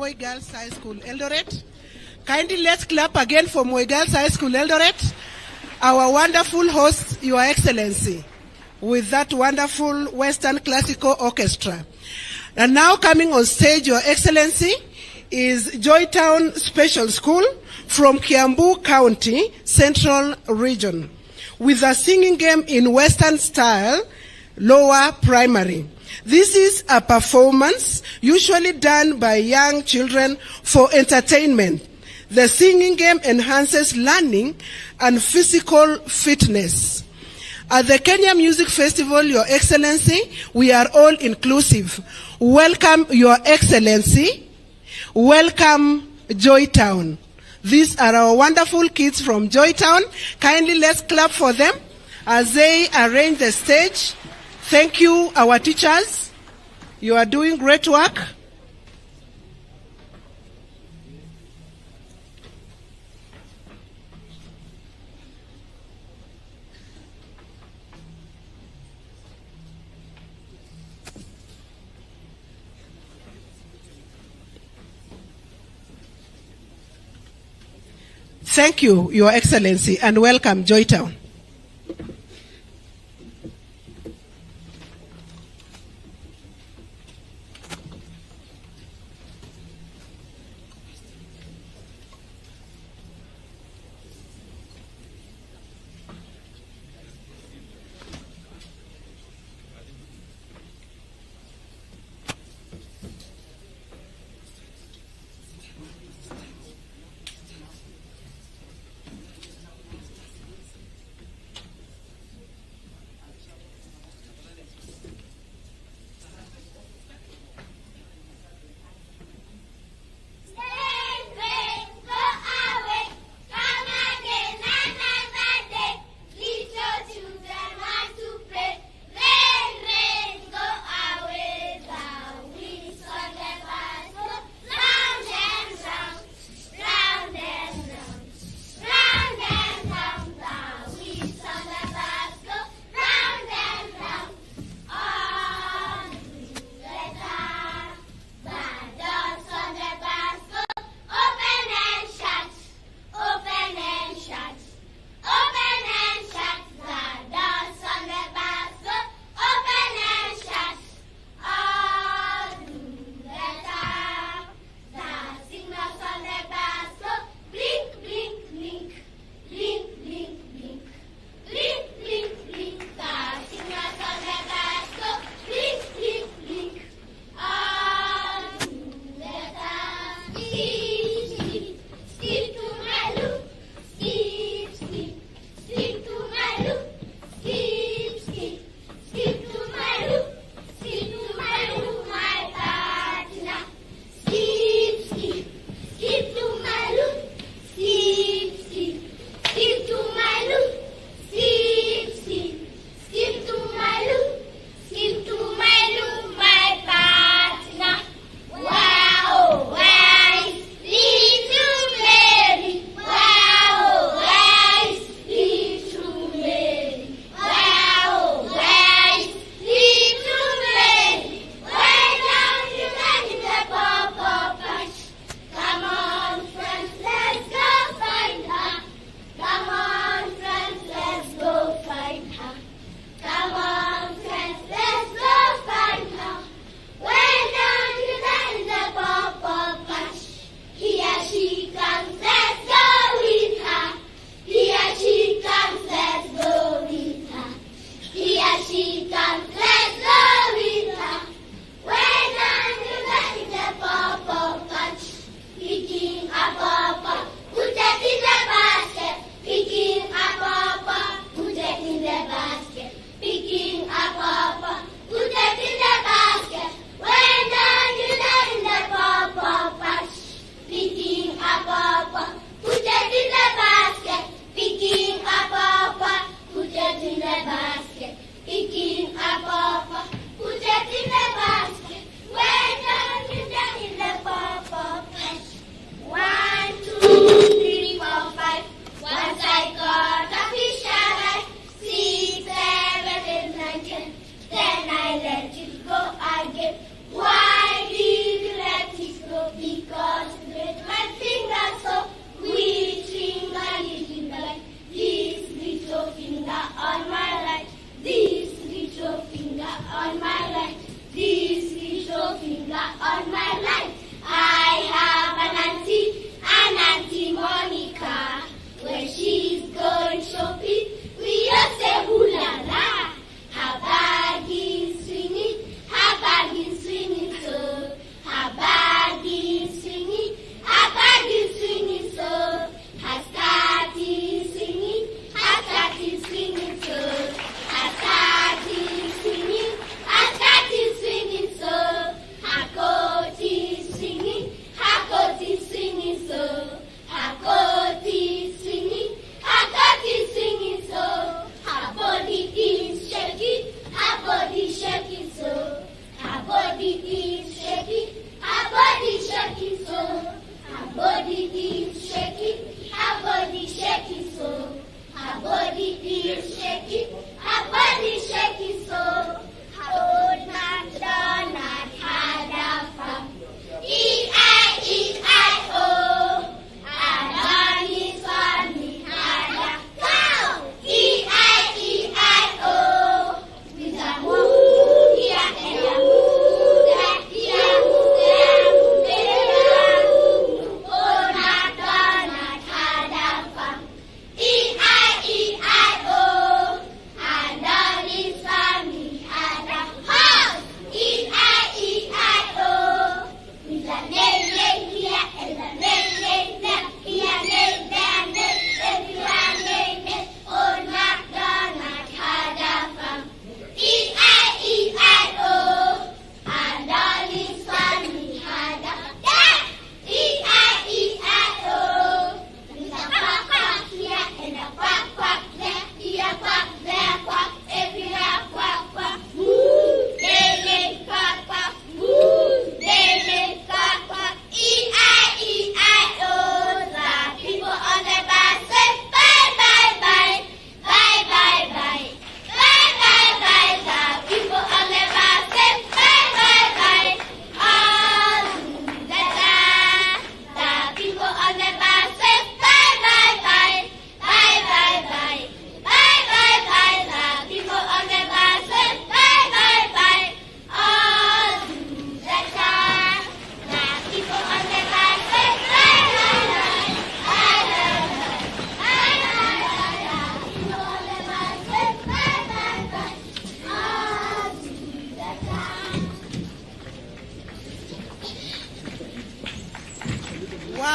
Moi Girls High School, Eldoret. Kindly let's clap again for Moi Girls High School, Eldoret. Our wonderful host, Your Excellency, with that wonderful Western Classical Orchestra. And now coming on stage, Your Excellency, is Joytown Special School from Kiambu County, Central Region, with a singing game in Western style, lower primary. This is a performance usually done by young children for entertainment. The singing game enhances learning and physical fitness. At the Kenya Music Festival, Your Excellency, we are all inclusive. Welcome, Your Excellency. Welcome, Joytown. These are our wonderful kids from Joytown. Kindly let's clap for them as they arrange the stage. Thank you, our teachers. You are doing great work. Thank you, Your Excellency, and welcome, Joytown.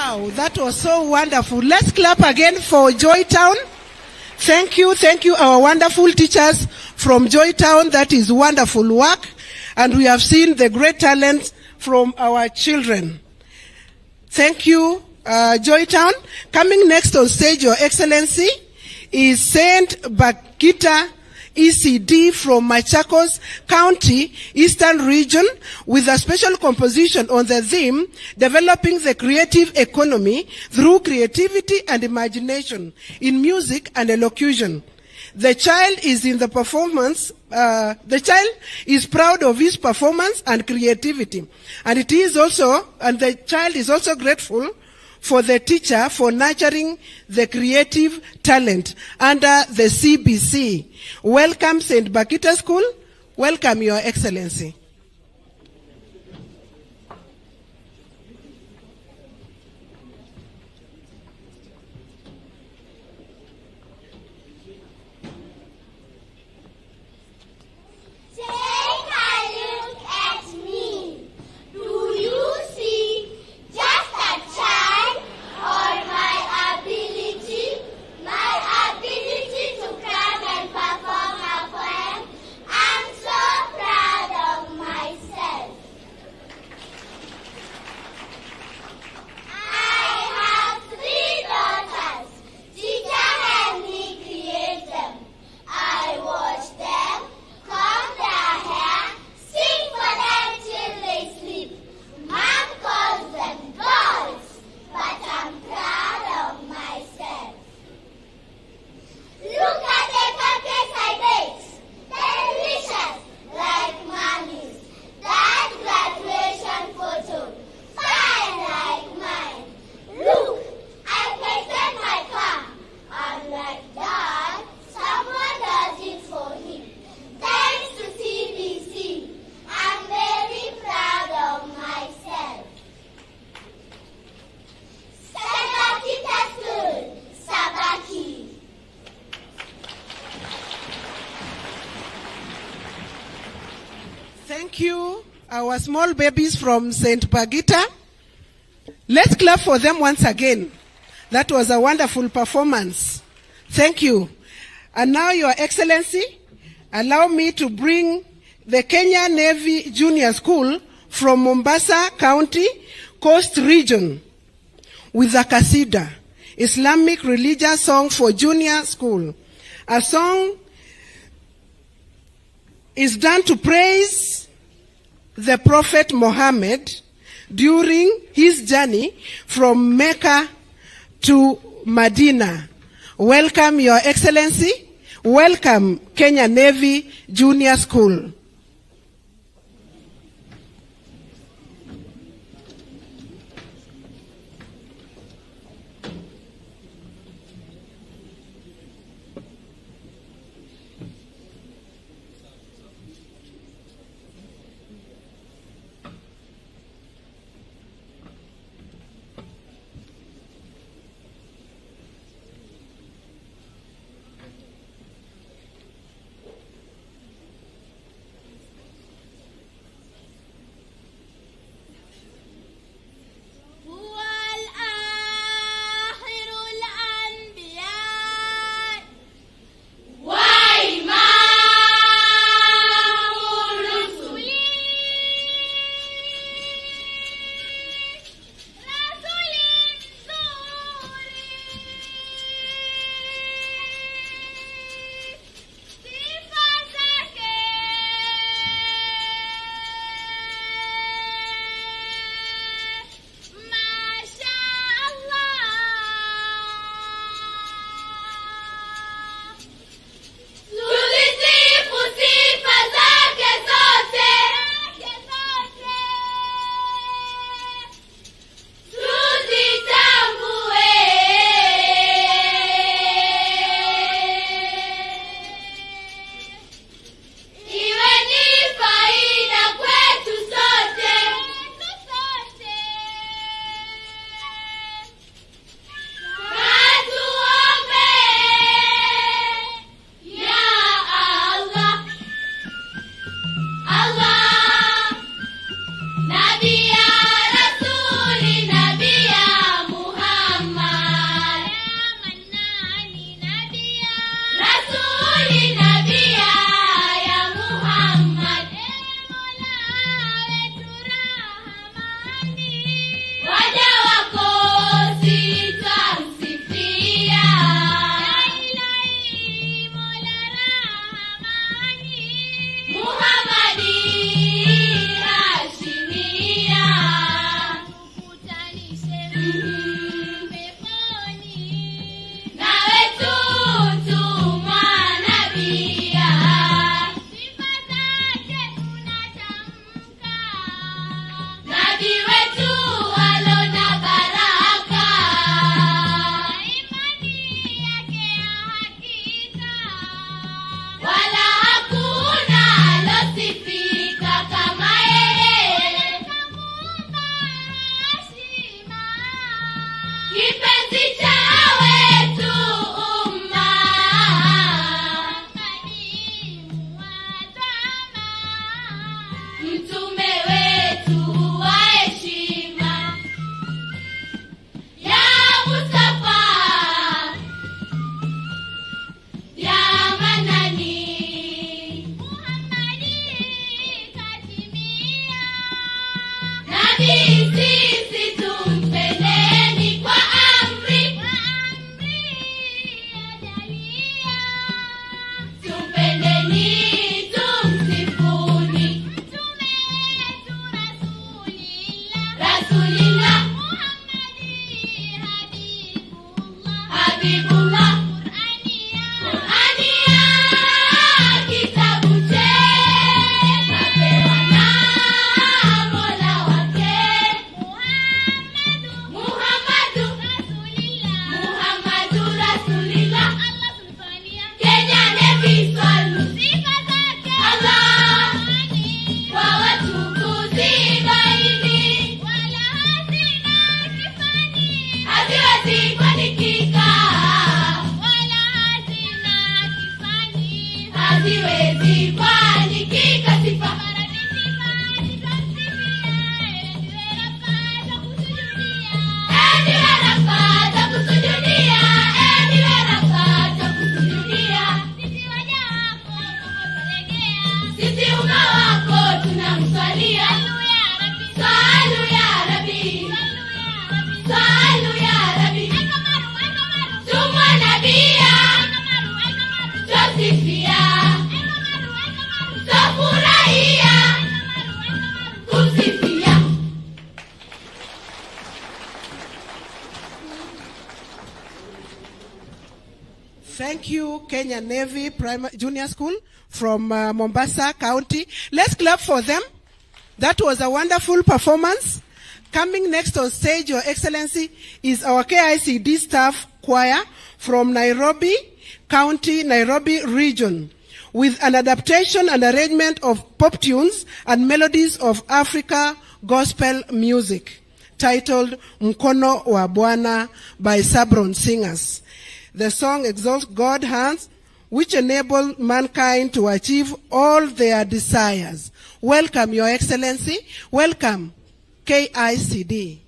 Wow, that was so wonderful. Let's clap again for Joytown. Thank you, our wonderful teachers from Joytown. That is wonderful work. And we have seen the great talent from our children. Thank you, Joytown. Coming next on stage, Your Excellency, is Saint Bakita ECD from Machakos County, Eastern Region, with a special composition on the theme, Developing the Creative Economy Through Creativity and Imagination in Music and Elocution. The child is in the performance, the child is proud of his performance and creativity. And the child is also grateful for the teacher for nurturing the creative talent under the CBC. Welcome, St. Bakita School. Welcome, Your Excellency. Thank you, our small babies from St. Bakita. Let's clap for them once again. That was a wonderful performance. Thank you. And now, Your Excellency, allow me to bring the Kenya Navy Junior School from Mombasa County, Coast Region, with a Kasida, Islamic religious song for junior school. A song is done to praise the Prophet Muhammad during his journey from Mecca to Medina. Welcome, Your Excellency. Welcome, Kenya Navy Junior School. haziwezi fanikika sifa. Sisi umma wako tunamswalia. Salu ya Rabbi, salu ya Rabbi. Tumwa nabia, tusifia, tufurahia, kusifia. Thank you, Kenya Navy Junior School from Mombasa County. Let's clap for them. That was a wonderful performance. Coming next on stage, Your Excellency, is our KICD staff choir from Nairobi County, Nairobi region, with an adaptation and arrangement of pop tunes and melodies of Africa gospel music, titled Mkono wa Bwana by Sabron singers. The song exalts God's hands, which enable mankind to achieve all their desires. Welcome, Your Excellency. Welcome, KICD.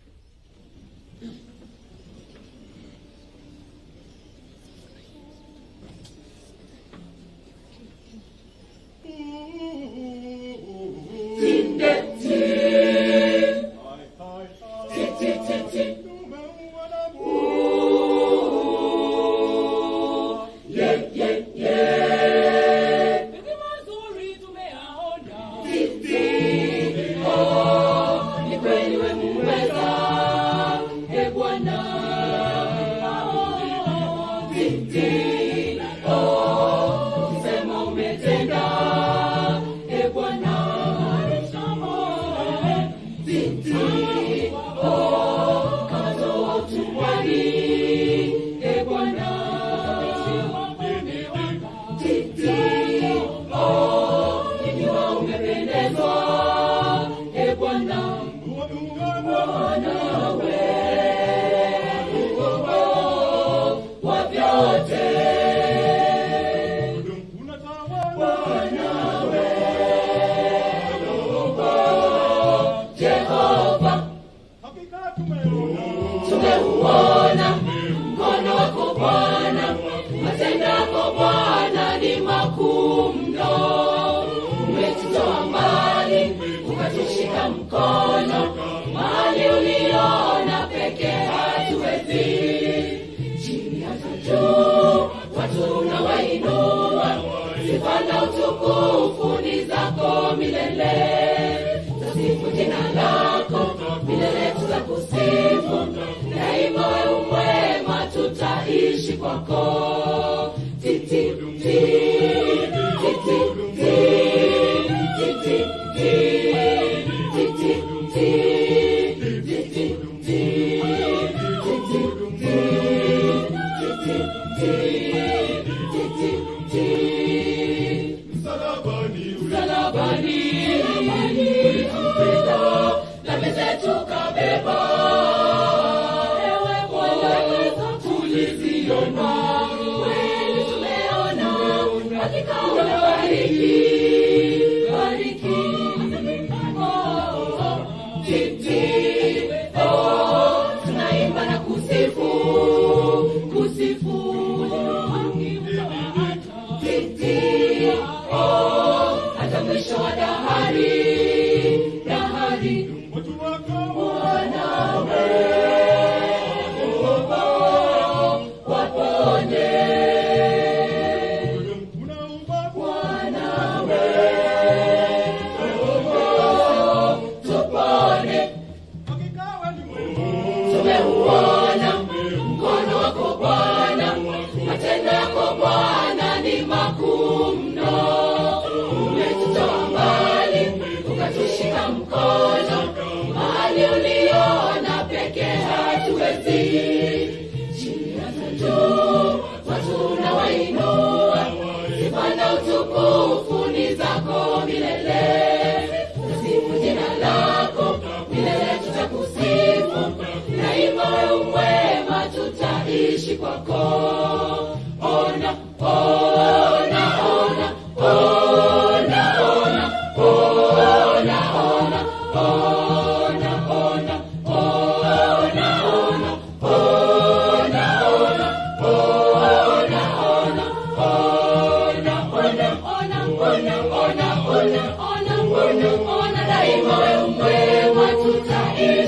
Ona, ona, ona,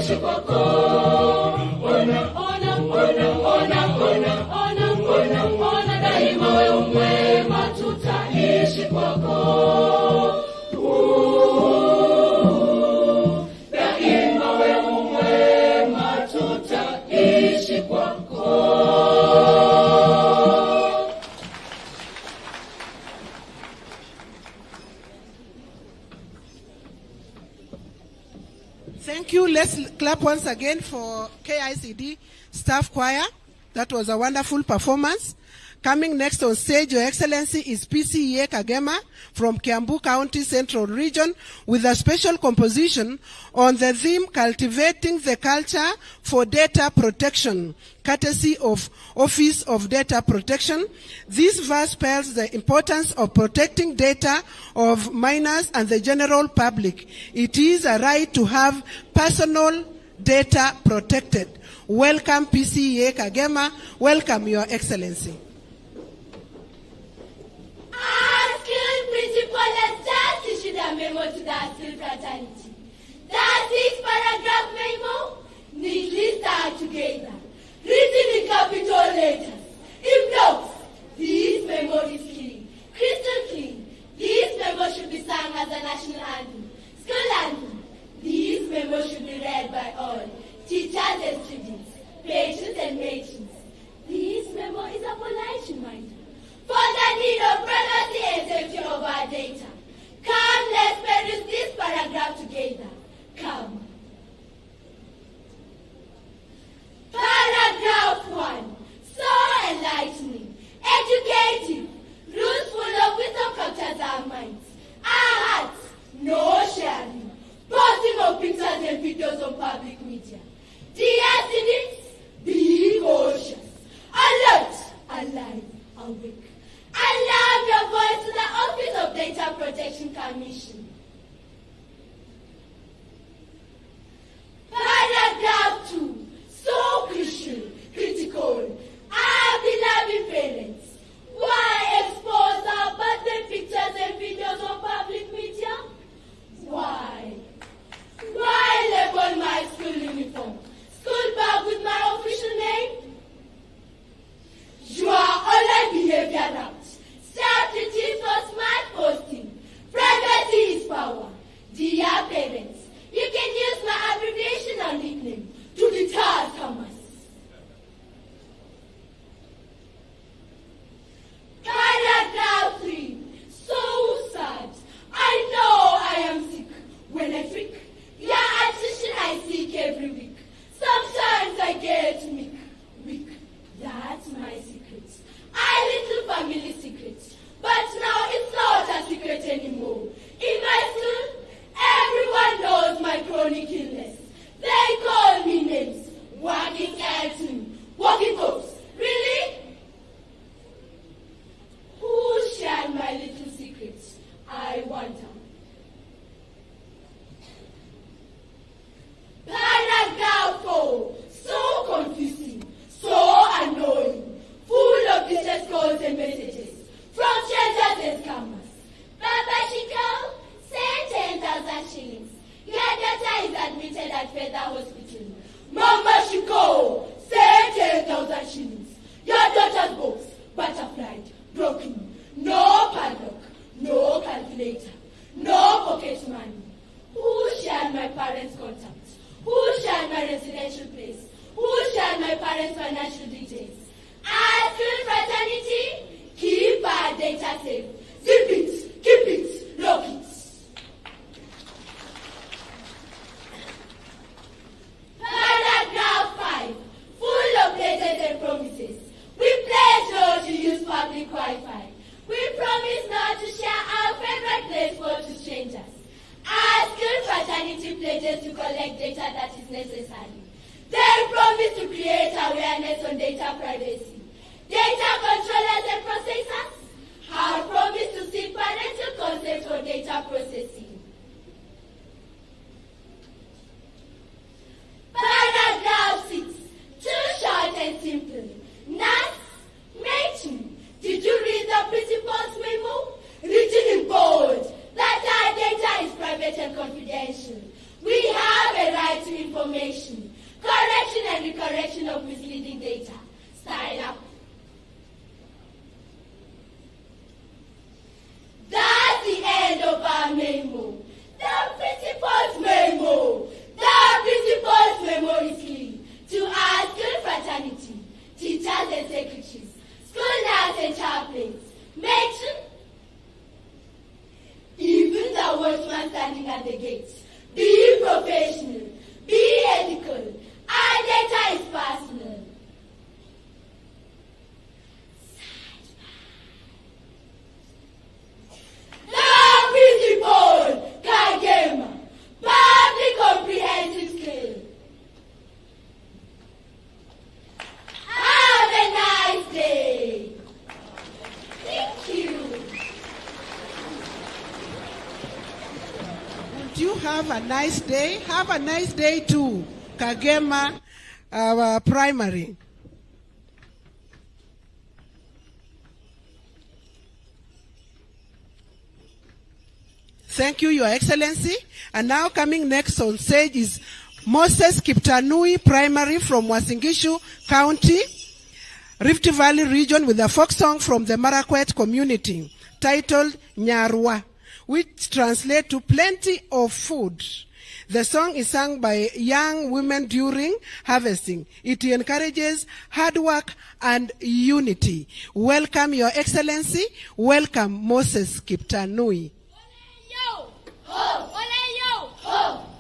tutaishi kwako. Ona, ona, ona, ona, ona, ona, ona, ona, daima wewe mwema, tutaishi kwako. Daima wewe mwema, tutaishi kwako. Thank you. Let's clap once again for KICD staff choir. That was a wonderful performance. Coming next on stage, Your Excellency, is PCEA Kagema from Kiambu County Central Region with a special composition on the theme Cultivating the Culture for Data Protection, courtesy of Office of Data Protection. This verse spells the importance of protecting data of minors and the general public. It is a right to have personal data protected. Welcome, PCEA Kagema. Welcome, Your Excellency. Our school principal has just issued a memo to the school fraternity. The 6-paragraph memo neatly start together, written in capital letters, in blocks. This memo is clean, crystal clean. This memo should be sung as a national anthem, school anthem. This memo should be read by all, teachers and students, patrons and matrons. This memo is a polite reminder for the need of privacy and safety of our data. Come, let's peruse this paragraph together. Come. Paragraph 1. So enlightening, educative, rules full of wisdom captures our minds, our hearts. No sharing, posting of pictures and videos on public media. Dear students, be cautious, alert, alive, awake. Allow your voice to the Office of Data Protection Commission. Paragraph 2. So crucial, critical. Our beloved parents, why expose our birthday pictures and videos on public media? Why? Why label my school uniform, school bag with my official name? You are online behavior routes. Strategies for smart posting. Privacy is power. Dear parents, you can use my abbreviation and nickname to deter scammers. Paragraph 3. So sad. I know I am sick when I freak. Your attention I seek every week. Sometimes I get weak. That's my secret. A little family secret. But now it's not a secret anymore. In my school, everyone knows my chronic illness. They call me names. Walking skeleton, walking corpse. Really? Who shared my little secrets? I wonder. Paragraph 4. So confusing, so annoying, full of distress calls and messages from strangers and scammers. Baba Shiko, send 10,000 shillings. Your daughter is admitted at Feather Hospital. Mama Shiko, send 10,000 shillings. Your daughter's box, butterflied, broken. No padlock, no calculator, no pocket money. Who shared my parents' contacts? Who shared my residential place? Who shared my parents' financial details? Our school fraternity, keep our data safe. Zip it, keep it, lock it. Paragraph 5, full of pledges and promises. We pledge not to use public Wi-Fi. We promise not to share our favorite place for to strangers. Our school fraternity pledges to collect data that is necessary. They promise to create awareness on data privacy. Data controllers and processors have promised to seek parental consent for data processing. Paragraph 6, too short and simple. Nurse, matron, did you read the principal's memo? Written in bold that our data is private and confidential. We have a right to information. standing at the gates. Be professional, be ethical, and data is personal. The principal, Kagema, public comprehensive skill. Have a nice day. Thank you. Would you have a nice day? Have a nice day too, Kagema, our primary. Thank you, Your Excellency. And now coming next on stage is Moses Kiptanui Primary from Wasingishu County, Rift Valley region, with a folk song from the Marakwet community titled Nyarwa, which translates to plenty of food. The song is sung by young women during harvesting. It encourages hard work and unity. Welcome, Your Excellency. Welcome, Moses Kiptanui. Ho! Ole yo! Ho!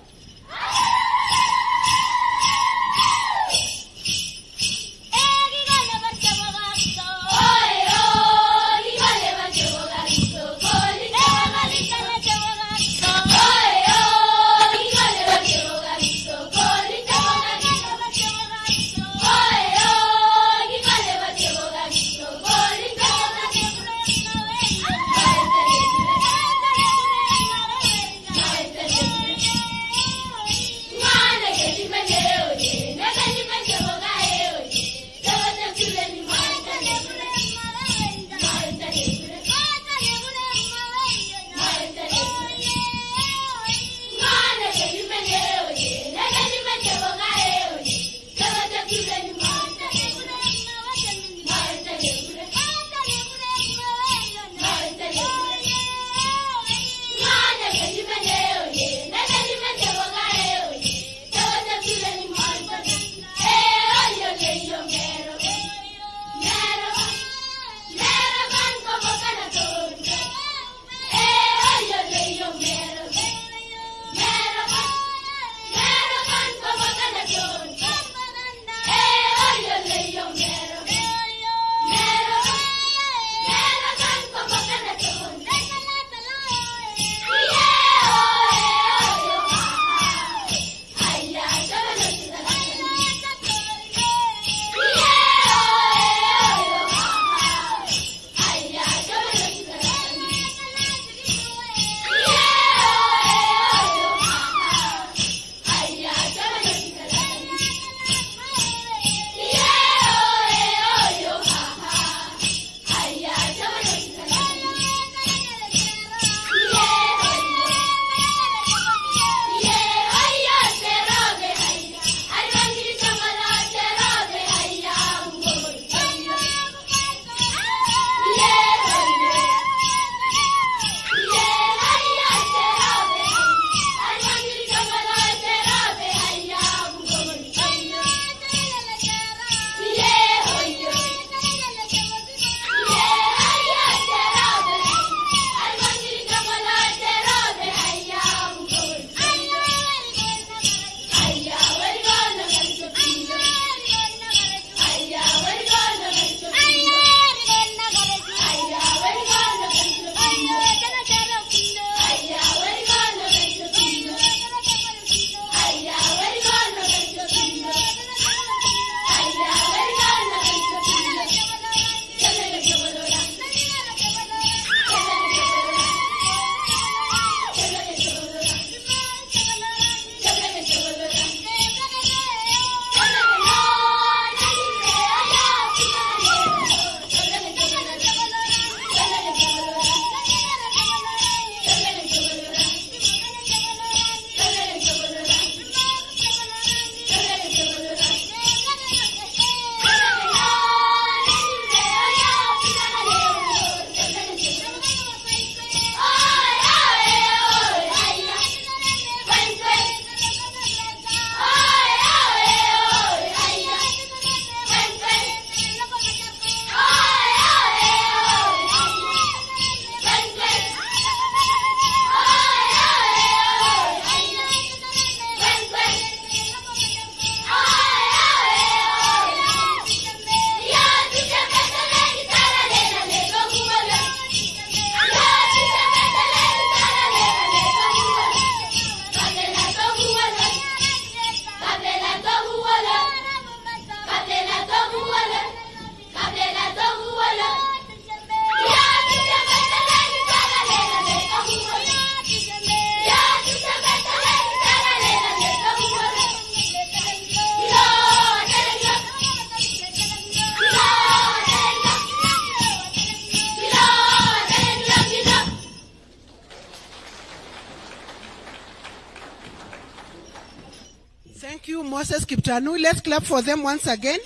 Thank you, Moses Kiptanui. Let's clap for them once again.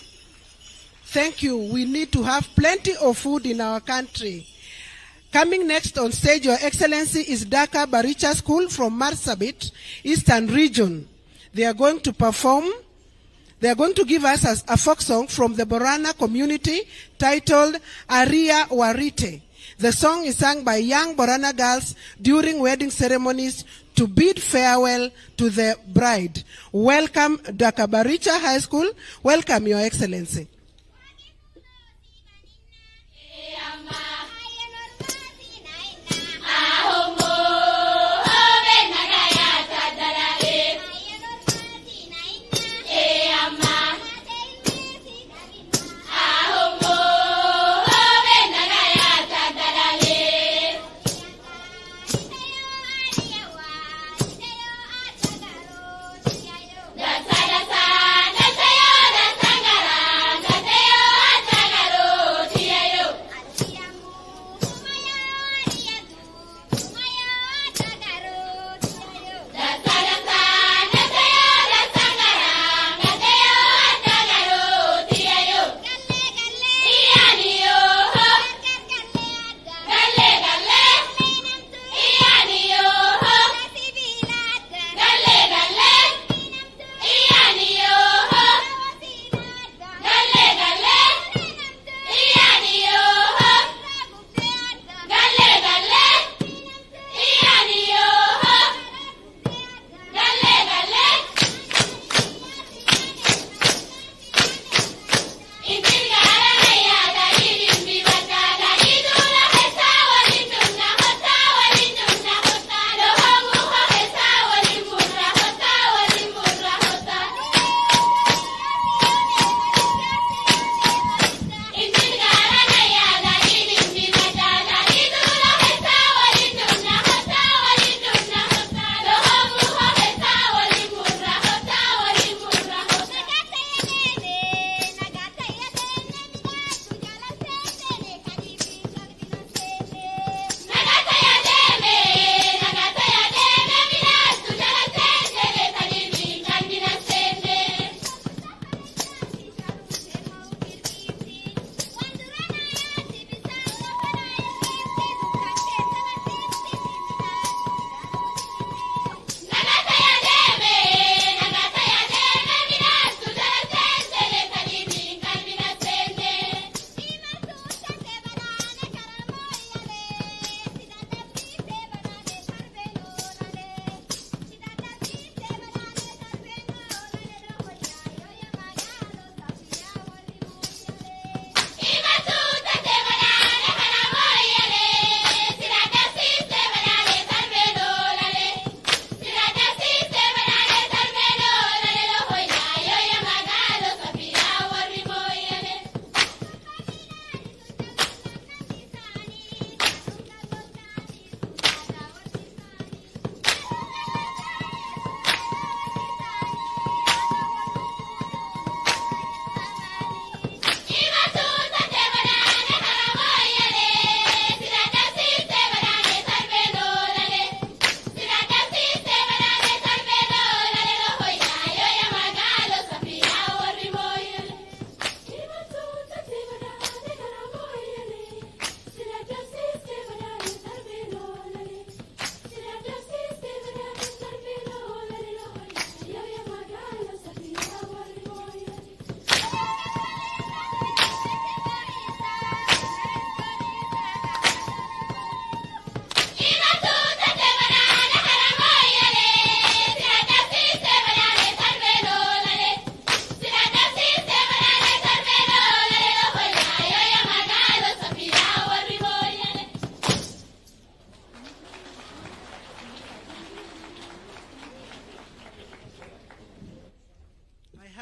Thank you. We need to have plenty of food in our country. Coming next on stage, Your Excellency, is Dhaka Baricha School from Marsabit, Eastern Region. They are going to perform, they are going to give us a folk song from the Borana community titled Aria Warite. The song is sung by young Borana girls during wedding ceremonies to bid farewell to the bride. Welcome, Dhaka Baricha High School. Welcome, Your Excellency.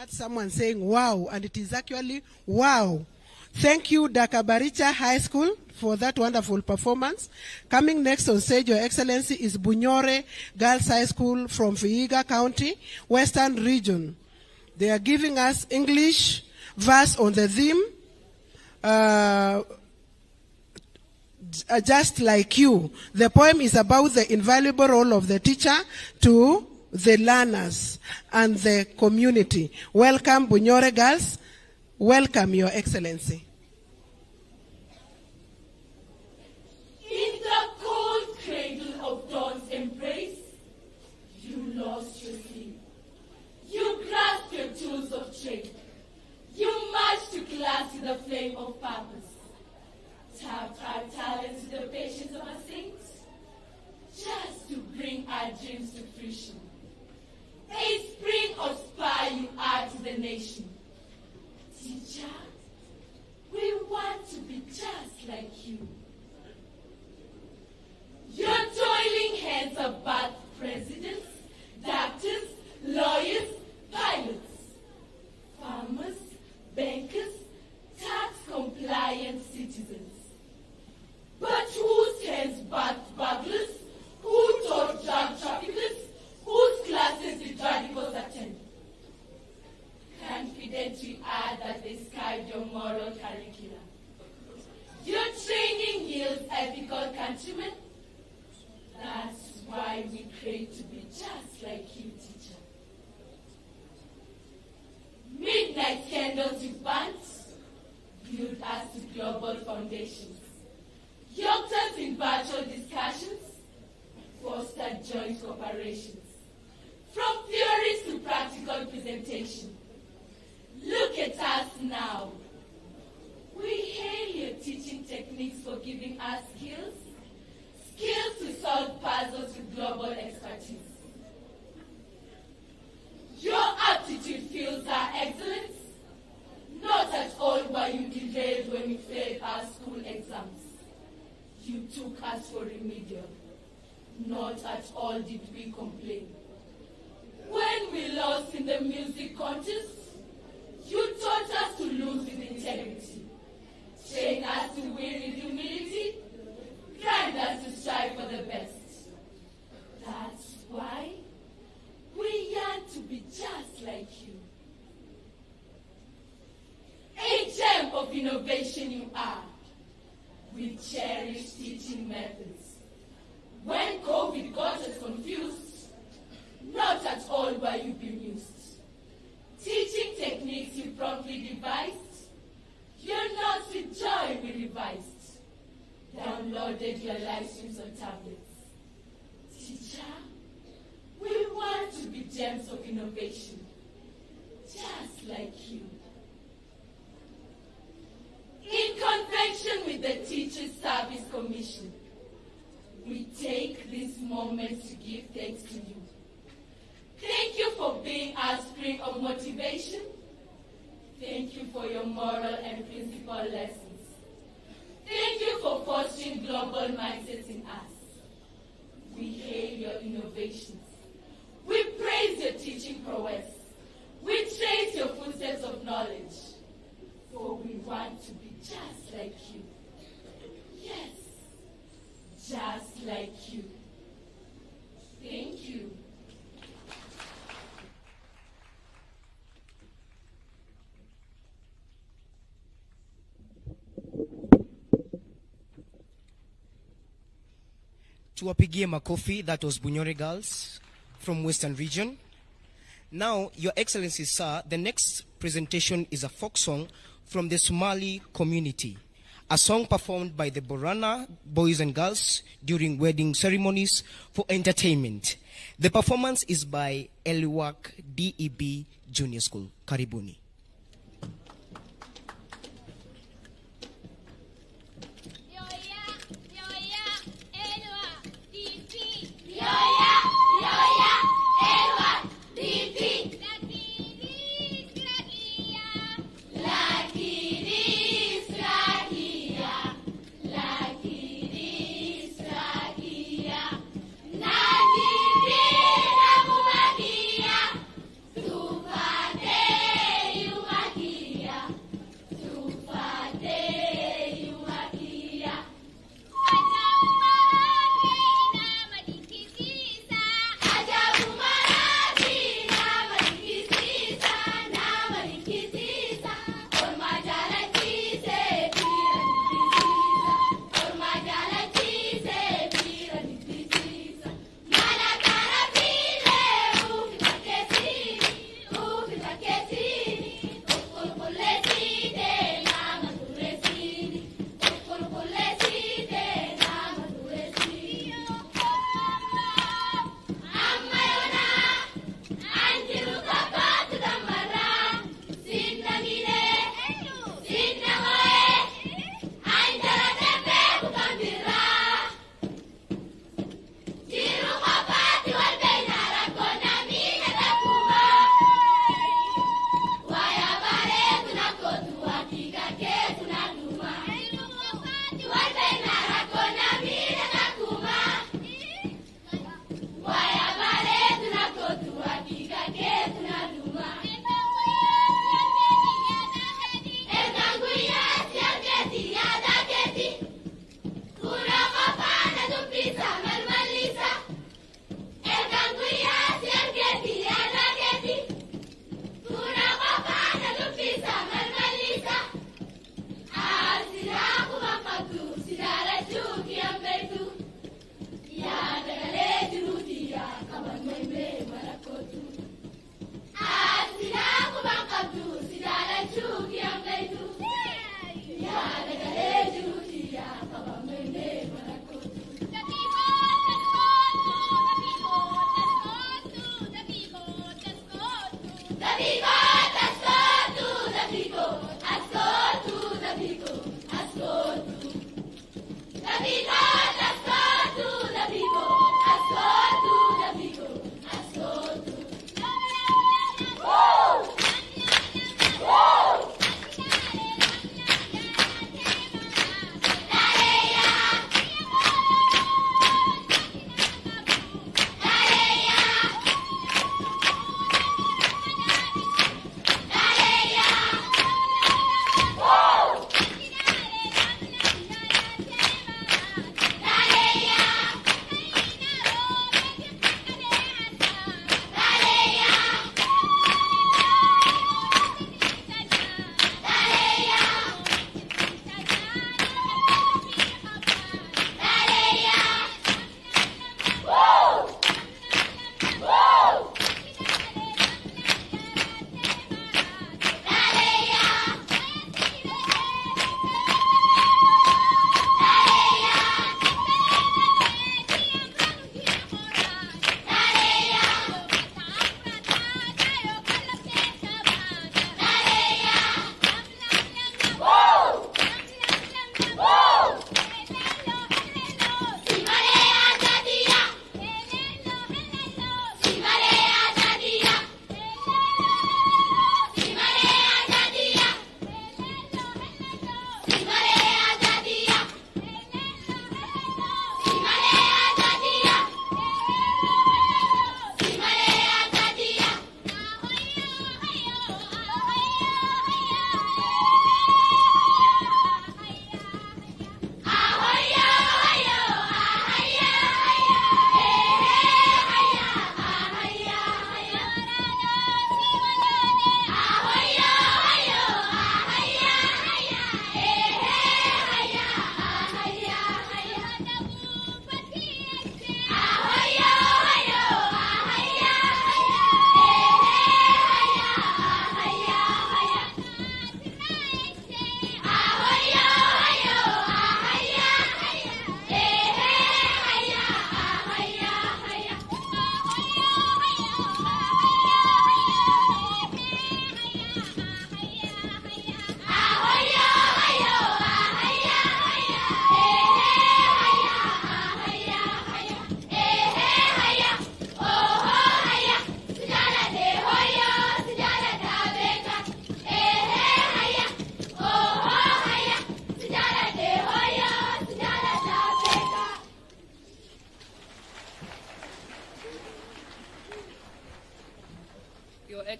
Someone saying wow, and it is actually wow. Thank you, Dhaka Baricha High School, for that wonderful performance. Coming next on stage, Your Excellency, is Bunyore Girls High School from Vihiga County, Western Region. They are giving us English verse on the theme, Just Like You. The poem is about the invaluable role of the teacher to the learners, and the community. Welcome, Bunyore girls. Welcome, Your Excellency. In the cold cradle of dawn's embrace, you lost your sleep. You grasped your tools of trade. You marched to class with a flame of purpose. Tapped our talents to the patience of our saints, just to bring our dreams to fruition. A spring of spire you are to the nation. Teacher, we want to be just like you. Your toiling hands have birthed presidents, doctors, lawyers, pilots, farmers, bankers, tax-compliant citizens. But whose hands birthed burglars? Who taught drug traffickers? Whose classes did radicals attend? Confident we are that they skived your moral curriculum. Your training yields ethical countrymen. That's why we crave to be just like you, teacher. Midnight candles you burnt build us to global foundations. Yoked us in virtual discussions, fostered joint cooperations. From theories to practical presentation. Look at us now. We hail your teaching techniques for giving us skills to solve puzzles with global expertise. Your aptitude fuels our excellence. Not at all were you derailed when we failed our school exams. You took us for remedial. Not at all did we complain. When we lost in the music contest, you taught us to lose with integrity, train us to win with humility, guide us to strive for the best. That's why we yearn to be just like you. A gem of innovation you are. We cherish teaching methods. When COVID got us confused, not at all were you bemused. Teaching techniques you promptly devised, your notes with joy we revised. Downloaded your live streams on tablets. Teacher, we want to be gems of innovation, just like you. In convention with the Teachers Service Commission, we take this moment to give thanks to you. Thank you for being our spring of motivation. Thank you for your moral and principle lessons. Thank you for fostering global mindsets in us. We hail your innovations. We praise your teaching prowess. We trace your footsteps of knowledge. For we want to be just like you. Yes, just like you. Thank you. Tuwapigie makofi. That was Bunyore girls from Western region. Now, Your Excellency, sir, the next presentation is a folk song from the Somali community, a song performed by the Borana boys and girls during wedding ceremonies for entertainment. The performance is by Elwak DEB Junior School. Karibuni. Tupate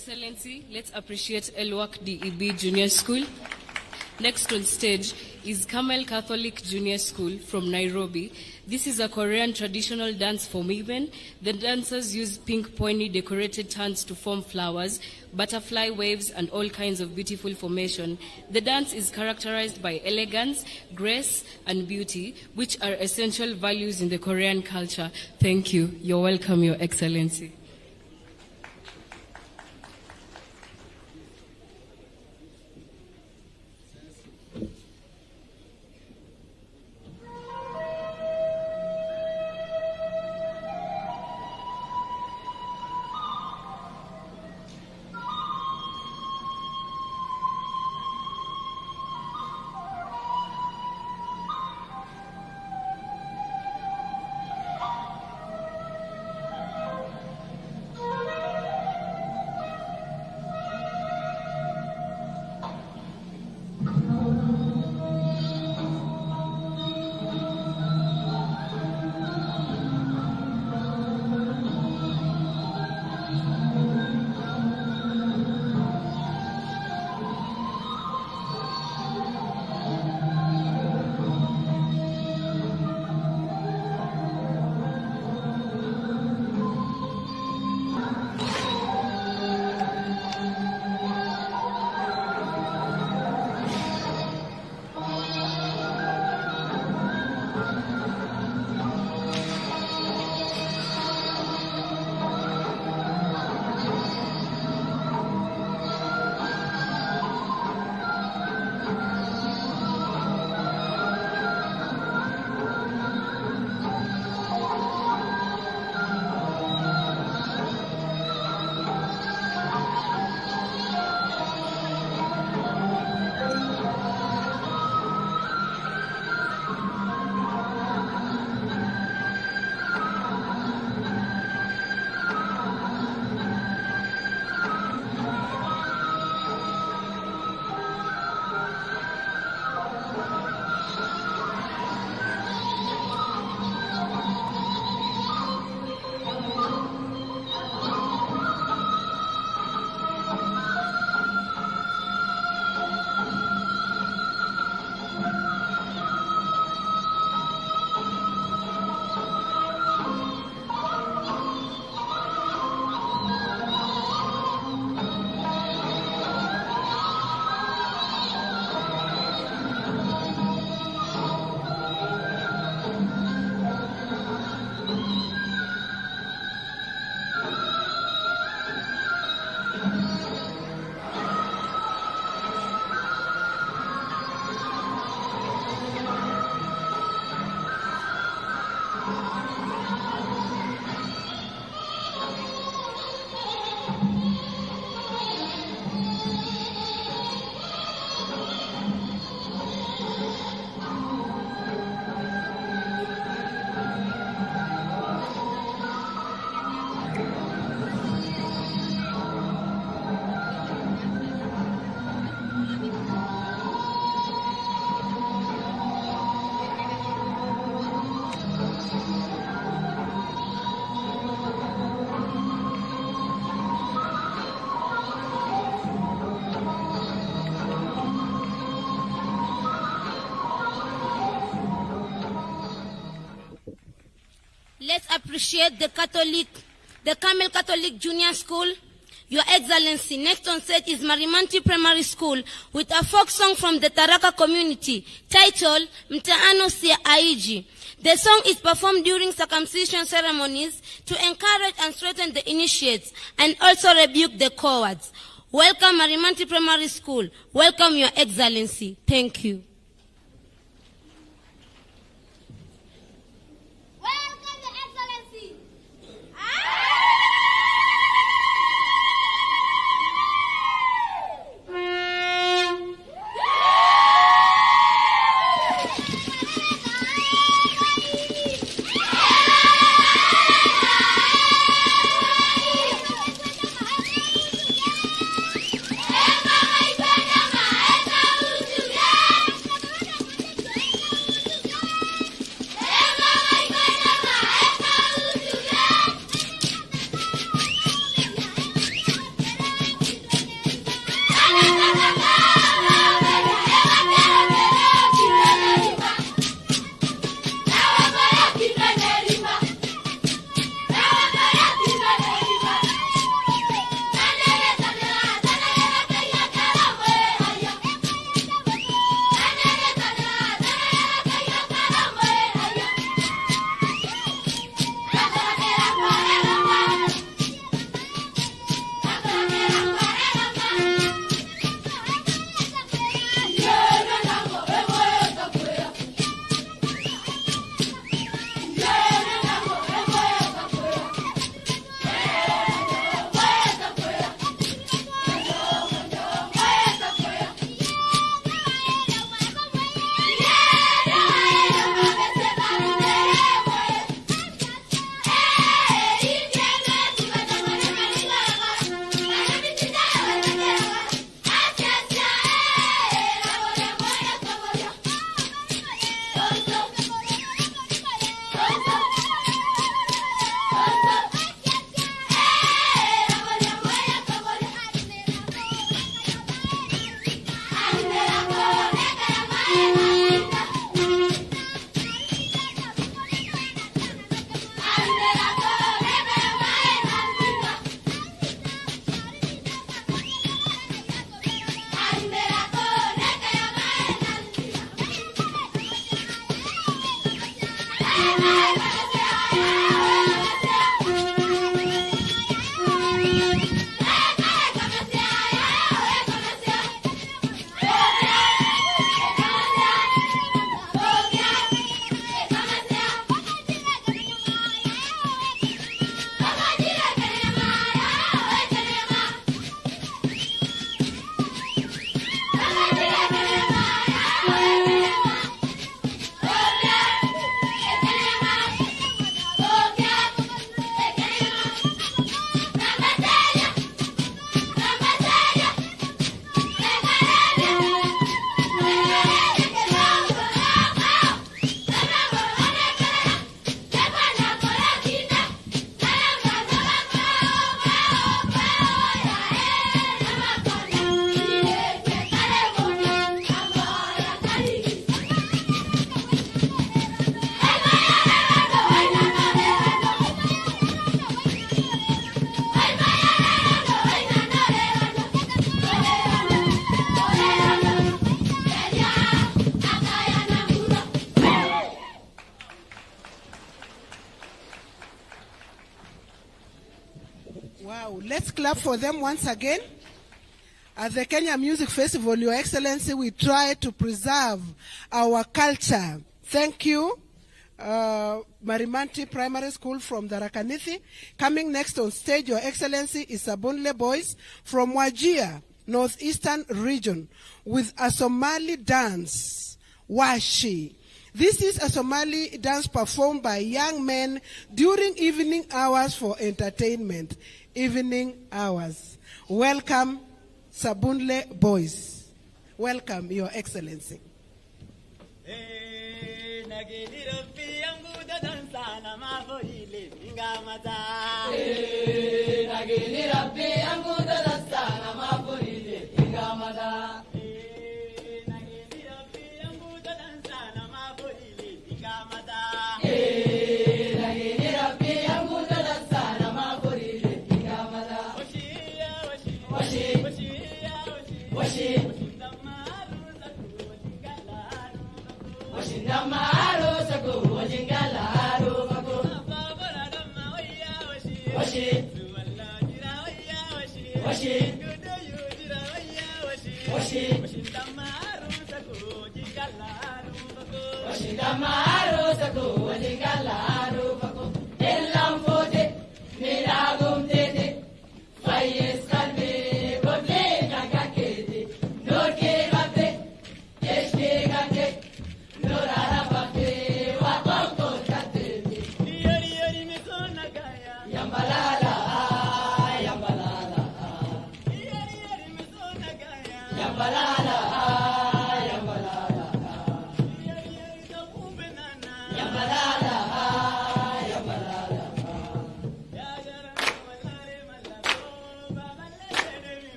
Excellency, let's appreciate Elwak DEB Junior School. Next on stage is Kamel Catholic Junior School from Nairobi. This is a Korean traditional dance for women. The dancers use pink pony decorated turns to form flowers, butterfly waves, and all kinds of beautiful formation. The dance is characterized by elegance, grace, and beauty, which are essential values in the Korean culture. Thank you. You're welcome, Your Excellency. Let's appreciate the Kamel Catholic Junior School. Your Excellency, next on stage is Maranti Primary School with a folk song from the Taraka community titled Mtaano Sia Aiji. The song is performed during circumcision ceremonies to encourage and strengthen the initiates and also rebuke the cowards. Welcome Maranti Primary School. Welcome Your Excellency. Thank you. Your Excellency. Wow, let's clap for them once again. At the Kenya Music Festival, Your Excellency, we try to preserve our culture. Thank you, Maranti Primary School from Darakanithi. Coming next on stage, Your Excellency, is Sabun Boys from Wajir, Northeastern Region, with a Somali dance, Washi. This is a Somali dance performed by young men during evening hours for entertainment. Evening hours. Welcome, Sabun Boys. Welcome, Your Excellency.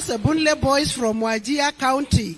Sabun Boys from Wajir County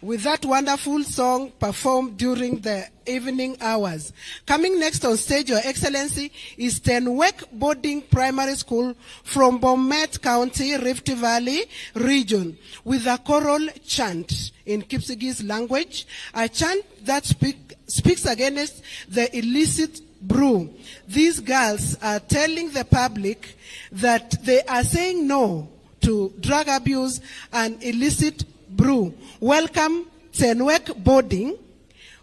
with that wonderful song performed during the evening hours. Coming next on stage, Your Excellency, is Tenw Boarding Primary School from Bomet County, Rift Valley region, with a choral chant in KICD's language, a chant that speaks against the illicit brew. These girls are telling the public that they are saying no to drug abuse and illicit brew. Welcome, Tenw Boarding.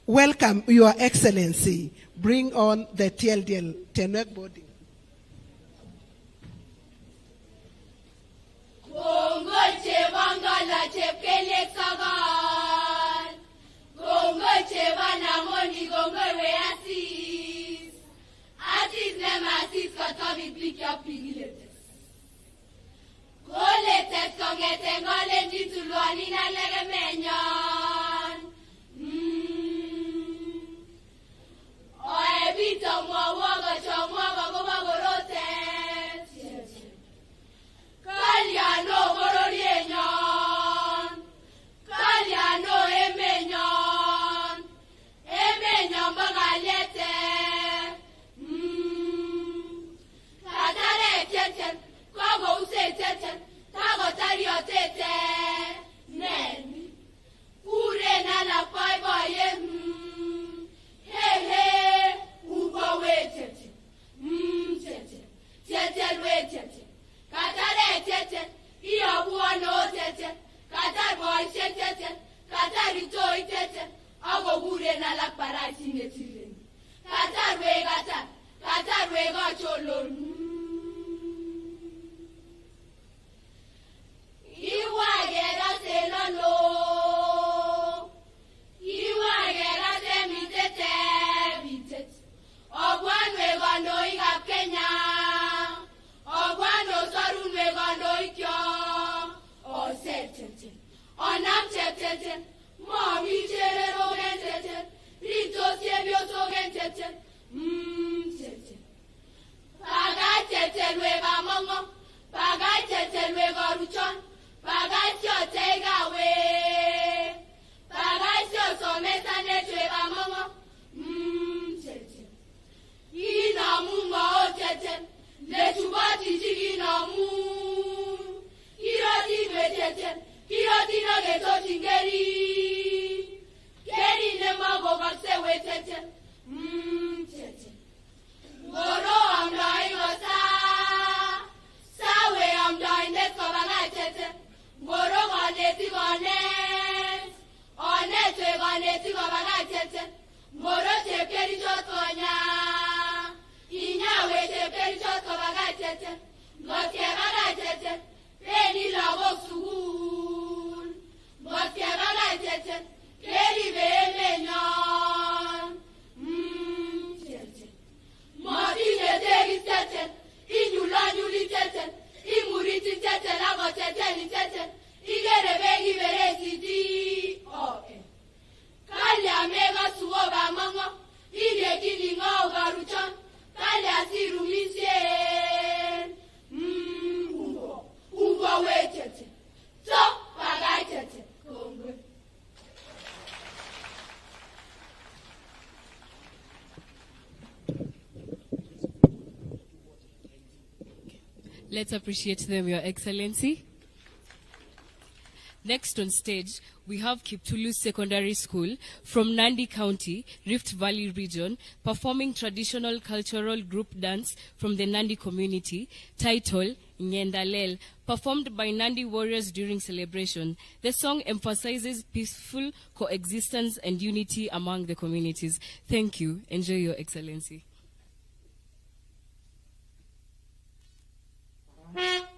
Welcome, Your Excellency. Bring on the TLDL, Tenw Boarding. Let's appreciate them, Your Excellency. Next on stage, we have Tulu Secondary School from Nandi County, Rift Valley region, performing traditional cultural group dance from the Nandi community, titled Nyendalel, performed by Nandi warriors during celebration. The song emphasizes peaceful coexistence and unity among the communities. Thank you. Enjoy, Your Excellency. Oh!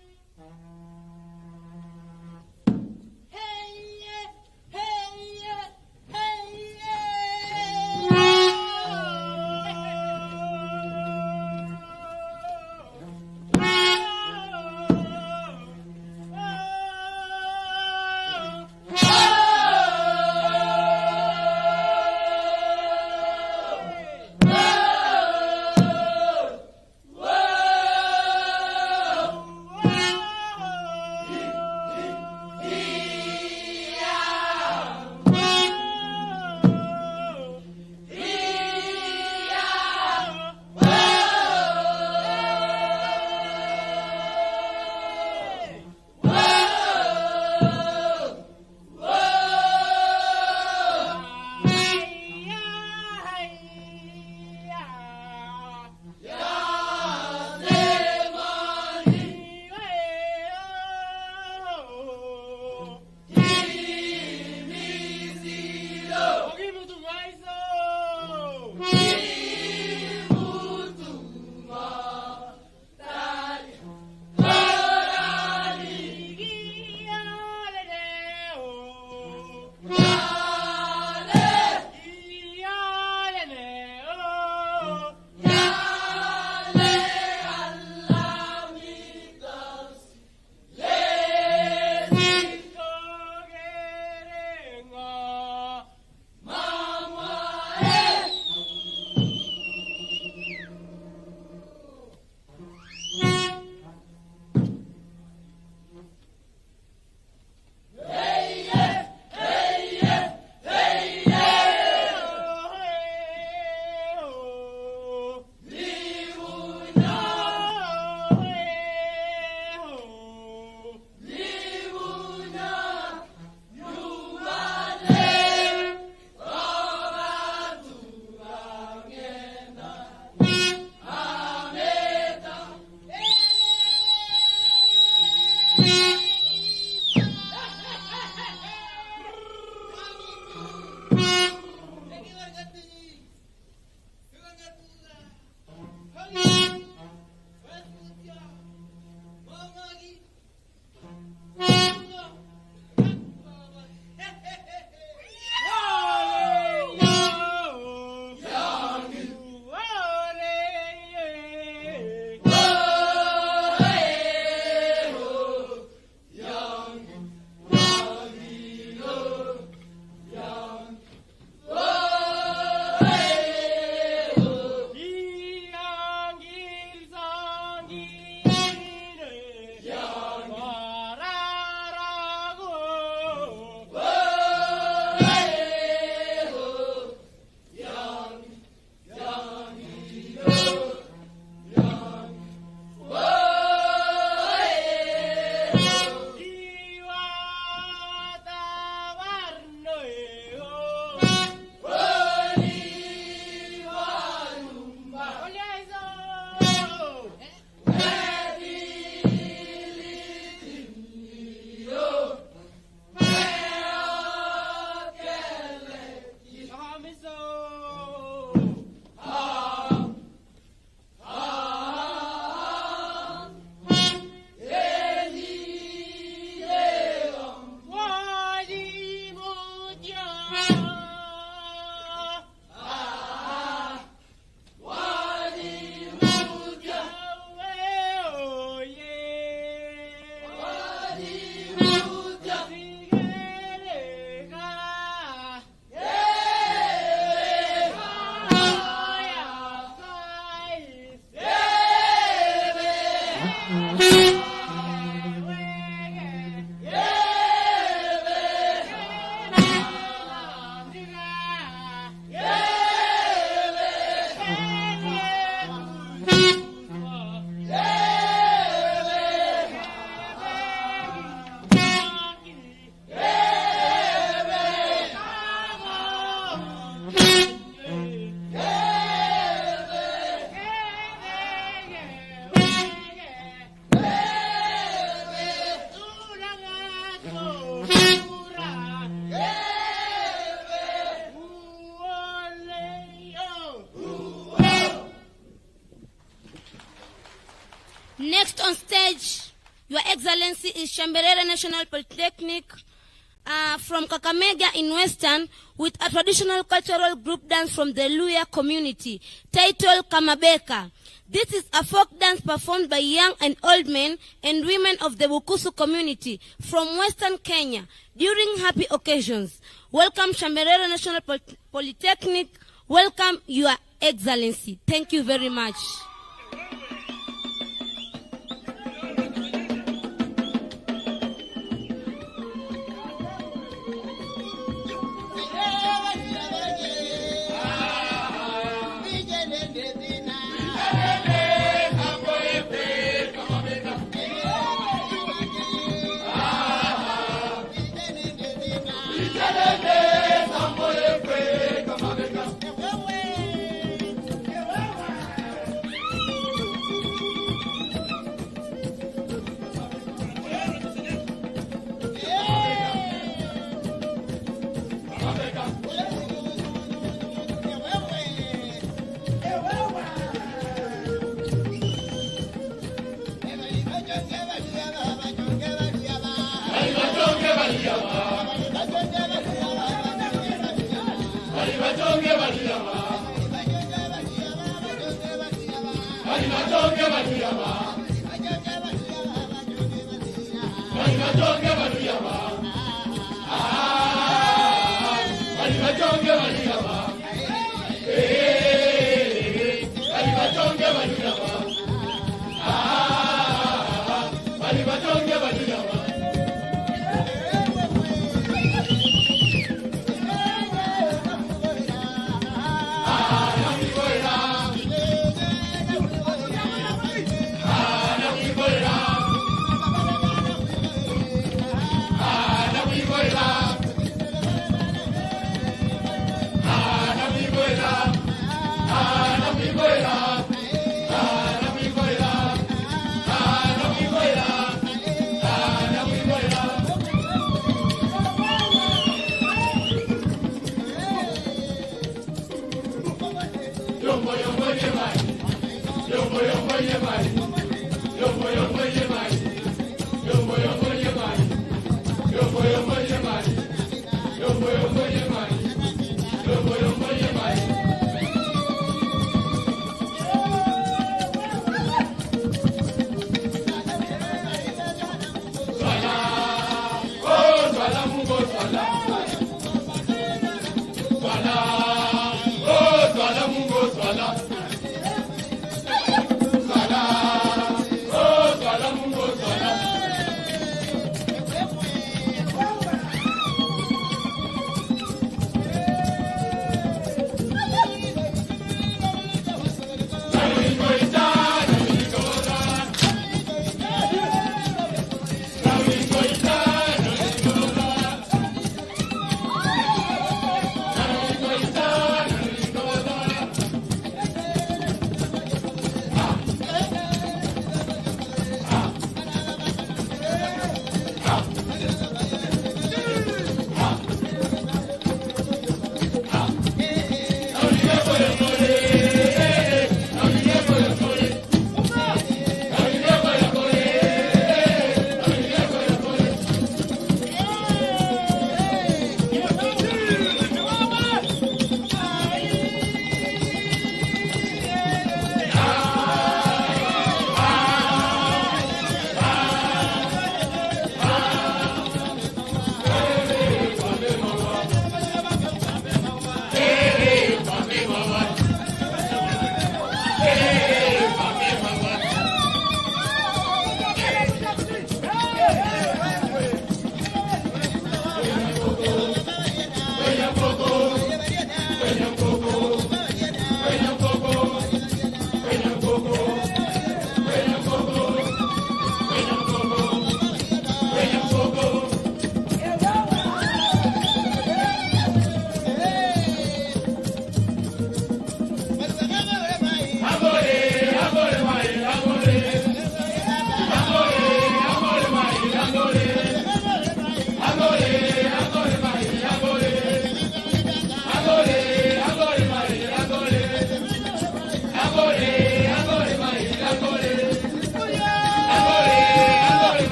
Excellency is Shambera National Polytechnic from Kakamega in Western with a traditional cultural group dance from the Luya community titled Kamabeka. This is a folk dance performed by young and old men and women of the Bukusu community from Western Kenya during happy occasions. Welcome Shambera National Polytechnic. Welcome Your Excellency. Thank you very much.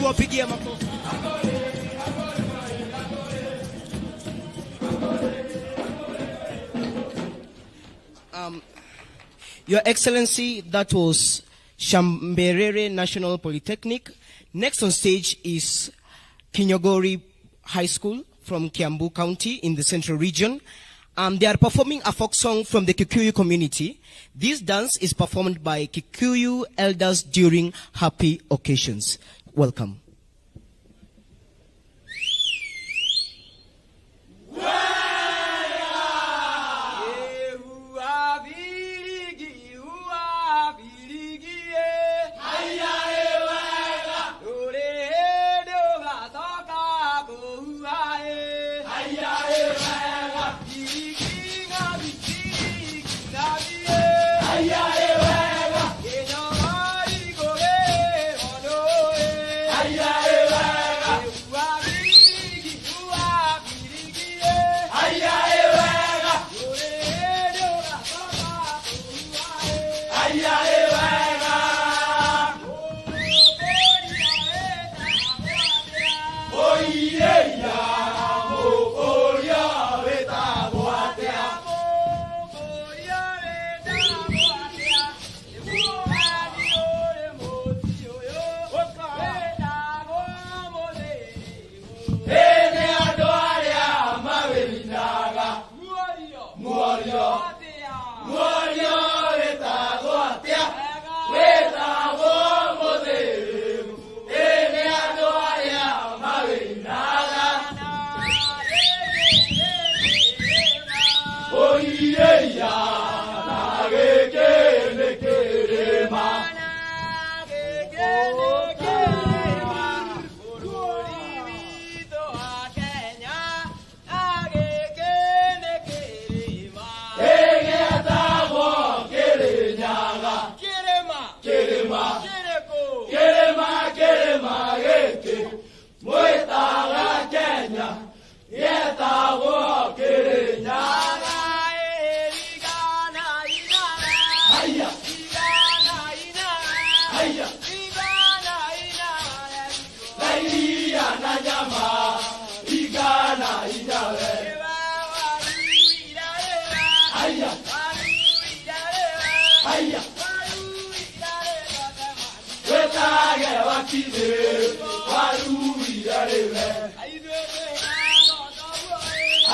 tuwapigie makofi. Your Excellency, that was Shambera National Polytechnic. Next on stage is Kinori High School from Kiambu County in the Central Region. They are performing a folk song from the Kikuyu community. This dance is performed by Kikuyu elders during happy occasions. Welcome.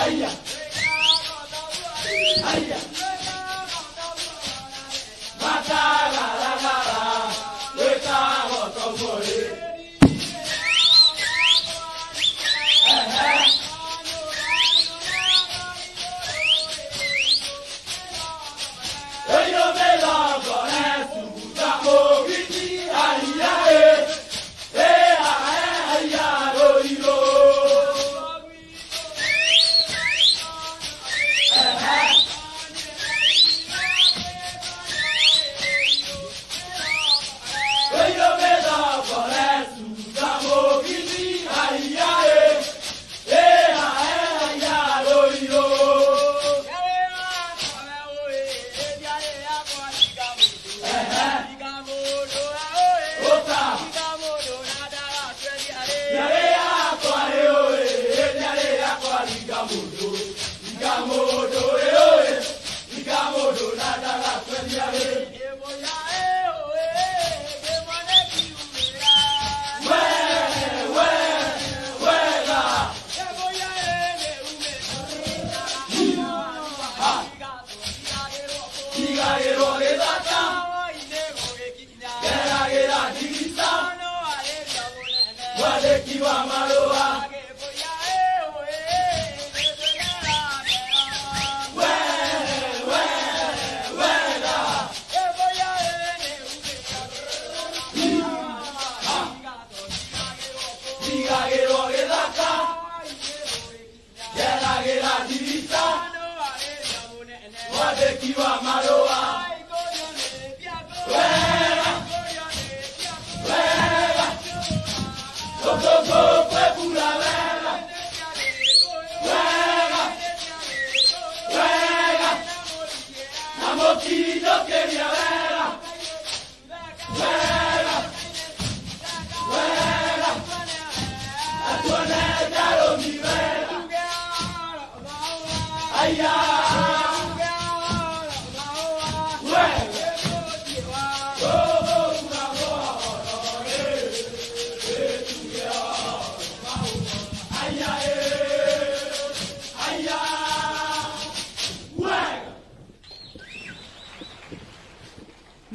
Hey,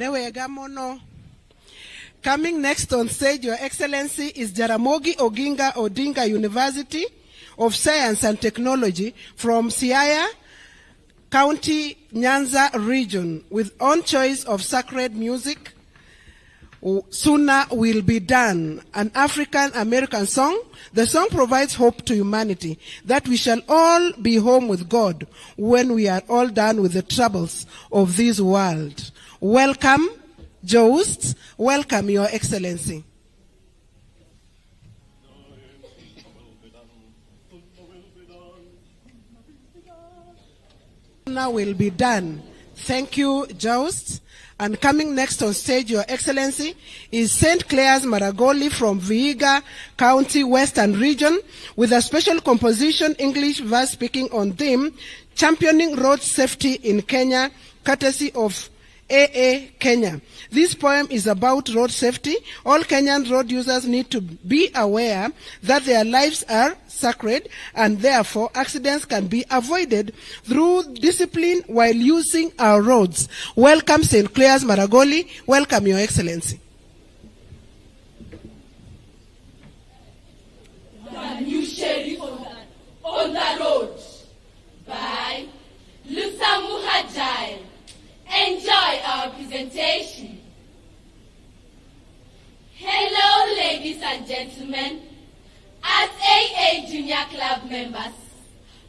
Newegamono. Coming next on stage, Your Excellency, is Jaramogi Oginga University of Science and Technology from Siaya County, Nyanza region, with own choice of sacred music. Sooner Will Be Done, an African-American song. The song provides hope to humanity that we shall all be home with God when we are all done with the troubles of this world. Welcome, Joust. Welcome, Your Excellency. Sooner Will Be Done. Thank you, Joust. And coming next on stage, Your Excellency, is St. Clair's Maragoli from Vihiga County, Western Region, with a special composition, English verse speaking on theme, Championing Road Safety in Kenya, courtesy of AA Kenya. This poem is about road safety. All Kenyan road users need to be aware that their lives are sacred and therefore accidents can be avoided through discipline while using our roads. Welcome, St. Clair's Maragoli. Welcome, Your Excellency. The new sheriff on the road by Lusamu Hajai. Enjoy our presentation. Hello, ladies and gentlemen. As AA Junior Club members,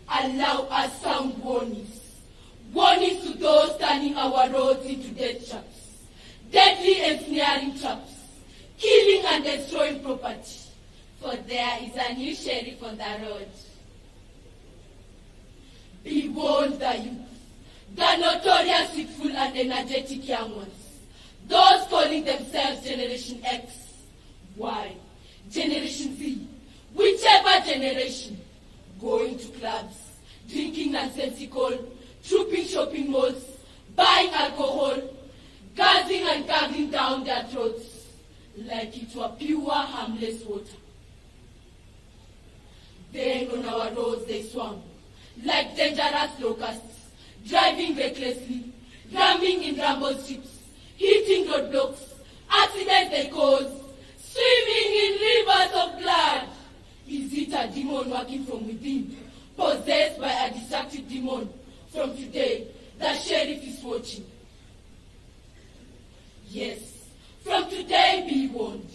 allow us some warnings. Warnings to those turning our roads into death traps, deadly ensnaring traps, killing and destroying property. For there is a new sheriff on the road. Be warned, the youth. The notorious, youthful, and energetic young ones, those calling themselves Generation X, Y, Generation Z, whichever generation, going to clubs, drinking nonsensical, trooping shopping malls, buying alcohol, gassing and gagging down their throats like it were pure, harmless water. Then on our roads they swam like dangerous locusts, driving recklessly, ramming in rumble strips, hitting roadblocks, accidents they cause, swimming in rivers of blood. Is it a demon working from within, possessed by a destructive demon? From today, the sheriff is watching. Yes, from today be warned.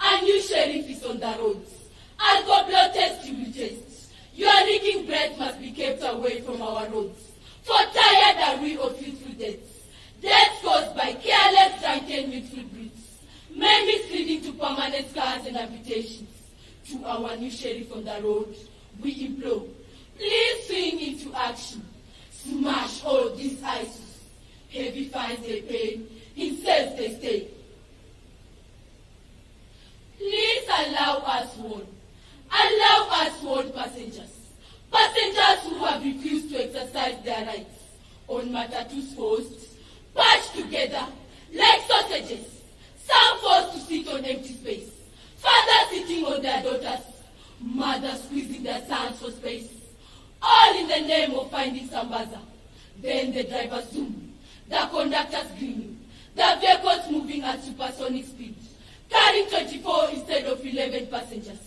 A new sheriff is on the roads. I'll go blood test you will test. Your reeking breath must be kept away from our roads. For tired are we of youthful deaths, deaths caused by careless, drunken, youthful brutes, memories leading to permanent scars and amputations. To our new sheriff on the road, we implore, please swing into action. Smash all these ISIS. Heavy fines they pay, in cells they stay. Please allow us warn passengers. Passengers who have refused to exercise their rights on matatus posts, patched together like sausages, some forced to sit on empty space, fathers sitting on their daughters, mothers squeezing their sons for space, all in the name of finding some buzzer. Then the drivers zoom, the conductors gleaming, the vehicles moving at supersonic speed, carrying 24 instead of 11 passengers,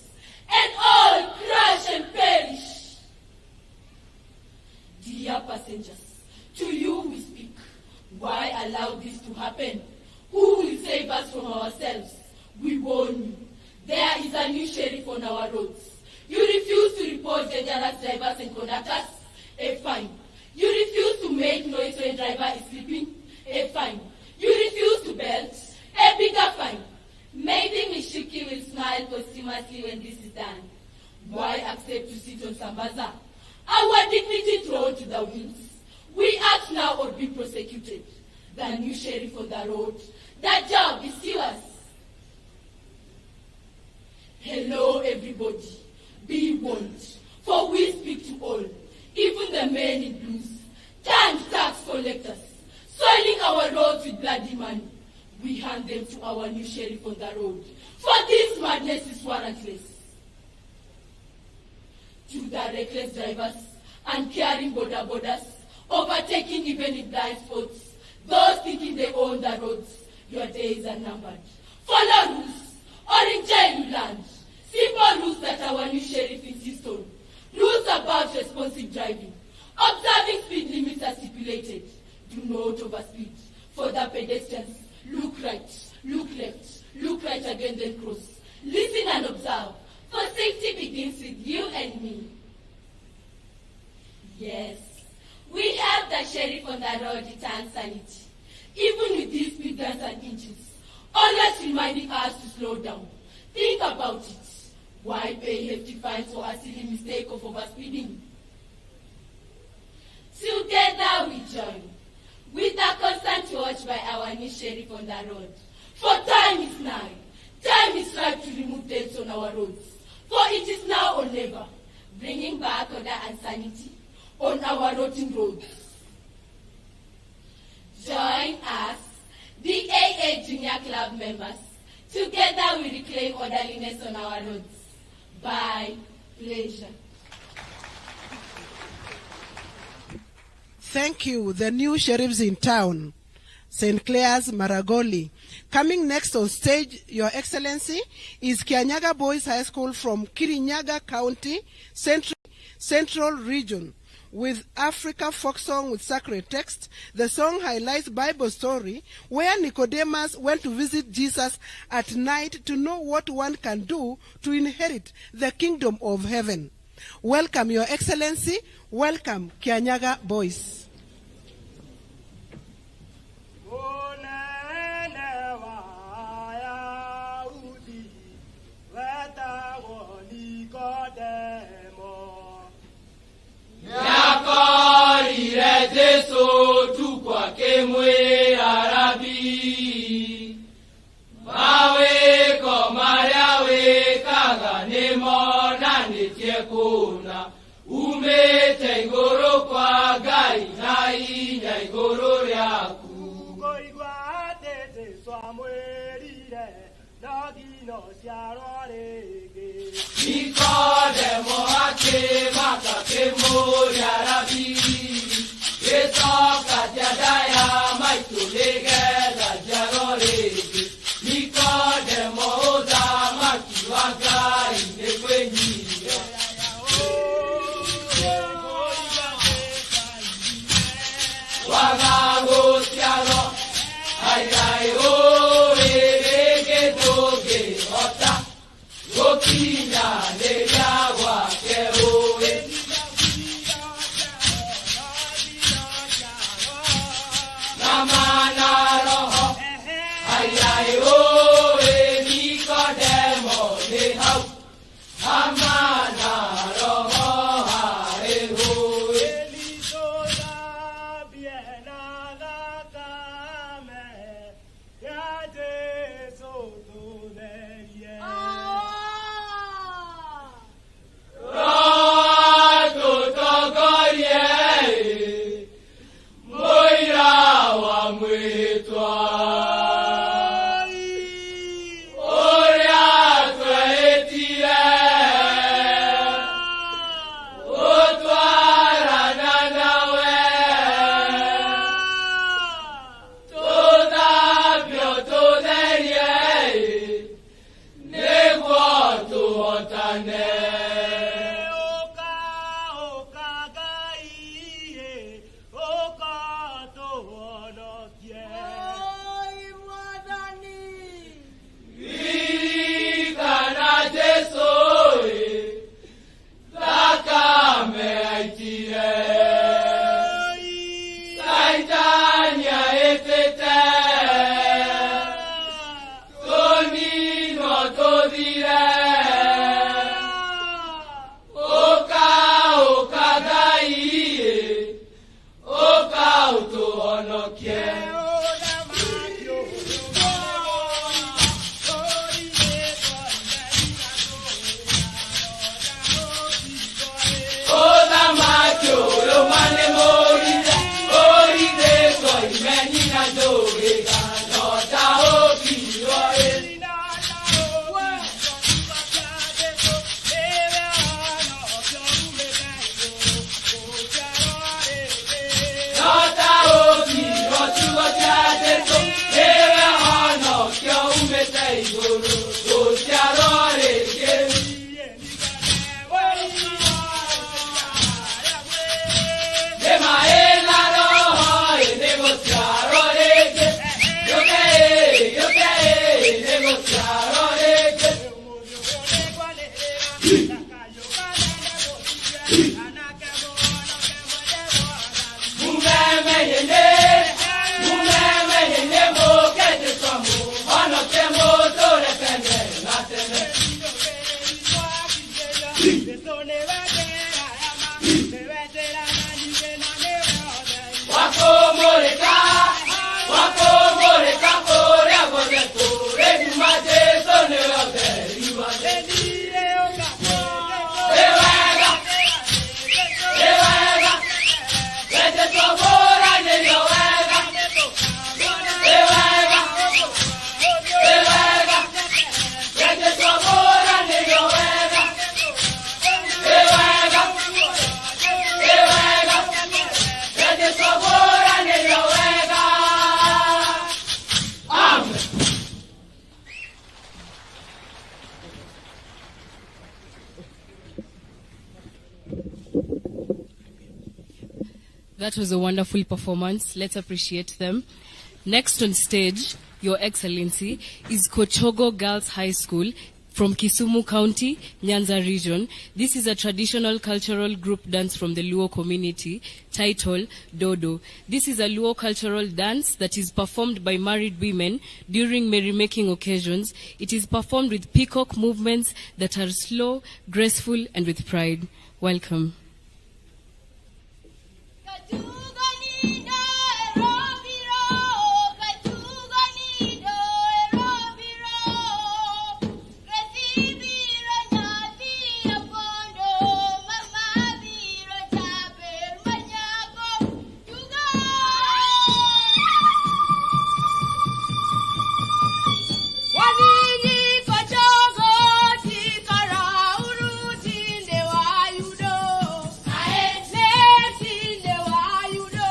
and all crash and perish. Dear passengers, to you we speak. Why allow this to happen? Who will save us from ourselves? We warn you. There is a new sheriff on our roads. You refuse to report dangerous drivers and conductors? A fine. You refuse to make noise when driver is sleeping? A fine. You refuse to belt? A bigger fine. Maybe Mishiki will smile posthumously when this is done. Why accept to sit on Sambaza? Our dignity thrown to the winds. We act now or be prosecuted. The new sheriff on the road. That job is yours. Hello, everybody. Be warned, for we speak to all, even the men in blues, turned tax collectors, soiling our roads with bloody money. We hand them to our new sheriff on the road, for this madness is warrantless. To the reckless drivers and carrying borders, overtaking even in blind spots, Those thinking they own the roads, your days are numbered. Follow rules, or in jail you land. Simple rules that our new sheriff insists on. Rules about responsive driving. Observing speed limits are stipulated. Do not overspeed. For the pedestrians, look right, look left, look right again, then cross. Listen and observe, for safety begins with you and me. Yes, we have the sheriff on the road return sanity. Even with these speed guns and inches, always reminding us to slow down. Think about it. Why pay hefty fines for a silly mistake of overspeeding? Together we join, with a constant watch by our new sheriff on the road. For time is nigh. Time is right to remove deaths on our roads. For it is now or never, bringing back order and sanity on our rotting roads. Join us, the AA Junior Club members. Together we reclaim orderliness on our roads. By pleasure. Thank you, the new sheriffs in town, St. Clair's Maragoli. Coming next on stage, Your Excellency, is Gaya Boys High School from Kirinyaga County, Central Region, with Africa folk song with sacred text. The song highlights Bible story where Nicodemus went to visit Jesus at night to know what one can do to inherit the kingdom of heaven. Welcome, Your Excellency. Welcome, Gaya Boys. Yakorire Jesu tukwake mwe arabi mawe komaria we kaga nemo na nitie kuna umete igoro kwa Ngai na inya igoro ryaku koigwa tete swamwerire nagino ciarorege Nikodemo akema kakemo yarabi Yesoka jadaya maitulege la jarorege Nikodemo oda makiwaga inekwenyi Wagago tiaro Ayai o erege doge ota Gokinya neyawa keroe Namana roho Ayai o Nikodemo nehau Amana roho haeho Elisoda biena gakame Ya Jesu tunerie That was a wonderful performance. Let's appreciate them. Next on stage, Your Excellency, is Kochogo Girls High School from Kisumu County, Nyanza region. This is a traditional cultural group dance from the Luo community, titled Dodo. This is a Luo cultural dance that is performed by married women during merrymaking occasions. It is performed with peacock movements that are slow, graceful, and with pride. Welcome. Tinde wa yudo.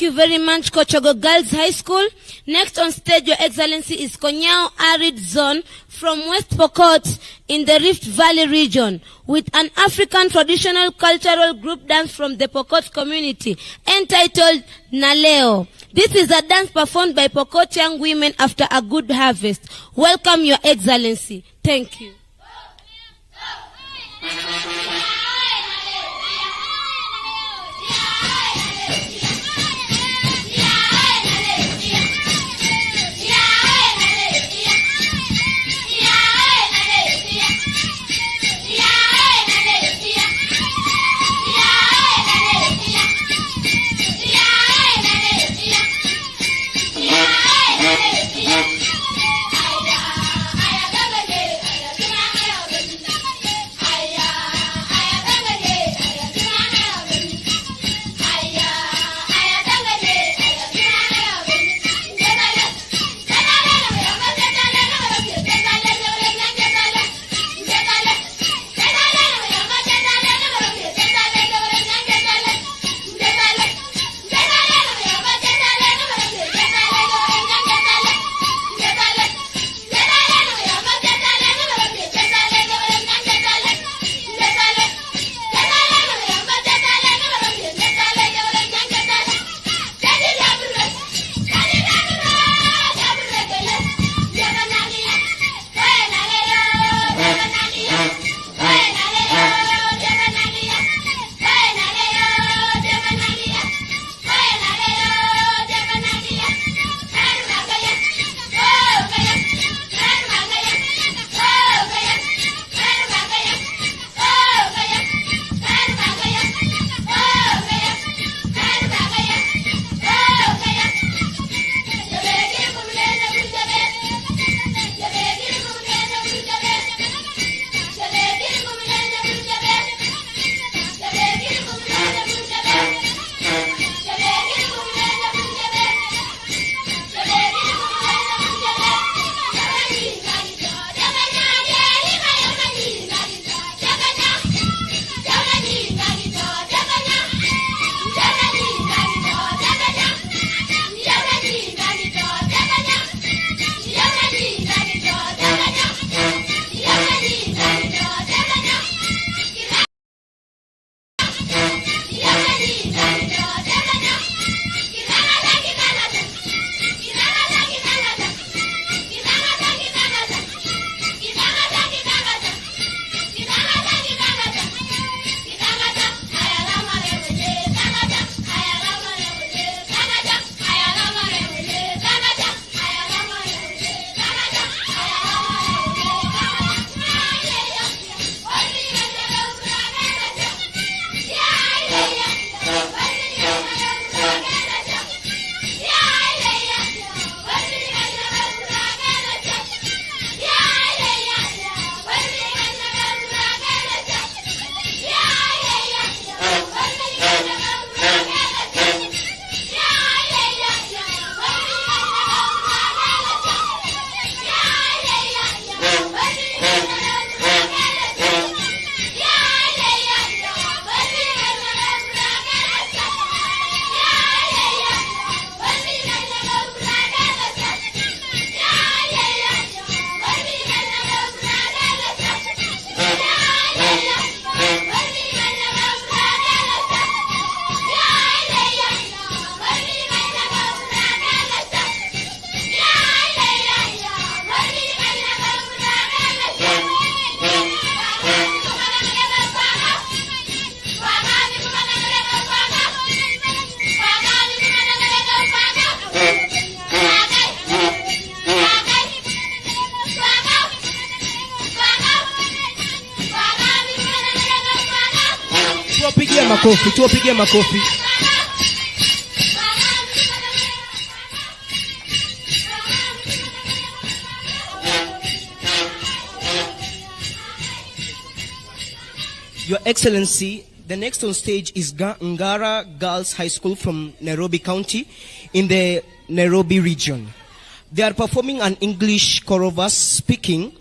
Thank you very much, Kochogo Girls High School. Next on stage, Your Excellency, is Coo Arid Zone from West Pokot in the Rift Valley region, with an African traditional cultural group dance from the Pokot community entitled Naleo. This is a dance performed by Pokot young women after a good harvest. Welcome, Your Excellency. Thank you. Tuwapigie makofi. Your Excellency, the next on stage is Gara Girls High School from Nairobi County in the Nairobi region. They are performing an English chorus speaking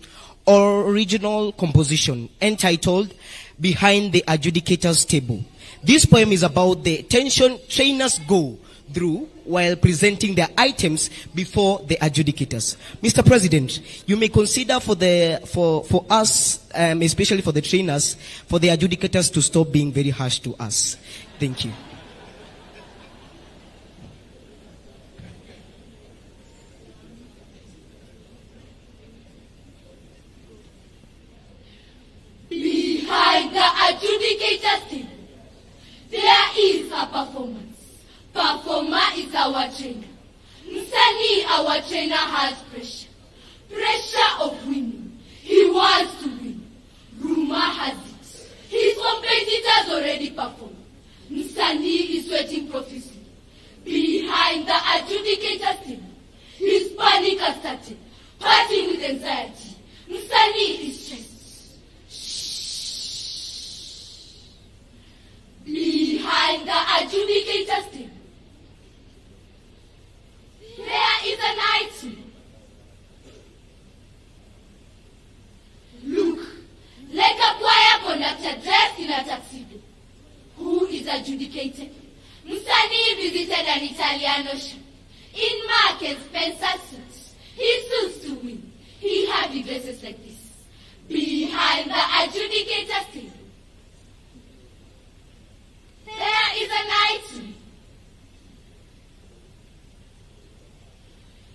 original composition entitled Behind the Adjudicator's Table. This poem is about the attention trainers go through while presenting their items before the adjudicators. Mr. President, you may consider for us, especially for the trainers, for the adjudicators to stop being very harsh to us. Thank you. Behind the adjudicators team, there is a performance. Performer is our trainer. Msanii, our trainer, has pressure. Pressure of winning. He wants to win. Rumor has it. His competitors already performed. Msanii is sweating profusely. Behind the adjudicators team, his panic has started. Parting with anxiety. Msanii is stressed. Behind the adjudicators team, there is an item. Look, like a choir conductor dressed in a tuxedo. Who is adjudicated? Msanii visited an Italian ocean. In Mark and Spencer suits. He suits to win. He hardly dresses like this. Behind the adjudicators team, there is an item.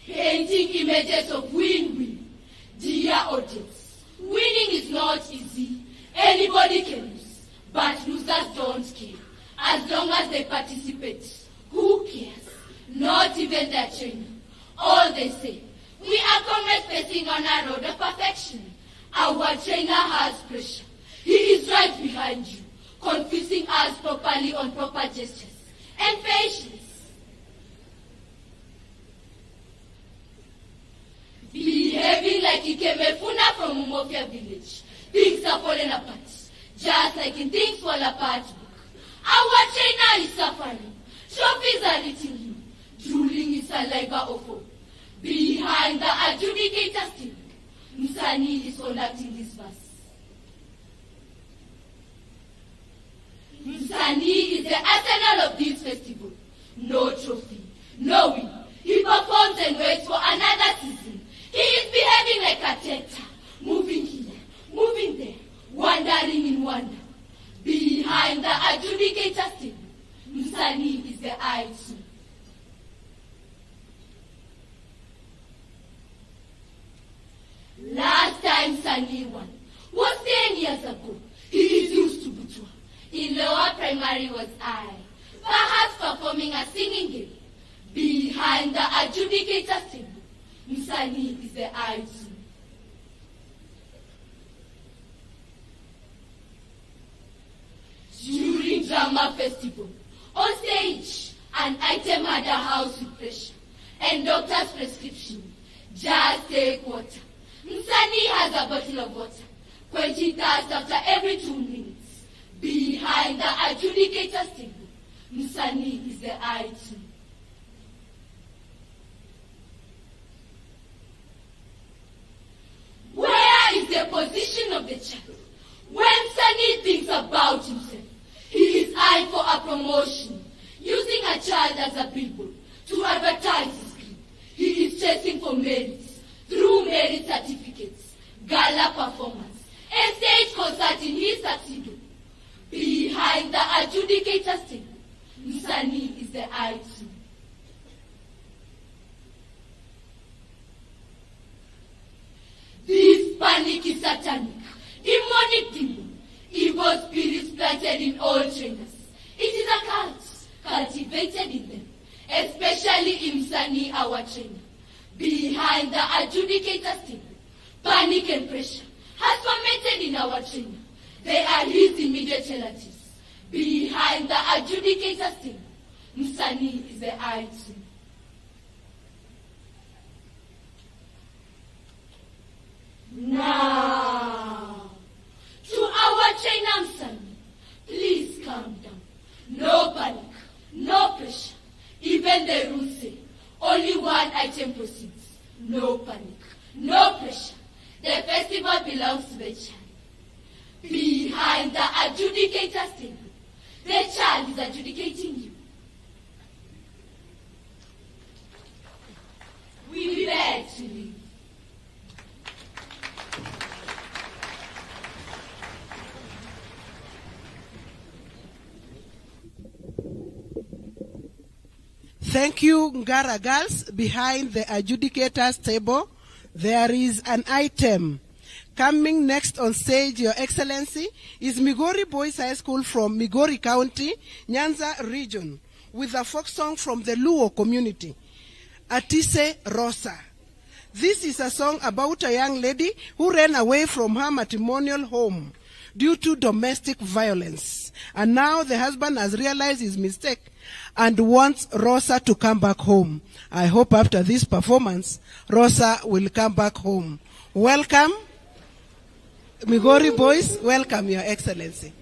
Painting images of win-win. Dear audience, winning is not easy. Anybody can lose, but losers don't care. As long as they participate, who cares? Not even their trainer. All they say, we are comrades facing on a road of perfection. Our trainer has pressure. He is right behind you, confusing us properly on proper gestures and patience. Behaving like Ikemefuna from Umofia village. Things are falling apart, just like in Things Fall Apart book. Our trainer is suffering. Trophies are eating him. Drooling his saliva of hope. Behind the adjudicator's team, Msanii is conducting this verse. Msanii is the arsenal of this festival. No trophy, no win. He performs and waits for another season. He is behaving like a teta, moving here, moving there, wandering in wonder. Behind the adjudicator's team, Msanii is the item. Last time Msanii won was 10 years ago. He is used to Butere. In lower primary was I, perhaps performing a singing game. Behind the adjudicator's team, Msanii is the item. During drama festival, on stage, an item had a house with pressure and doctor's prescription. Just take water. Msanii has a bottle of water, quenching thirst after every 2 minutes. Behind the adjudicator's table, Msanii is the item. Where is the position of the child? When Msanii thinks about himself, he is eyeing for a promotion, using a child as a billboard to advertise his dream. He is chasing for merits, through merit certificates, gala performance, and stage concert in his tuxedo. Behind the adjudicator's table, Msanii is the item. This panic is satanic, demonic demon, evil spirits planted in all trainers. It is a cult, cultivated in them, especially in Msanii, our trainer. Behind the adjudicator's table, panic and pressure has fermented in our trainer. They are his immediate relatives. Behind the adjudicator's table, Msanii is the item. Now, to our trainer Msanii, please calm down. No panic, no pressure. Even the rules say, only one item proceeds. No panic, no pressure. The festival belongs to the child. Behind the adjudicator's table, the child is adjudicating you. we beg to leave. Thank you, Gara girls. Behind the adjudicators table, there is an item. Coming next on stage, Your Excellency, is Migori Boys High School from Migori County, Nyanza region, with a folk song from the Luo community, Atise Rosa. This is a song about a young lady who ran away from her matrimonial home due to domestic violence. And now the husband has realized his mistake and wants Rosa to come back home. I hope after this performance, Rosa will come back home. Welcome, Migori Boys. Welcome, Your Excellency.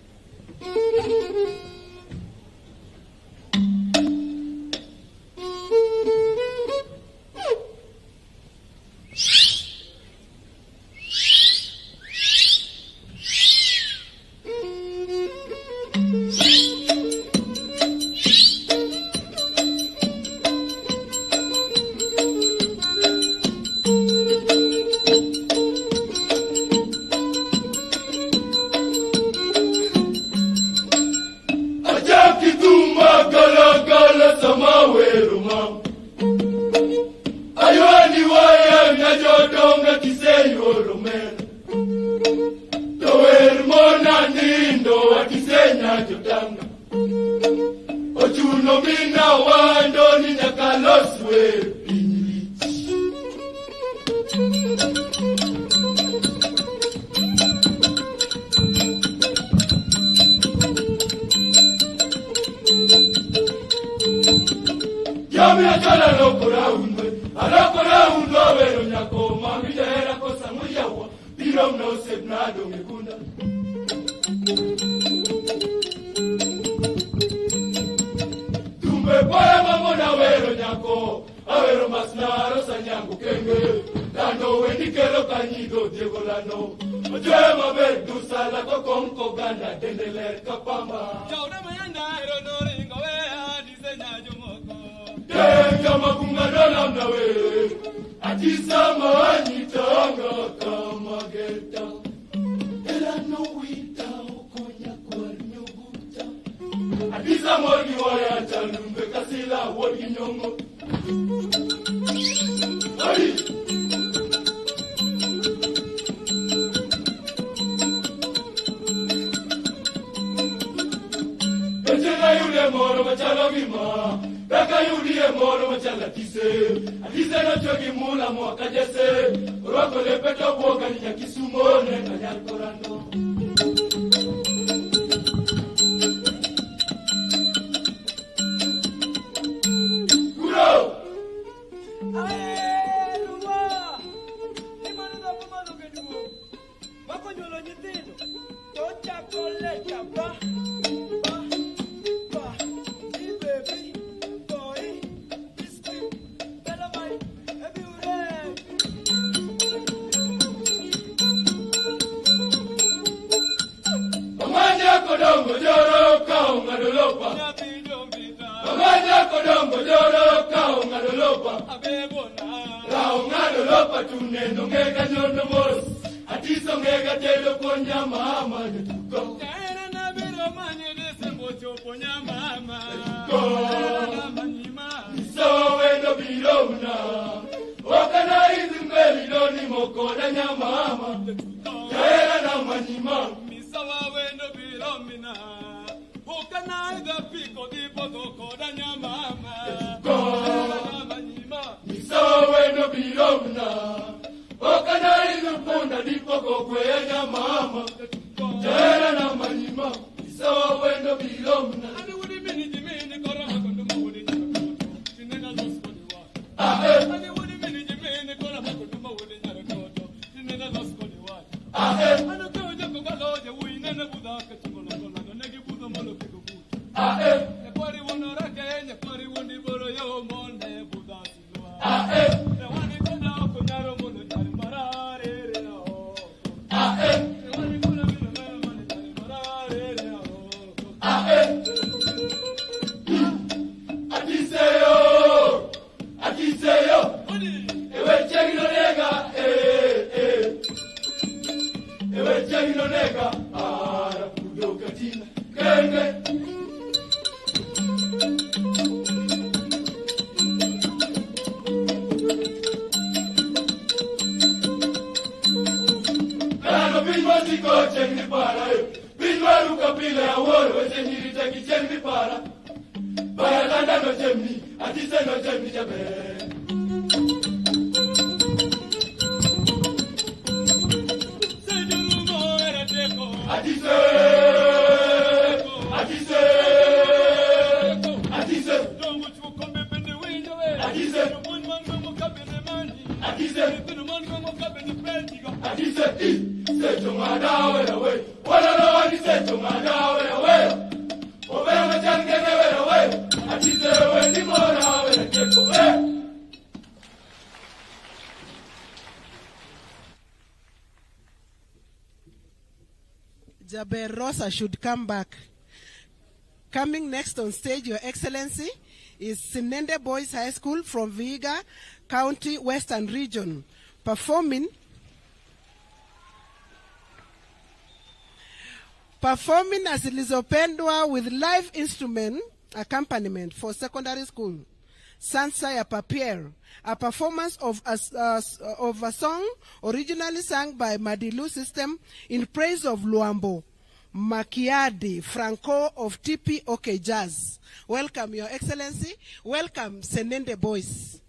ewe chino nega, ara pudo katina, kenge. Bismatico chengni para, Bismaruka pila aworo, chengni taki chengni para. Bayalanda no chengni, atise no chengni jabe. Atise, atise, atise. Atise, atise. Seto madawe na we, wala no wani seto madawe na we. Obera machange na we na we, atize we ni mora we na keko we. Jaber Rosa should come back. Coming next on stage, Your Excellency, is Sende Boys High School from Vihiga County, Western Region, performing as Lizopendwa with live instrument accompaniment for secondary school. Sansa ya Papier, a performance of a song originally sung by Madilu System in praise of Luambo Makiadi Franco of TP OK Jazz. Welcome, Your Excellency. Welcome, Sende Boys.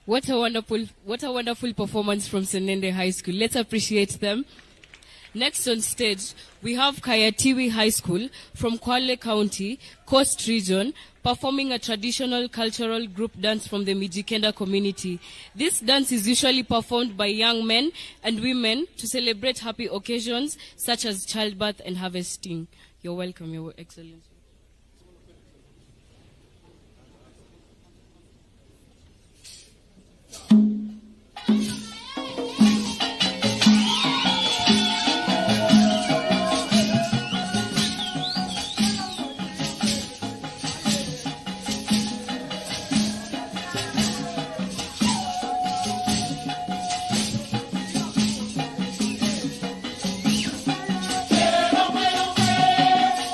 What a wonderful performance from Sende High School. Let's appreciate them. Next on stage, we have Kayati High School from Kwale County, Coast Region, performing a traditional cultural group dance from the Mijikenda community. This dance is usually performed by young men and women to celebrate happy occasions such as childbirth and harvesting. You're welcome, Your Excellency.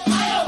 Ayo,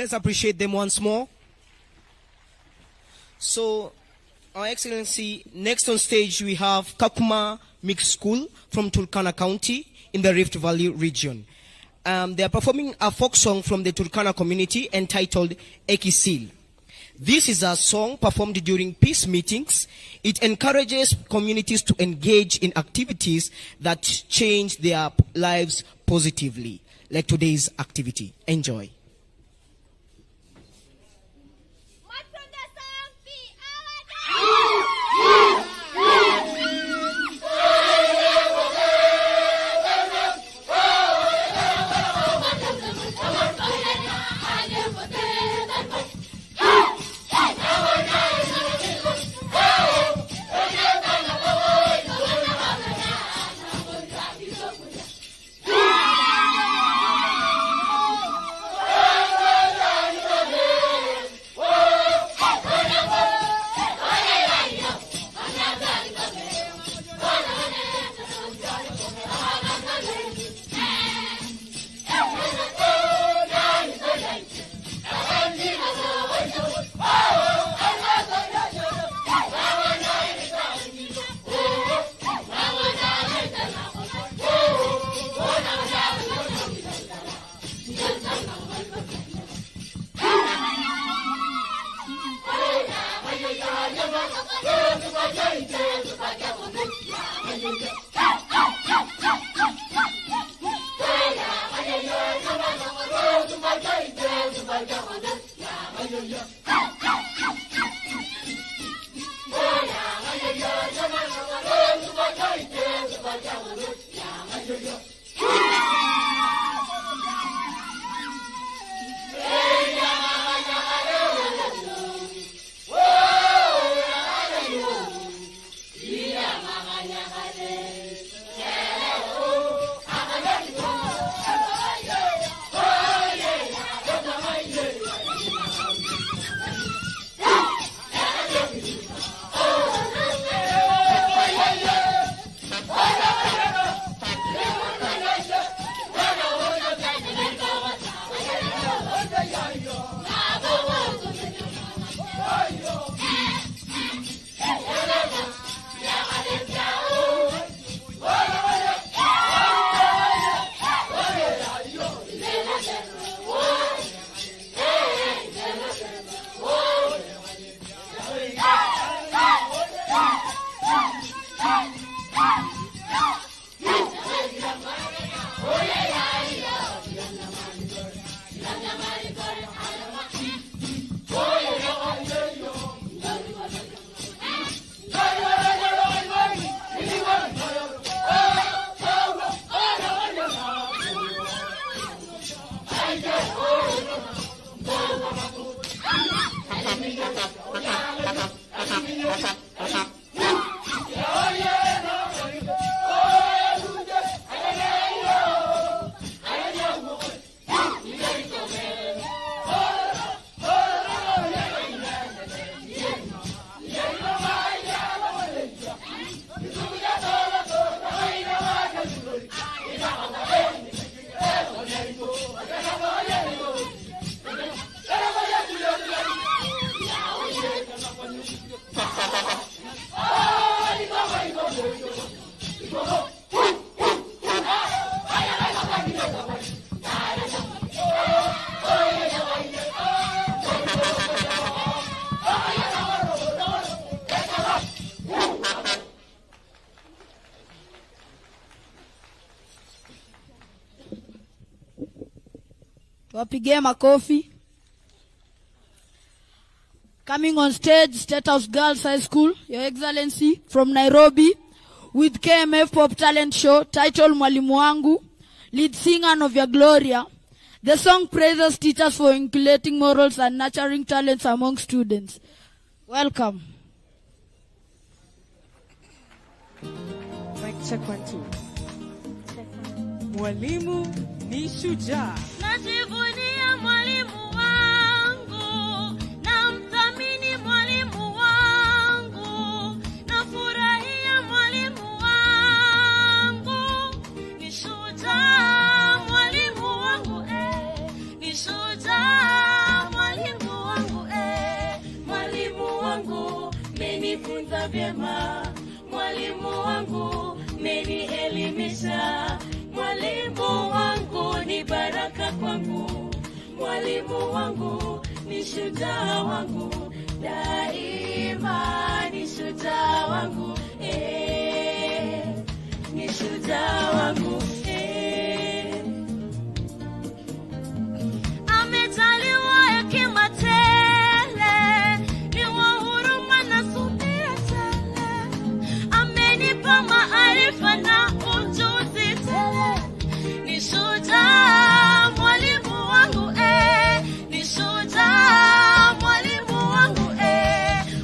Let's appreciate them once more. So, Our Excellency, next on stage we have Kakuma Mixed School from Turkana County in the Rift Valley region. They are performing a folk song from the Turkana community entitled Ekisil. This is a song performed during peace meetings. It encourages communities to engage in activities that change their lives positively, like today's activity. Enjoy. Wapige makofi. Coming on stage, State House Girls High School, Your Excellency, from Nairobi, with KMF Pop Talent Show, titled Mwalimu Wangu, lead singer Novia Gloria. The song praises teachers for inculcating morals and nurturing talents among students. Welcome. Mic check 1 2. Mwalimu ni shujaa. Najivunia mwalimu wangu, namthamini mwalimu wangu, nafurahia mwalimu wangu, ni shujaa mwalimu wangu, ni shujaa vyema. Mwalimu wangu menielimisha. Mwalimu wangu ni baraka kwangu. Mwalimu wangu ni shujaa wangu. Daima ni shujaa wangu. Ni shujaa wangu. Amejaliwa hekima tele, ni wa huruma na subira tele. Amenipa maarifa na ujuzi tele. Ni shujaa mwalimu wangu, ni shujaa mwalimu wangu,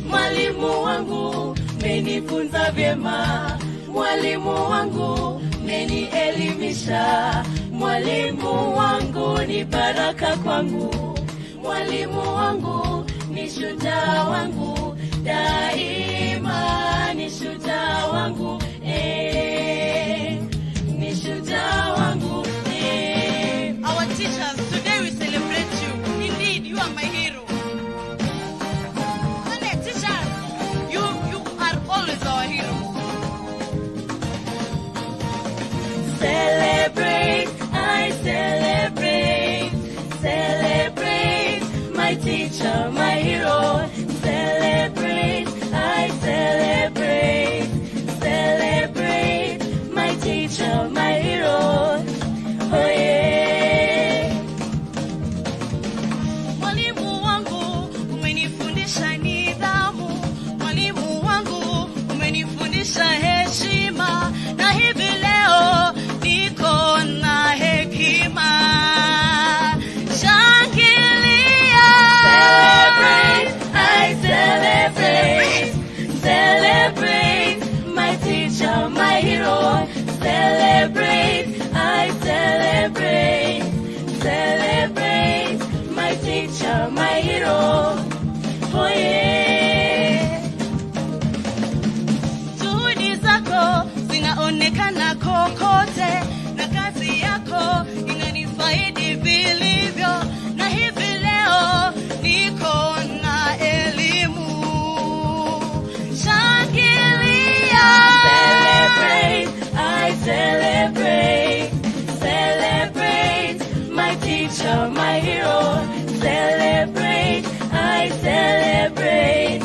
mwalimu wangu menifunza vyema. Mwalimu wangu menielimisha. Mwalimu wangu ni baraka kwangu. Mwalimu wangu ni shujaa wangu. Daima ni shujaa wangu. Ni shujaa wangu. Our teachers, today we celebrate you. Indeed, you are my hero. Teachers, you are always our heroes. Celebrate, I celebrate. Celebrate my teacher, my hero. Celebrate, I celebrate. Celebrate my teacher, my hero. Oh yeah. Mwalimu wangu umenifundisha nidhamu. Mwalimu wangu umenifundisha heshima. Na hivi leo niko na hekima. Shangilia. Celebrate, I celebrate. Celebrate my teacher, my hero. Celebrate, I celebrate. Celebrate my teacher, my hero. Oh yeah. Juhudi zako zinaonekana kokote, na kazi yako inanifaidi vilivyo. Na hivi leo niko na elimu. Shangilia. Celebrate, I celebrate. Celebrate my teacher, my hero. Celebrate, I celebrate.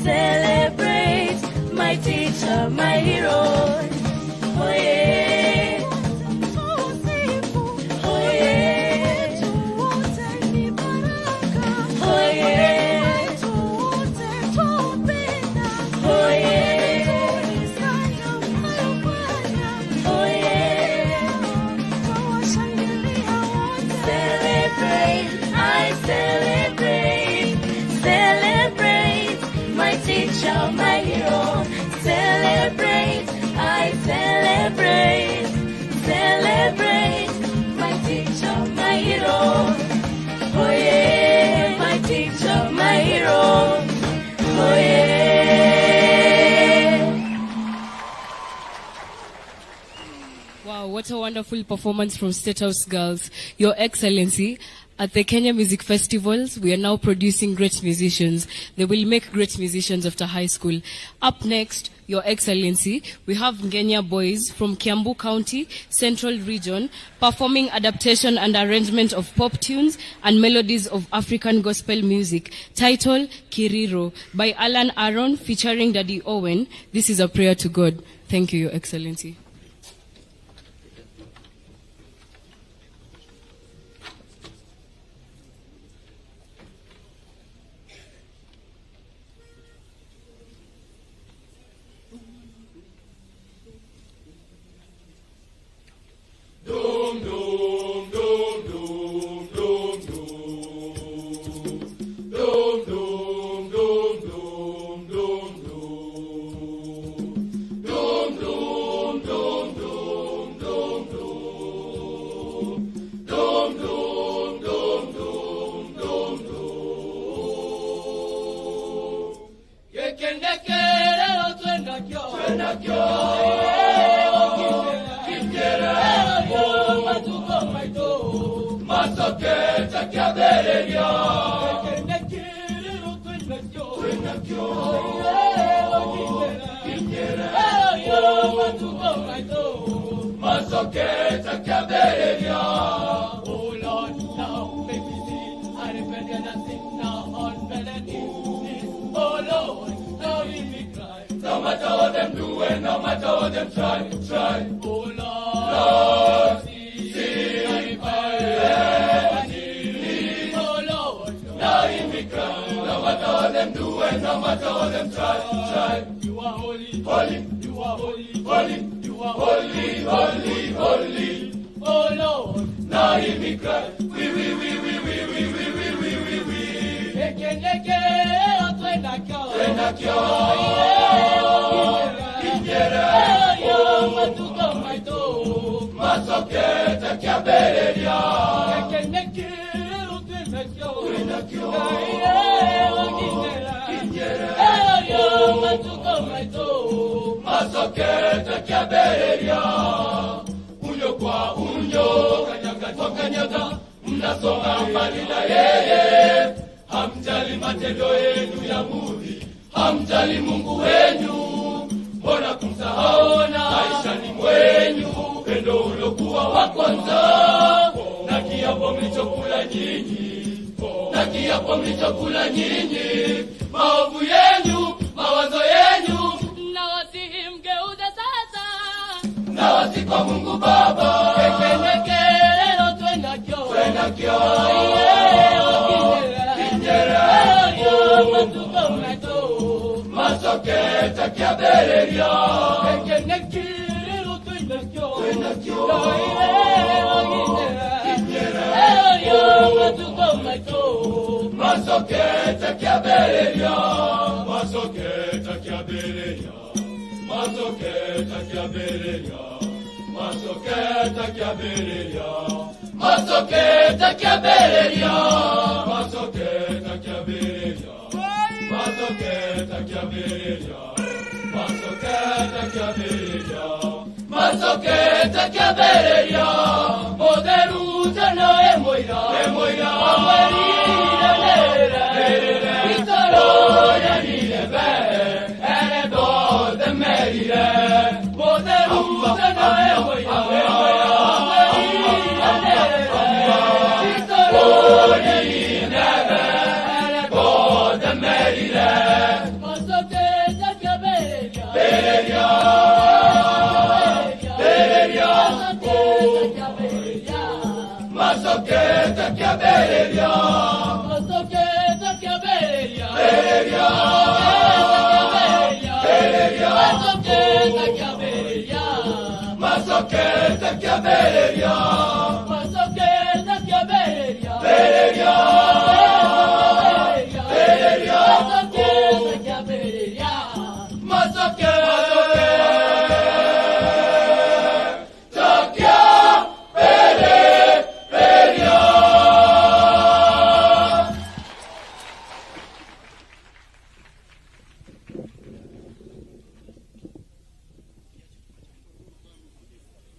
Celebrate my teacher, my hero. Oh yeah. Oh yeah. Oh yeah. Oh yeah. Oh yeah. Celebrate, I celebrate. Celebrate my teacher, my hero. Celebrate, I celebrate. Celebrate my teacher, my hero. Oh yeah, my teacher, my hero. Oh yeah. Wow, what a wonderful performance from State House Girls. Your Excellency, at the Kenya Music Festivals, we are now producing great musicians. They will make great musicians after high school. Up next, Your Excellency, we have Gaya Boys from Kiambu County, Central Region, performing adaptation and arrangement of pop tunes and melodies of African gospel music, titled Kiriro, by Alan Aaron, featuring Daddy Owen. This is a prayer to God. Thank you, Your Excellency. Dum dum dum dum dum dum dum dum dum dum dum dum dum dum dum dum dum dum dum dum que quien le quiere lo suena kyo Masoketa kiabereria. Masoketa Kaberia. Oh Lord, now make me see. I repent and I sing now on melodies. Oh Lord, now hear me cry. No matter what them do and no matter what them try. Oh Lord, see my need. Oh Lord, now hear me cry. No matter what them do and no matter what them try. You are holy, holy. You are holy, holy. You are holy, holy, holy. Oh Lord, now hear me cry. We. Neke, Twenakyo. Yo, matuko maito. Masoketa Kaberia. Neke, Twenakyo. Yo, matuko maito. Masoketa Kaberia. Unyo kwa unyo. Kanyaga kwa kanyaga. Mnasonga mbali na yeye. Hamjali matendo yenu ya mudhi. Hamjali Mungu wenu. Mbona kumsahaona maishani mwenyu. Pendo ulokuwa wa kwanza. Na kiapo mlichokula nyinyi. Na kiapo mlichokula nyinyi. Maovu yenu, mawazo yenu. Na wasihi mgeuze sasa. Na wasi kwa Mungu Baba. Neke, Twenakyo. Matuko maito. Masoketa Kaberia. Neke, Twenakyo. Matuko maito. Masoketa Kaberia. Masoketa Kaberia. Masoketa Kaberia. Masoketa Kaberia. Masoketa Kaberia. Masoketa Kaberia. Masoketa Kaberia. Masoketa Kaberia. Masoketa Kaberia. Moderuta no emoira. Amarira nere. Vitoroya nilebe. Eredo de merire. Moderuta no emoira. Masoketa Kaberia. Masoketa Kaberia. Masoketa Kaberia. Masoketa Kaberia.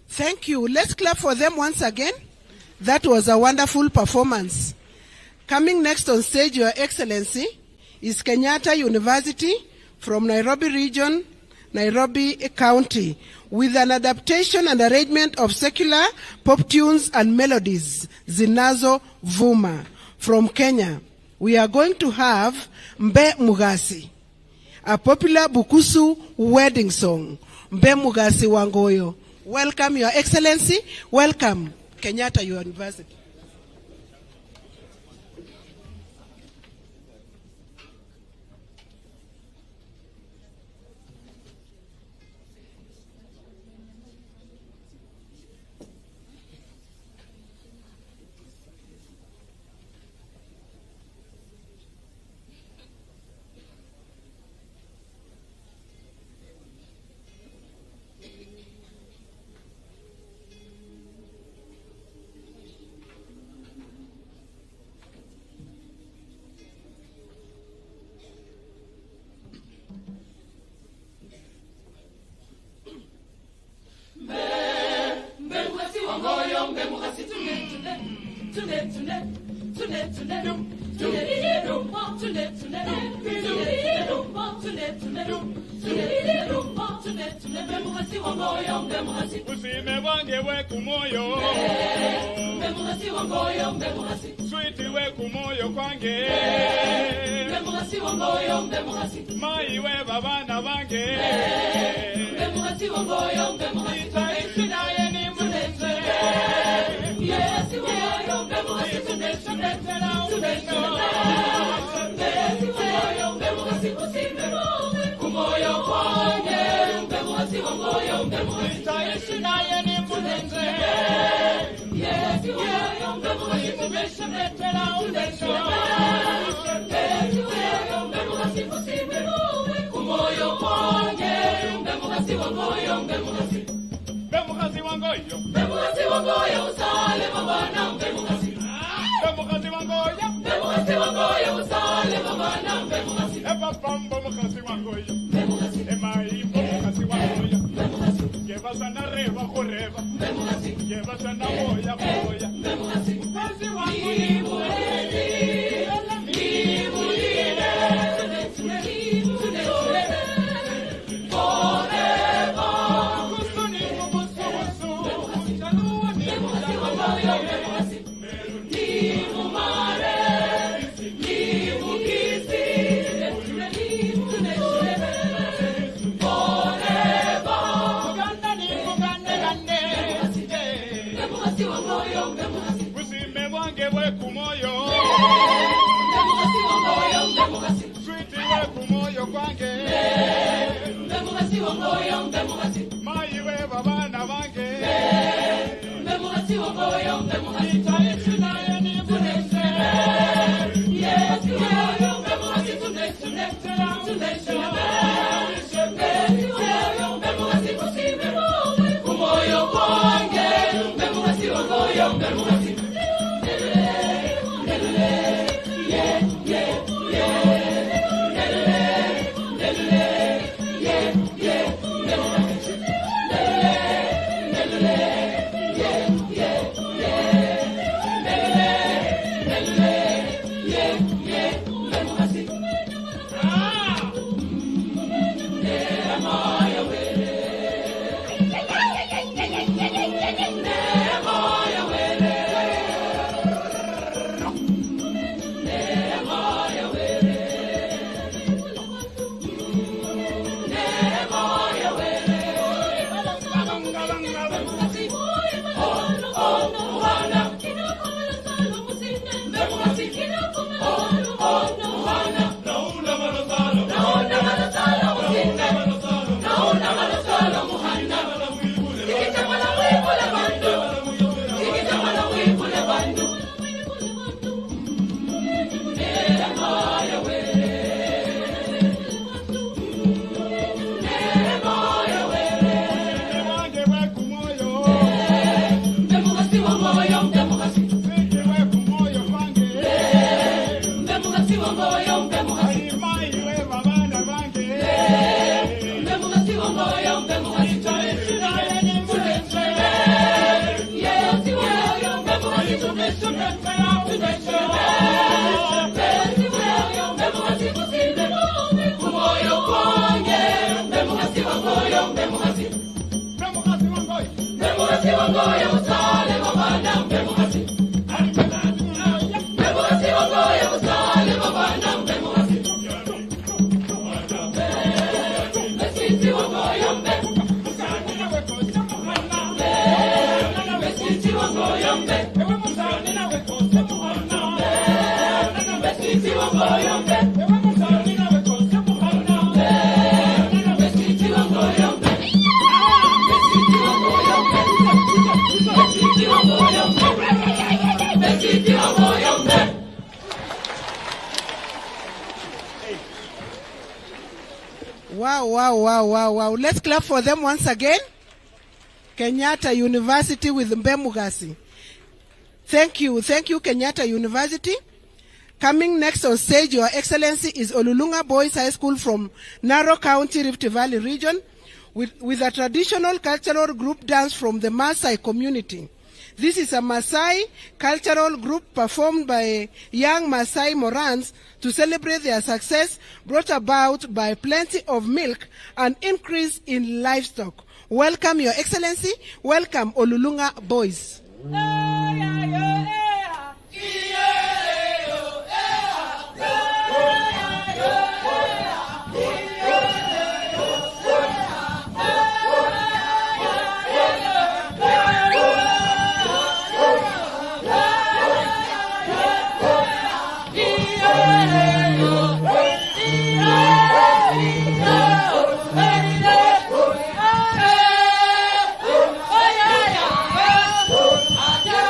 Thank you. Let's clap for them once again. That was a wonderful performance. Coming next on stage, Your Excellency, is Kenyatta University from Nairobi region, Nairobi County, with an adaptation and arrangement of secular pop tunes and melodies, Zinazo Vuma, from Kenya. We are going to have Mbe Mugasi, a popular Bukusu wedding song. Mbe Mugasi Wangoyo. Welcome, Your Excellency. Welcome, Kenyatta University. Usime wange we kumoyo. Sweetie we kumoyo kwange. Mai we babana wange. Itaishi naye ni mwenze. Yes, we kumoyo kwange. Itaishi naye ni mwenze. Yes, we kumoyo kwange. Bemukazi wangoyo. Bemukazi wangoyo usale mabana bemukazi. Bemukazi wangoyo. Bemukazi wangoyo usale mabana bemukazi. Eba pambo mukazi wangoyo. Bemukazi. Emai mukazi wangoyo. Bemukazi. Yeva sana reva koreva. Bemukazi. Yeva sana moya moya. Bemukazi. Mukazi wangoyo. Wow. Let's clap for them once again. Kenyatta University with Mbemugasi. Thank you, Kenyatta University. Coming next on stage, Your Excellency, is Olulunga Boys High School from Narok County, Rift Valley region, with a traditional cultural group dance from the Maasai community. This is a Maasai cultural group performed by young Maasai Morans to celebrate their success brought about by plenty of milk and increase in livestock. Welcome, Your Excellency. Welcome, Olulunga Boys. Yeah.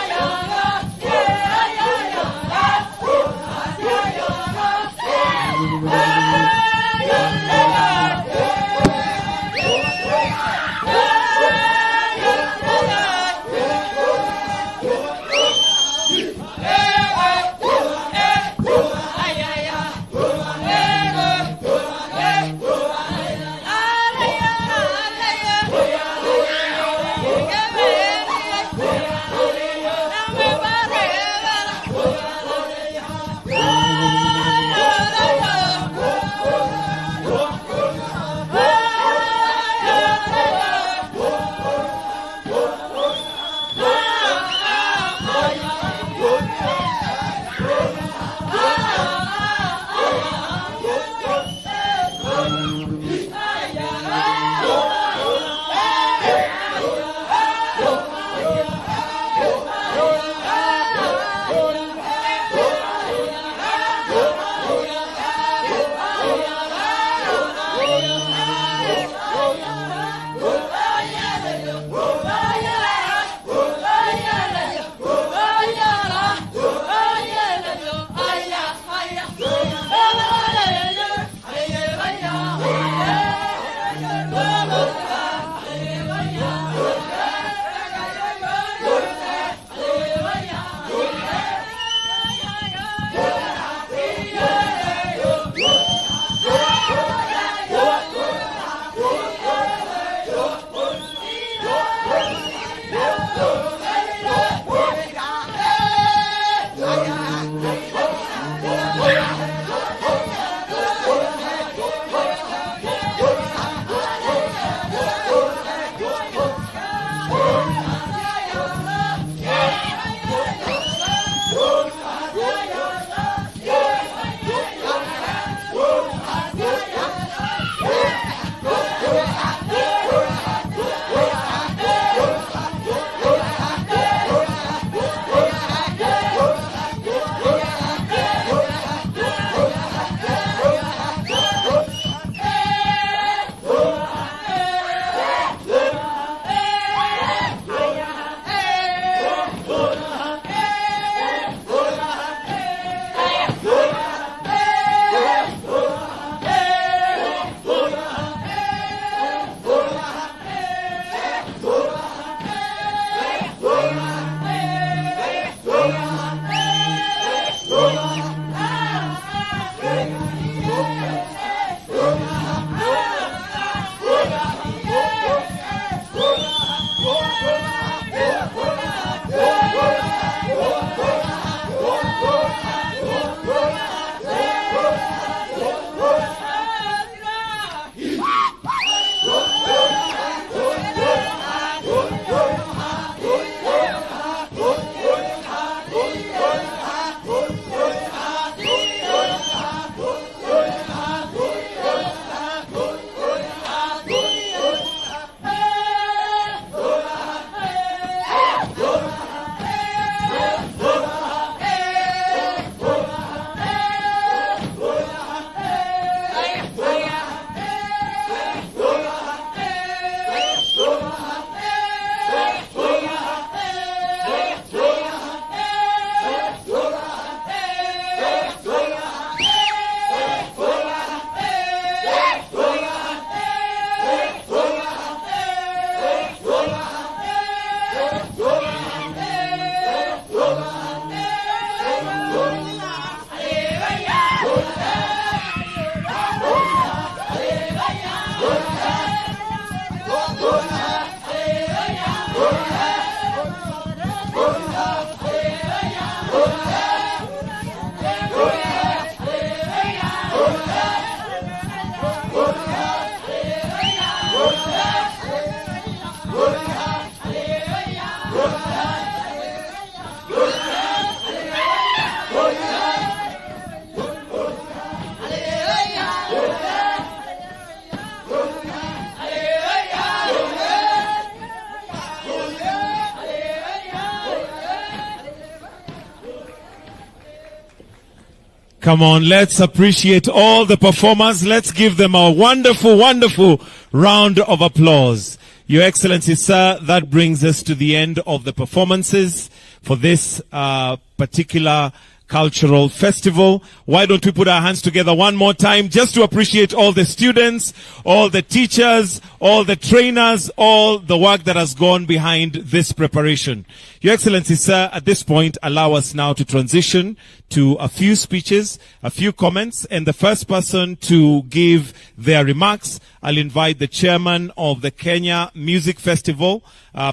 Come on, let's appreciate all the performers. Let's give them a wonderful, wonderful round of applause. Your Excellency, sir, that brings us to the end of the performances for this particular cultural festival. Why don't we put our hands together one more time just to appreciate all the students, all the teachers, all the trainers, all the work that has gone behind this preparation. Your Excellency, sir, at this point, allow us now to transition to a few speeches, a few comments, and the first person to give their remarks, I'll invite the chairman of the Kenya Music Festival,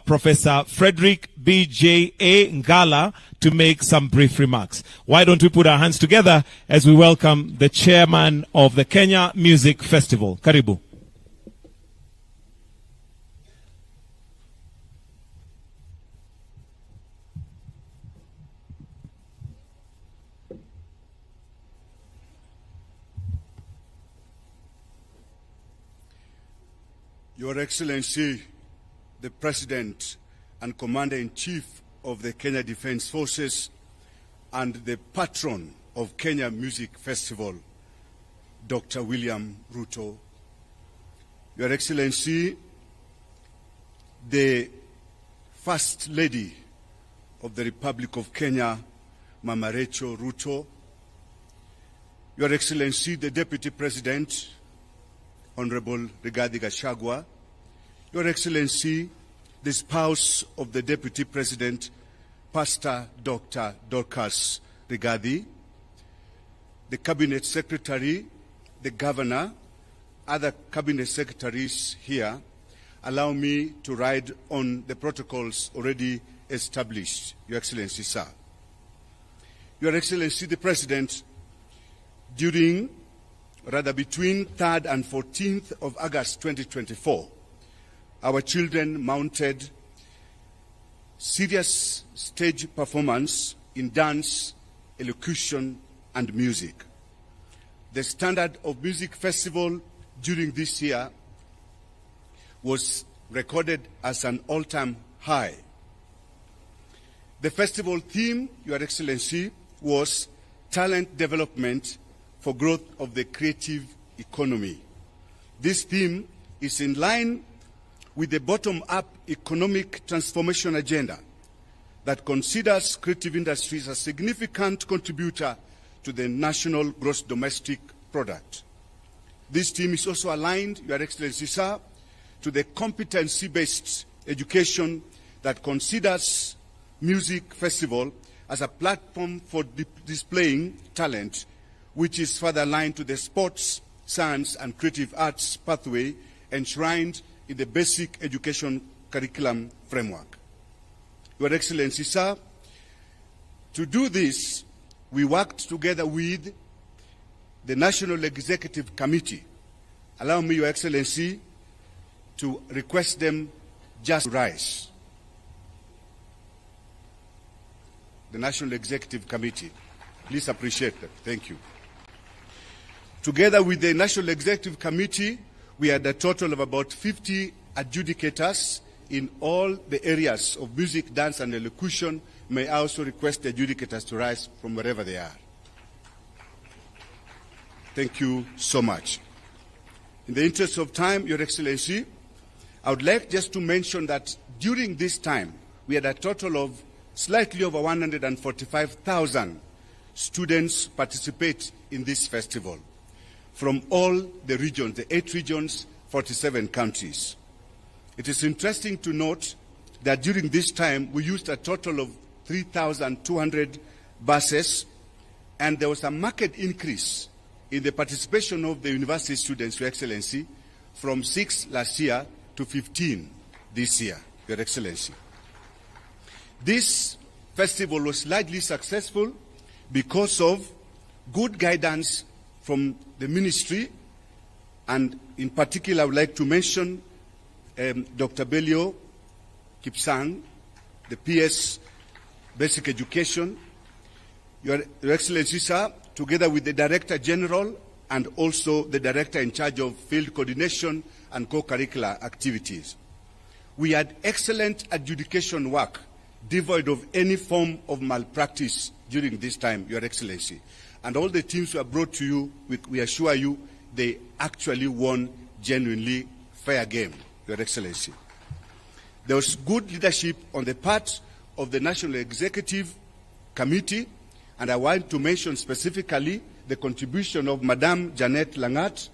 Professor Frederick B.J.A. Ngala, to make some brief remarks. Why don't we put our hands together as we welcome the chairman of the Kenya Music Festival. Karibu. Your Excellency, the President and Commander-in-Chief of the Kenya Defense Forces and the patron of Kenya Music Festival, Dr. William Ruto. Your Excellency, the First Lady of the Republic of Kenya, Mama Rachel Ruto. Your Excellency, the Deputy President, Honorable Rigathi Gachagua. Your Excellency, the spouse of the Deputy President, Pastor Dr. Dorcas Rigathi, the Cabinet Secretary, the Governor, other Cabinet Secretaries here, allow me to ride on the protocols already established, Your Excellency, sir. Your Excellency, the President, between 3rd and 14th of August 2024, our children mounted serious stage performance in dance, elocution, and music. The standard of music festival during this year was recorded as an all-time high. The festival theme, Your Excellency, was talent development for growth of the creative economy. This theme is in line with the bottom-up economic transformation agenda that considers creative industries a significant contributor to the national gross domestic product. This theme is also aligned, Your Excellency, sir, to the competency-based education that considers music festival as a platform for displaying talent, which is further aligned to the sports, science, and creative arts pathway enshrined in the basic education curriculum framework. Your Excellency, sir, to do this, we worked together with the National Executive Committee. Allow me, Your Excellency, to request them just rise. The National Executive Committee, please appreciate that. Thank you. Together with the National Executive Committee, we had a total of about 50 adjudicators in all the areas of music, dance, and elocution. May I also request the adjudicators to rise from wherever they are. Thank you so much. In the interest of time, Your Excellency, I would like just to mention that during this time, we had a total of slightly over 145,000 students participate in this festival from all the regions, the 8 regions, 47 countries. It is interesting to note that during this time, we used a total of 3,200 buses, and there was a marked increase in the participation of the university students, Your Excellency, from 6 last year to 15 this year, Your Excellency. This festival was largely successful because of good guidance from the ministry, and in particular I would like to mention Dr. Belio Kipsang, the PS Basic Education, Your Excellency, sir, together with the Director General and also the Director in charge of Field Coordination and Co-Curricular Activities. We had excellent adjudication work, devoid of any form of malpractice during this time, Your Excellency. And all the teams who are brought to you, we assure you, they actually won genuinely fair game, Your Excellency. There was good leadership on the part of the National Executive Committee, and I want to mention specifically the contribution of Madame Janet Langat,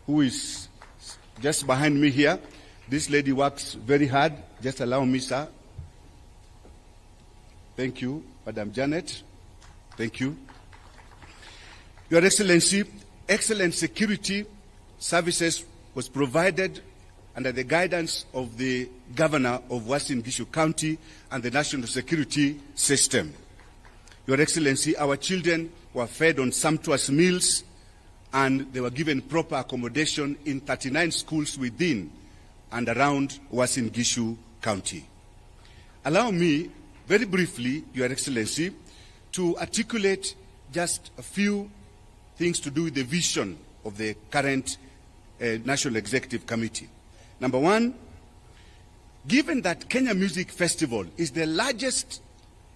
who is just behind me here. This lady works very hard. Just allow me, sir. Thank you, Madam Janet. Thank you. Your Excellency, excellent security services was provided under the guidance of the Governor of Uasin Gishu County and the National Security System. Your Excellency, our children were fed on sumptuous meals and they were given proper accommodation in 39 schools within and around Uasin Gishu County. Allow me, very briefly, Your Excellency, to articulate just a few things to do with the vision of the current National Executive Committee. Number one, given that Kenya Music Festival is the largest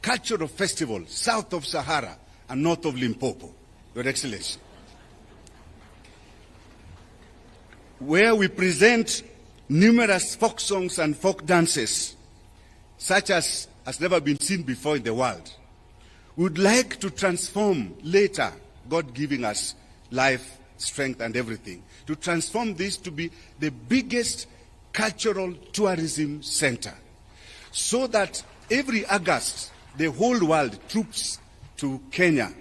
cultural festival south of Sahara and north of Limpopo, Your Excellency, where we present numerous folk songs and folk dances, such as has never been seen before in the world. We would like to transform later, God giving us life, strength, and everything, to transform this to be the biggest cultural tourism center, so that every August, the whole world troops to Kenya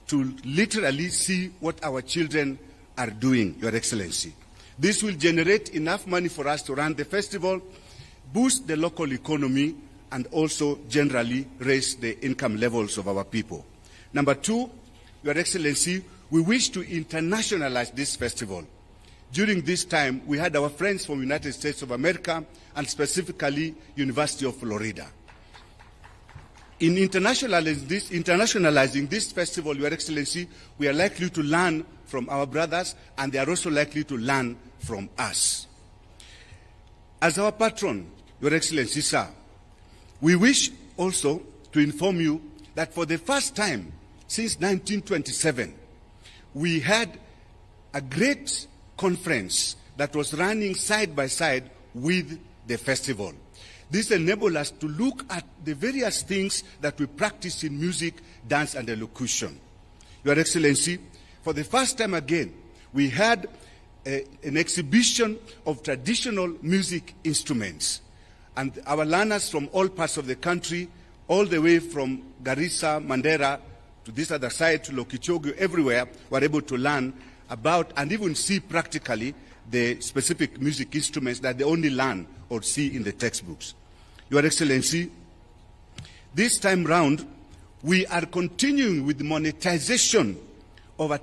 to literally see what our children are doing, Your Excellency. This will generate enough money for us to run the festival, boost the local economy, and also generally raise the income levels of our people. Number two, Your Excellency, we wish to internationalize this festival. During this time, we had our friends from the United States of America and specifically University of Florida. In internationalizing this festival, Your Excellency, we are likely to learn from our brothers, and they are also likely to learn from us. As our patron, Your Excellency, sir, we wish also to inform you that for the first time since 1927, we had a great conference that was running side by side with the festival. This enabled us to look at the various things that we practice in music, dance, and elocution. Your Excellency, for the first time again, we had an exhibition of traditional music instruments. And our learners from all parts of the country, all the way from Garissa, Mandera, to this other side, to Lokichogo, everywhere, were able to learn about and even see practically the specific music instruments that they only learn or see in the textbooks. Your Excellency, this time round, we are continuing with the monetization of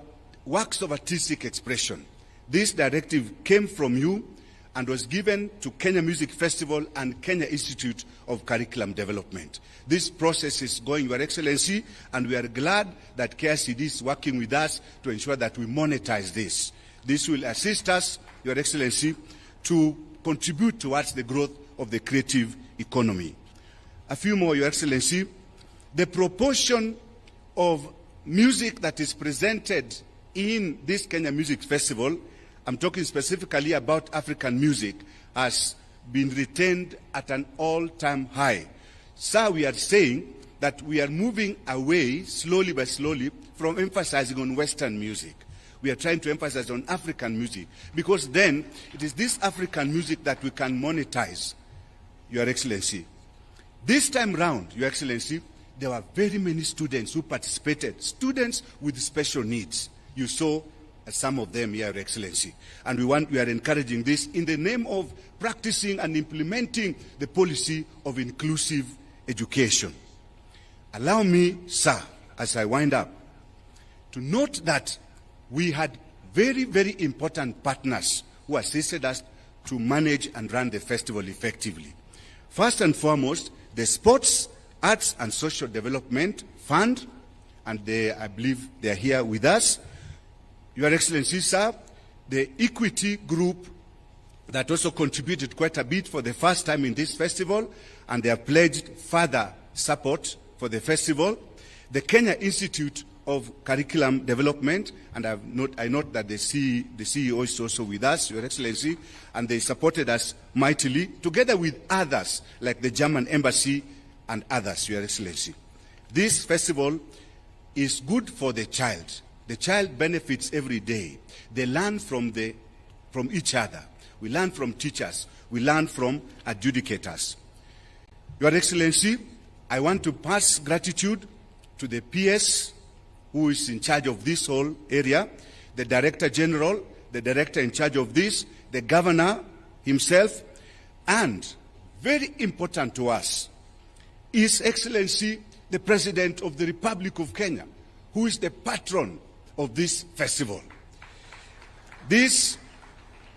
works of artistic expression. This directive came from you and was given to Kenya Music Festival and Kenya Institute of Curriculum Development. This process is going, Your Excellency, and we are glad that KICD is working with us to ensure that we monetize this. This will assist us, Your Excellency, to contribute towards the growth of the creative economy. A few more, Your Excellency. The proportion of music that is presented in this Kenya Music Festival, I'm talking specifically about African music, has been retained at an all-time high. Sir, we are saying that we are moving away, slowly by slowly, from emphasizing on Western music. We are trying to emphasize on African music, because then it is this African music that we can monetize, Your Excellency. This time round, Your Excellency, there were very many students who participated, students with special needs. You saw some of them here, Your Excellency. And we are encouraging this in the name of practicing and implementing the policy of inclusive education. Allow me, sir, as I wind up, to note that we had very, very important partners who assisted us to manage and run the festival effectively. First and foremost, the Sports, Arts and Social Development Fund, and I believe they are here with us. Your Excellency, sir, the Equity Group that also contributed quite a bit for the first time in this festival, and they have pledged further support for the festival. the Kenya Institute of Curriculum Development, and I note that the CEO is also with us, Your Excellency, and they supported us mightily, together with others, like the German Embassy and others, Your Excellency. This festival is good for the child. The child benefits every day. They learn from each other. We learn from teachers. We learn from adjudicators. Your Excellency, I want to pass gratitude to the PS who is in charge of this whole area, the Director General, the Director in charge of this, the Governor himself, and very important to us, His Excellency, the President of the Republic of Kenya, who is the patron of this festival. This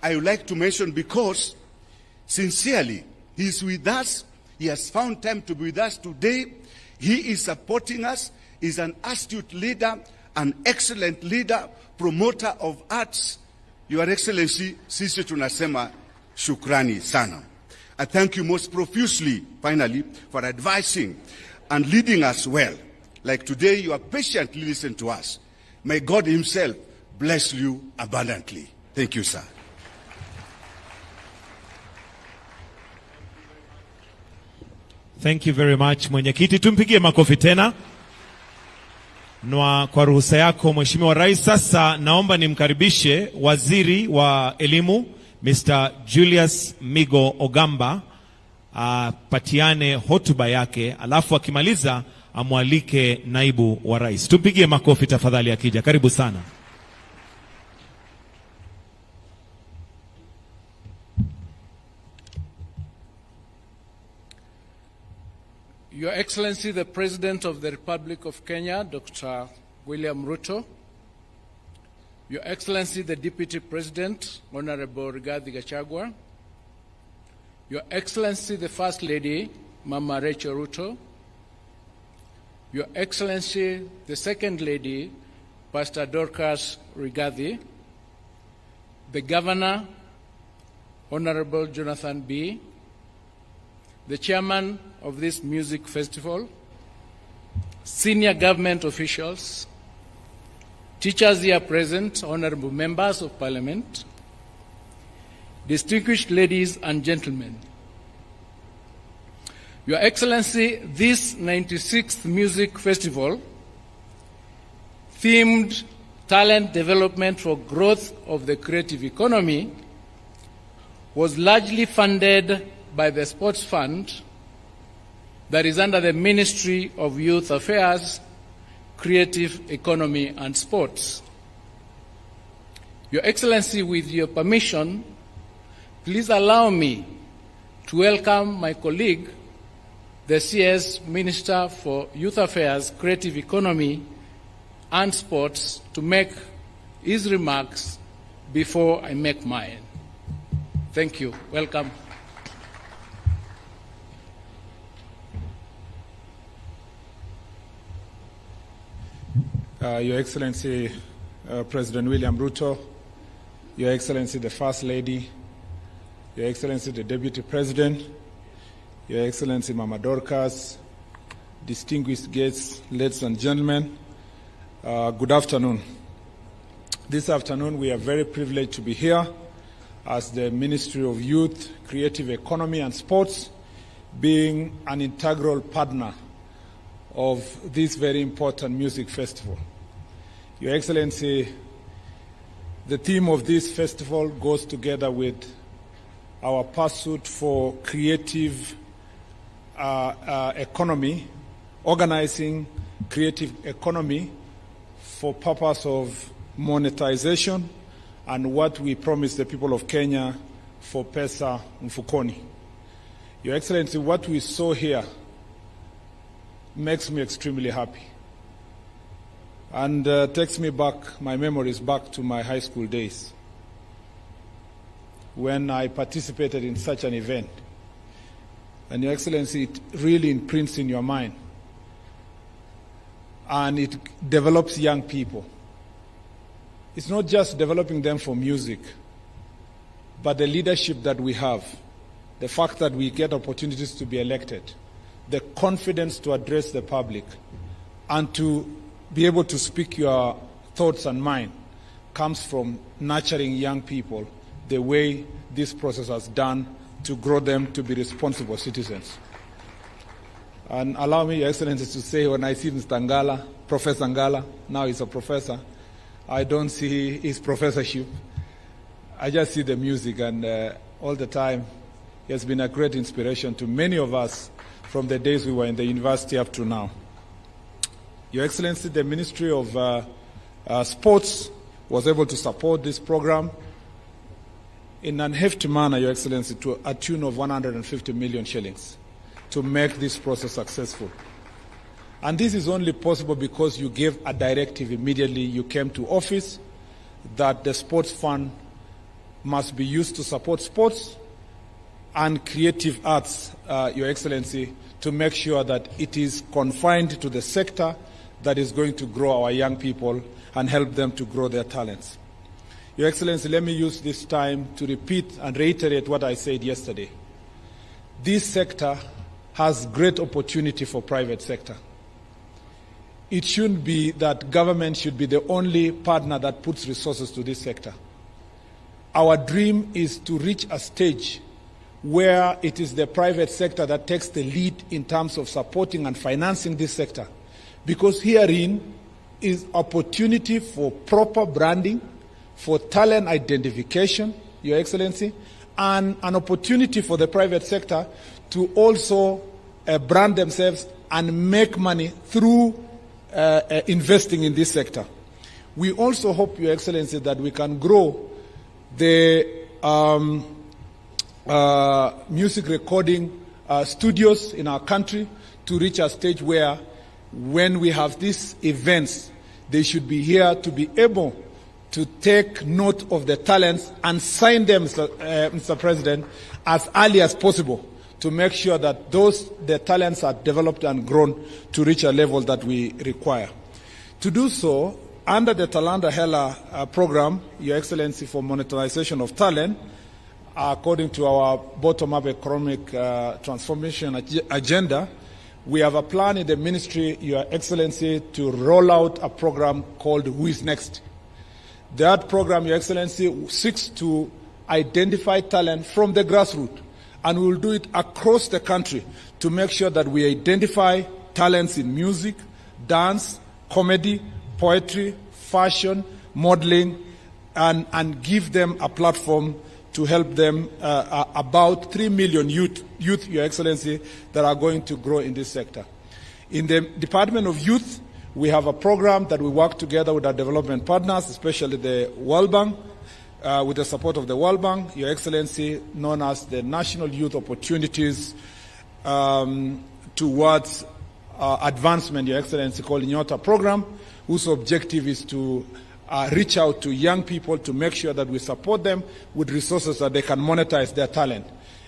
I would like to mention because, sincerely, he is with us. He has found time to be with us today. He is supporting us. He is an astute leader, an excellent leader, promoter of arts. Your Excellency, sisi tunasema shukrani sana. I thank you most profusely, finally, for advising and leading us well. Like today, you have patiently listened to us. May God himself bless you abundantly. Thank you, sir. Thank you very much, Mwenyekiti. Tumpigie makofi tena. Na kwa ruhusa yako Mheshimiwa Rais, sasa naomba nimkaribishe Waziri wa Elimu Mr. Julius Migo Ogamba patiane hotuba yake, alafu akimaliza amwalike naibu wa rais. Tumpigie makofi tafadhali akija. Karibu sana. Your Excellency, the President of the Republic of Kenya, Dr. William Ruto, Your Excellency, the Deputy President, Honorable Rigathi Gachagua, Your Excellency, the First Lady, Mama Rachel Ruto, Your Excellency, the Second Lady, Pastor Dorcas Rigathi, the Governor, Honorable Jonathan B., the Chairman of this music festival, senior government officials, teachers here present, honorable members of Parliament, distinguished ladies and gentlemen. Your Excellency, this 96th Music Festival, themed Talent Development for Growth of the Creative Economy, was largely funded by the Sports Fund that is under the Ministry of Youth Affairs, Creative Economy and Sports. Your Excellency, with your permission, please allow me to welcome my colleague, the CS Minister for Youth Affairs, Creative Economy and Sports, to make his remarks before I make mine. Thank you. Welcome. Your Excellency, President William Ruto, Your Excellency, the First Lady, Your Excellency, the Deputy President, Your Excellency, Mama Dorcas, distinguished guests, ladies and gentlemen, good afternoon. This afternoon, we are very privileged to be here as the Ministry of Youth, Creative Economy and Sports, being an integral partner of this very important music festival. Your Excellency, the theme of this festival goes together with our pursuit for creative economy, organizing creative economy for purpose of monetization and what we promise the people of Kenya for pesa mfukoni. Your Excellency, what we saw here makes me extremely happy and takes me back, my memories back to my high school days when I participated in such an event. And Your Excellency, it really imprints in your mind and it develops young people. It's not just developing them for music, but the leadership that we have, the fact that we get opportunities to be elected, the confidence to address the public, and to be able to speak your thoughts and mind comes from nurturing young people the way this process has done to grow them to be responsible citizens. And allow me, Your Excellency, to say when I see Mr. Ngala, Professor Ngala, now he's a professor, I don't see his professorship. I just see the music, and all the time he has been a great inspiration to many of us from the days we were in the university up to now. Your Excellency, the Ministry of Sports was able to support this program in an hefty manner, Your Excellency, to a tune of 150 million shillings to make this process successful. And this is only possible because you gave a directive immediately you came to office that the sports fund must be used to support sports and creative arts, Your Excellency, to make sure that it is confined to the sector that is going to grow our young people and help them to grow their talents. Your Excellency, let me use this time to repeat and reiterate what I said yesterday. This sector has great opportunity for private sector. It shouldn't be that government should be the only partner that puts resources to this sector. Our dream is to reach a stage where it is the private sector that takes the lead in terms of supporting and financing this sector. Because herein is opportunity for proper branding, for talent identification, Your Excellency, and an opportunity for the private sector to also brand themselves and make money through investing in this sector. We also hope, Your Excellency, that we can grow the music recording studios in our country to reach a stage where when we have these events, they should be here to be able to take note of the talents and sign them, Mr. President, as early as possible to make sure that the talents are developed and grown to reach a level that we require. To do so, under the Talanta Hela program, Your Excellency, for monetization of talent, according to our bottom-up economic transformation agenda, we have a plan in the ministry, Your Excellency, to roll out a program called Who is Next? That program, Your Excellency, seeks to identify talent from the grassroots, and we will do it across the country to make sure that we identify talents in music, dance, comedy, poetry, fashion, modeling, and give them a platform to help them, about 3 million youth, Your Excellency, that are going to grow in this sector. In the Department of Youth, we have a program that we work together with our development partners, especially the World Bank, with the support of the World Bank, Your Excellency, known as the National Youth Opportunities towards Advancement, Your Excellency, called Nyota program, whose objective is to reach out to young people to make sure that we support them with resources that they can monetize their talent.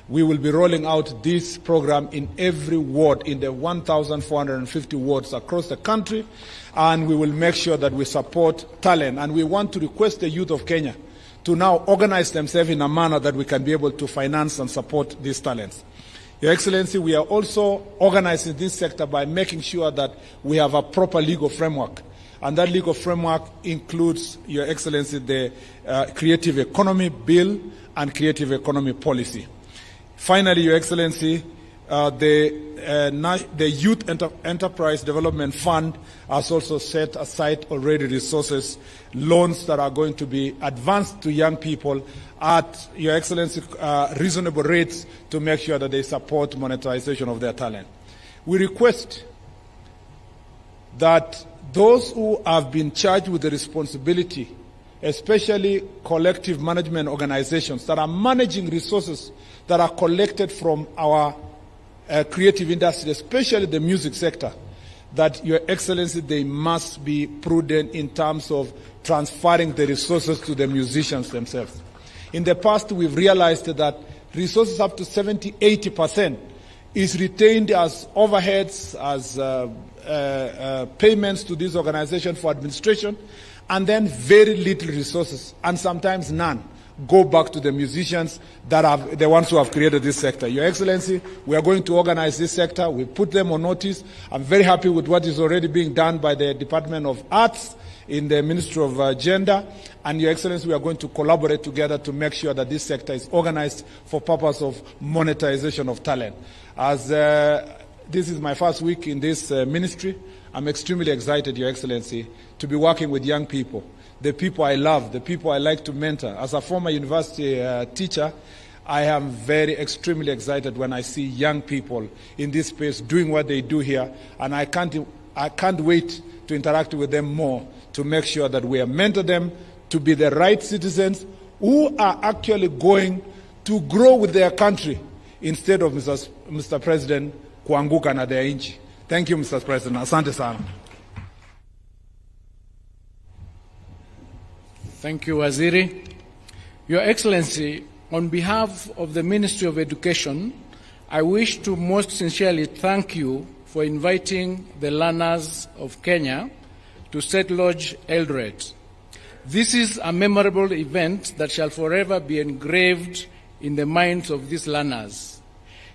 We will be rolling out this program in every ward, in the 1,450 wards across the country, and we will make sure that we support talent. And we want to request the youth of Kenya to now organize themselves in a manner that we can be able to finance and support these talents. Your Excellency, we are also organizing this sector by making sure that we have a proper legal framework. And that legal framework includes, Your Excellency, the Creative Economy Bill and Creative Economy Policy. Finally, Your Excellency, the Youth Enterprise Development Fund has also set aside already resources, loans that are going to be advanced to young people at, Your Excellency, reasonable rates to make sure that they support monetization of their talent. We request that those who have been charged with the responsibility, especially collective management organizations that are managing resources that are collected from our creative industry, especially the music sector, that, Your Excellency, they must be prudent in terms of transferring the resources to the musicians themselves. In the past, we've realized that resources up to 70-80% is retained as overheads, as payments to this organization for administration, and then very little resources, and sometimes none, go back to the musicians that are the ones who have created this sector. Your Excellency, we are going to organize this sector. We put them on notice. I'm very happy with what is already being done by the Department of Arts in the Ministry of Gender. And Your Excellency, we are going to collaborate together to make sure that this sector is organized for purpose of monetization of talent. As this is my first week in this ministry, I'm extremely excited, Your Excellency, to be working with young people, the people I love, the people I like to mentor. As a former university teacher, I am extremely excited when I see young people in this space doing what they do here, and I can't wait to interact with them more to make sure that we mentor them to be the right citizens who are actually going to grow with their country instead of, Mr. President, kuanguka na their inchi. Thank you, Mr. President. Asante sana. Thank you, Waziri. Your Excellency, on behalf of the Ministry of Education, I wish to most sincerely thank you for inviting the learners of Kenya to State Lodge Eldoret. This is a memorable event that shall forever be engraved in the minds of these learners.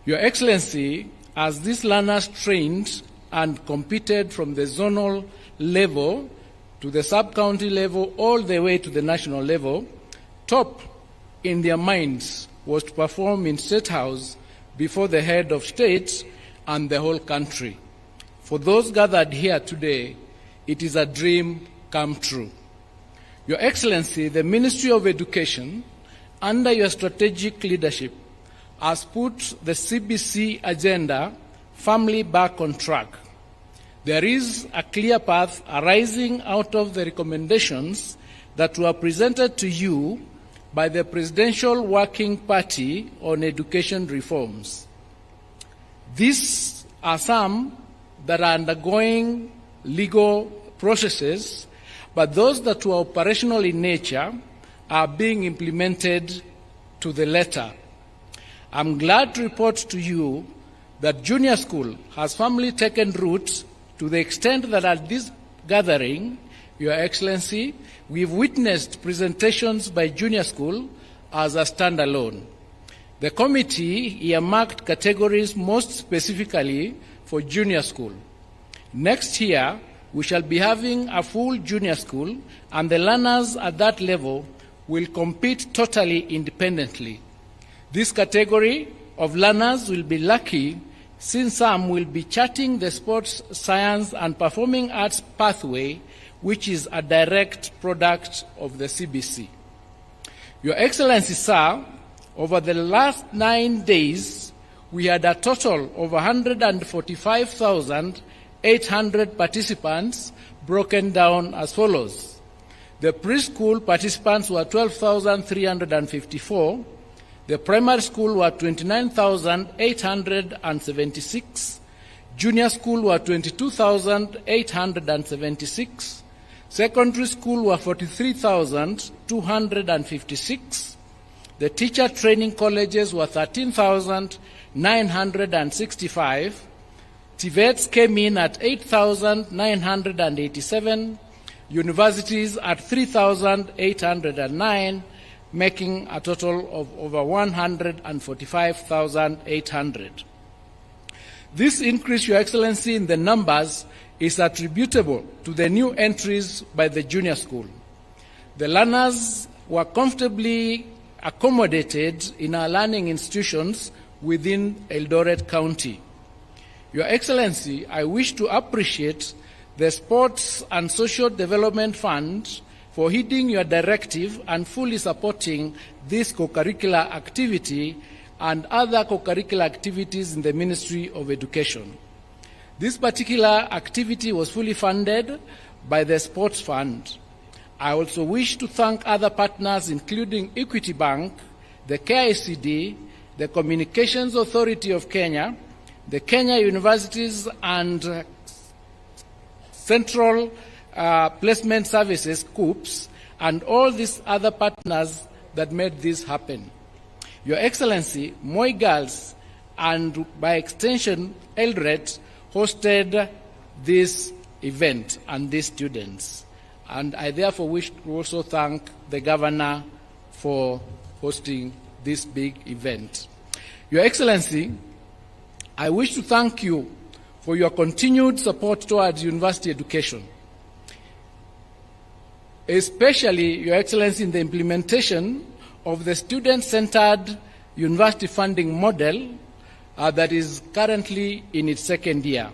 Your Excellency, as these learners trained and competed from the zonal level to the sub-county level all the way to the national level, top in their minds was to perform in State House before the head of state and the whole country. For those gathered here today, it is a dream come true. Your Excellency, the Ministry of Education, under your strategic leadership, has put the CBC agenda firmly back on track. There is a clear path arising out of the recommendations that were presented to you by the Presidential Working Party on Education Reforms. These are some that are undergoing legal processes, but those that were operational in nature are being implemented to the letter. I'm glad to report to you that junior school has firmly taken root to the extent that at this gathering, Your Excellency, we've witnessed presentations by junior school as a standalone. The committee earmarked categories most specifically for junior school. Next year, we shall be having a full junior school, and the learners at that level will compete totally independently. This category of learners will be lucky since some will be charting the sports, science, and performing arts pathway, which is a direct product of the CBC. Your Excellency, sir, over the last 9 days, we had a total of 145,800 participants, broken down as follows. The preschool participants were 12,354. The primary school were 29,876. Junior school were 22,876. Secondary school were 43,256. The teacher training colleges were 13,965. TVETs came in at 8,987. Universities at 3,809, making a total of over 145,800. This increase, Your Excellency, in the numbers is attributable to the new entries by the junior school. The learners were comfortably accommodated in our learning institutions within Eldoret County. Your Excellency, I wish to appreciate the Sports and Social Development Fund for heeding your directive and fully supporting this co-curricular activity and other co-curricular activities in the Ministry of Education. This particular activity was fully funded by the Sports Fund. I also wish to thank other partners, including Equity Bank, the KICD, the Communications Authority of Kenya, the Kenya Universities, and Central Placement Services, COOPS, and all these other partners that made this happen. Your Excellency, Moi Girls, and by extension, Eldoret, hosted this event and these students. And I therefore wish to also thank the Governor for hosting this big event. Your Excellency, I wish to thank you for your continued support towards university education, especially, Your Excellency, in the implementation of the student-centered university funding model that is currently in its second year.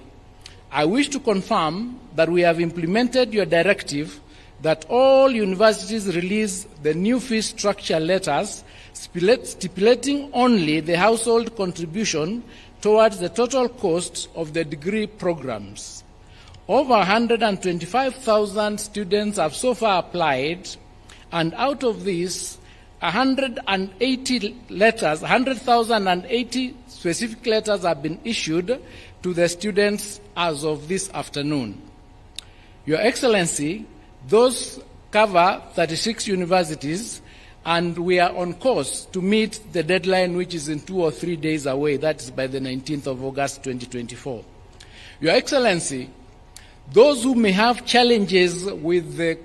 I wish to confirm that we have implemented your directive that all universities release the new fee structure letters stipulating only the household contribution towards the total cost of the degree programs. Over 125,000 students have so far applied, and out of these, 100,080 specific letters have been issued to the students as of this afternoon. Your Excellency, those cover 36 universities, and we are on course to meet the deadline, which is in 2 or 3 days away. That is by the 19th of August 2024. Your Excellency, those who may have challenges with the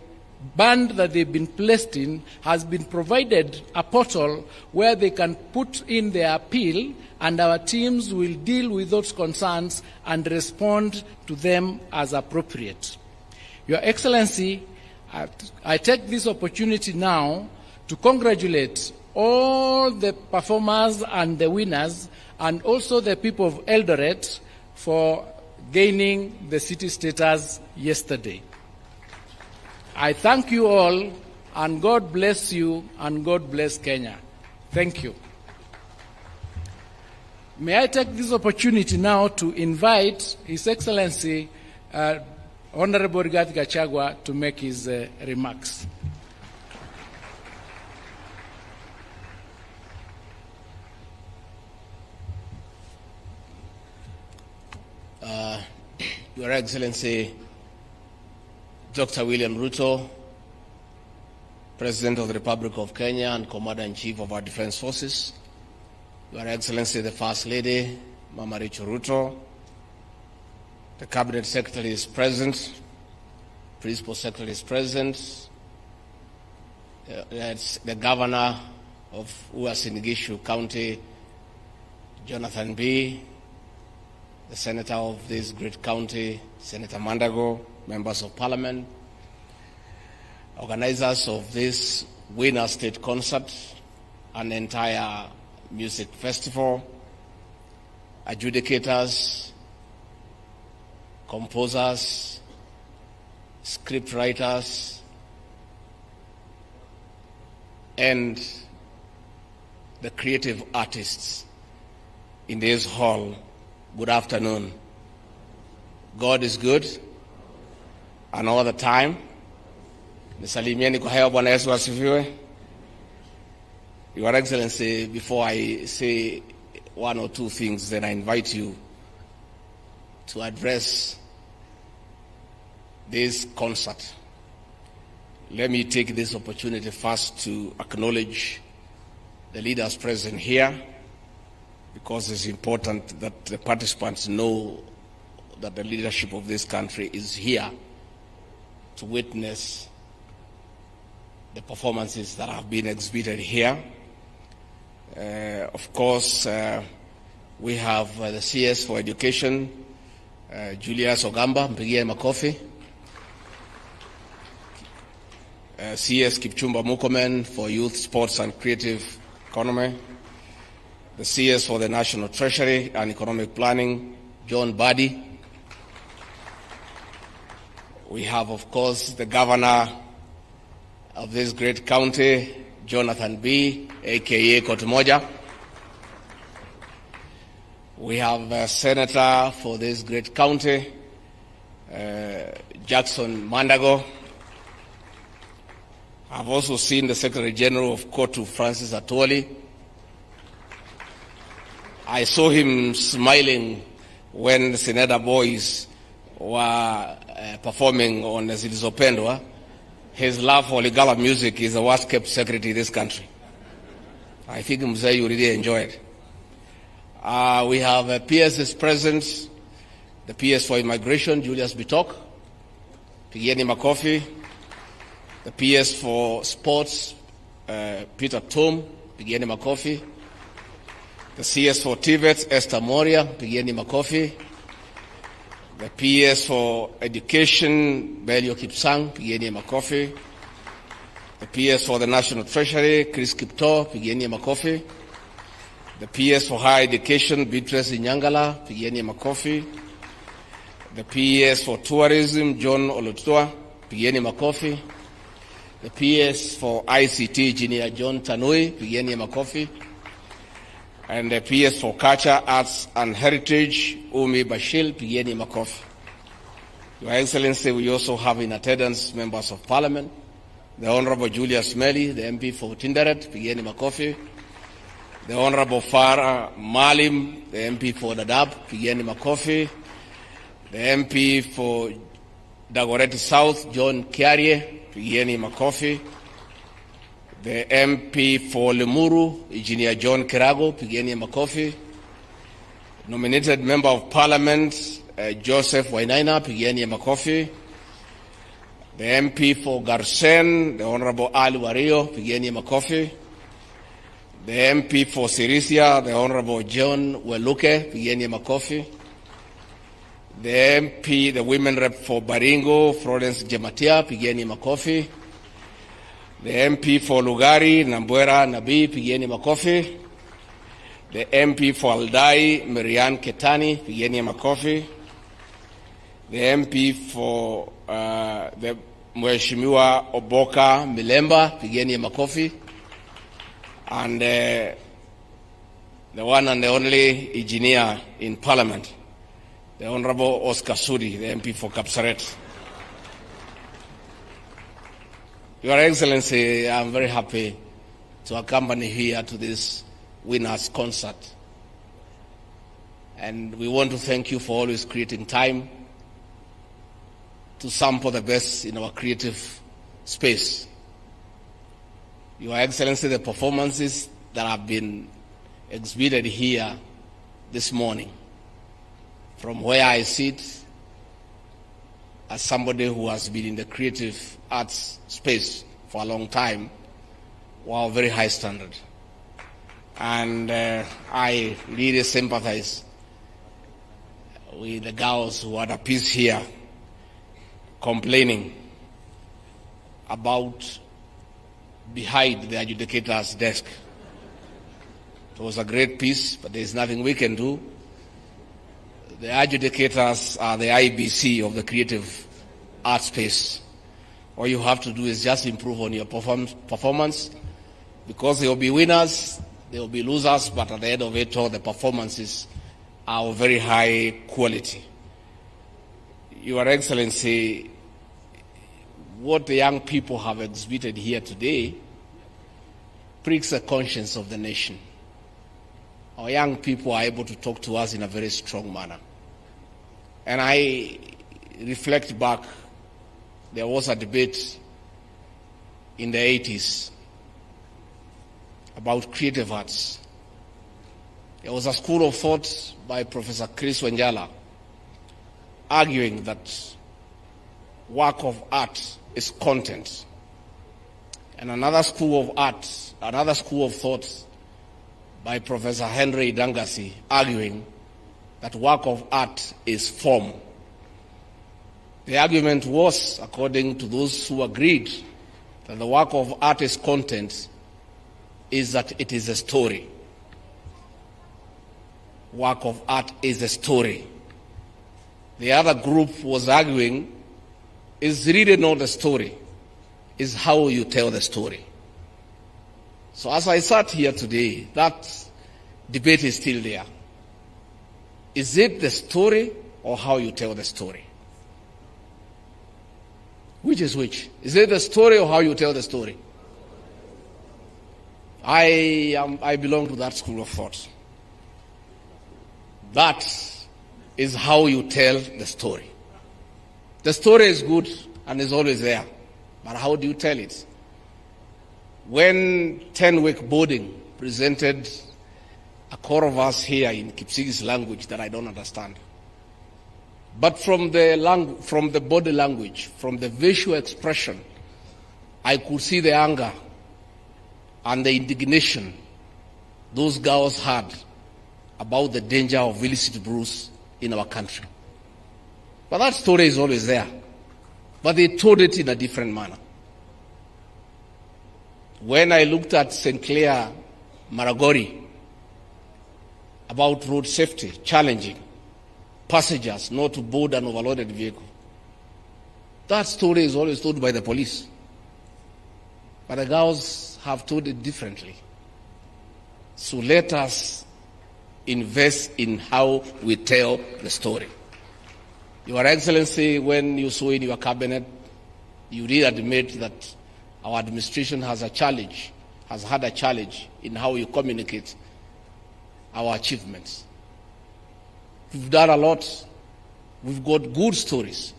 band that they've been placed in has been provided a portal where they can put in their appeal, and our teams will deal with those concerns and respond to them as appropriate. Your Excellency, I take this opportunity now to congratulate all the performers and the winners, and also the people of Eldoret for gaining the city status yesterday. I thank you all, and God bless you, and God bless Kenya. Thank you. May I take this opportunity now to invite His Excellency Honorable Rigathi Gachagua to make his remarks. Your Excellency, Dr. William Ruto, President of the Republic of Kenya and Commander-in-Chief of our Defense Forces, Your Excellency, the First Lady, Mama Rachel Ruto, the Cabinet Secretary is present, Principal Secretary is present, the Governor of Uasin Gishu County, Jonathan B., the Senator of this great county, Senator Mandago, Members of Parliament, organizers of this Winner State Concert, an entire music festival, adjudicators, composers, script writers, and the creative artists in this hall. Good afternoon. God is good, and all the time. Nisalimieni kwa hewa. Bwana Yesu asifiwe. Your Excellency, before I say one or two things, then I invite you to address this concert. Let me take this opportunity first to acknowledge the leaders present here, because it's important that the participants know that the leadership of this country is here to witness the performances that have been exhibited here. Of course, we have the CS for Education, Julius Ogamba, mpigie makofi. CS Kipchumba Murkomen for Youth, Sports and Creative Economy. The CS for the National Treasury and Economic Planning, John Buddy. We have, of course, the Governor of this great county, Jonathan B., a.k.a. Kotumoja. We have a Senator for this great county, Jackson Mandago. I've also seen the Secretary General of Kotu, Francis Atwoli. I saw him smiling when the Gaya Boys were performing on Zilizopendwa. His love for Lingala music is the worst kept secret in this country. I think Mzee, you really enjoy it. We have PS's present, the PS for Immigration, Julius Bitok, Pigieni Makofi, the PS for Sports, Peter Tom, pigeni makofi. The CS for Tibet, Esther Moria, pigeni makofi. The PS for Education, Belio Kipsang, pigeni makofi. The PS for the National Treasury, Chris Kipto, pigeni makofi. The PS for Higher Education, Beatrice Nyangala, pigeni makofi. The PS for Tourism, John Olutua, pigeni makofi. The PS for ICT, Engineer John Tanui, pigeni makofi. And the PS for Culture, Arts and Heritage, Umi Bashil, pigeni makofi. Your Excellency, we also have in attendance members of Parliament, the Honorable Julius Meli, the MP for Tinderet, pigeni makofi. The Honorable Farah Malim, the MP for Dadaab, pigeni makofi. The MP for Dagoretti South, John Kiarie, pigeni makofi. The MP for Lemuru, Engineer John Kirago, pigeni makofi. Nominated Member of Parliament, Joseph Wainaina, pigeni makofi. The MP for Garsen, the Honorable Ali Wario, pigeni makofi. The MP for Sirisia, the Honorable John Weluke, pigeni makofi. The MP, the Women Rep for Baringo, Florence Jematia, pigeni makofi. The MP for Lugari, Nambwera Nabi, pigeni makofi. The MP for Aldai, Marianne Ketani, pigeni makofi. The MP for the Mheshimiwa Oboka Milemba, pigeni makofi. And the one and the only engineer in Parliament, the Honorable Oscar Sudi, the MP for Kapsaret. Your Excellency, I'm very happy to accompany here to this winners concert. And we want to thank you for always creating time to sample the best in our creative space. Your Excellency, the performances that have been exhibited here this morning, from where I sit as somebody who has been in the creative arts space for a long time, were very high standard. And I really sympathize with the girls who had a piece here complaining about behind the adjudicator's desk. It was a great piece, but there is nothing we can do. The adjudicators are the IBC of the creative art space. All you have to do is just improve on your performance, because there will be winners, there will be losers, but at the end of it all, the performances are of very high quality. Your Excellency, what the young people have exhibited here today pricks the conscience of the nation. Our young people are able to talk to us in a very strong manner. And I reflect back, there was a debate in the 80s about creative arts. There was a school of thought by Professor Chris Wenjala arguing that work of art is content. And another school of thought by Professor Henry Dangasi arguing that work of art is form. The argument was, according to those who agreed that the work of art is content, is that it is a story. Work of art is a story. The other group was arguing, is really not a story, is how you tell the story. So as I sat here today, that debate is still there. Is it the story or how you tell the story? Which is which? Is it the story or how you tell the story? I belong to that school of thought. That is how you tell the story. The story is good and is always there, but how do you tell it? When 10-week boarding presented a core of us here in Kipsigis language that I don't understand, but from the body language, from the visual expression, I could see the anger and the indignation those girls had about the danger of illicit brews in our country. But that story is always there. But they told it in a different manner. When I looked at St. Clair, Maragoli, about road safety, challenging passengers not to board an overloaded vehicle, that story is always told by the police. But the girls have told it differently. So let us invest in how we tell the story. Your Excellency, when you saw in your cabinet, you did admit that our administration has had a challenge in how you communicate our achievements. We've done a lot. We've got good stories.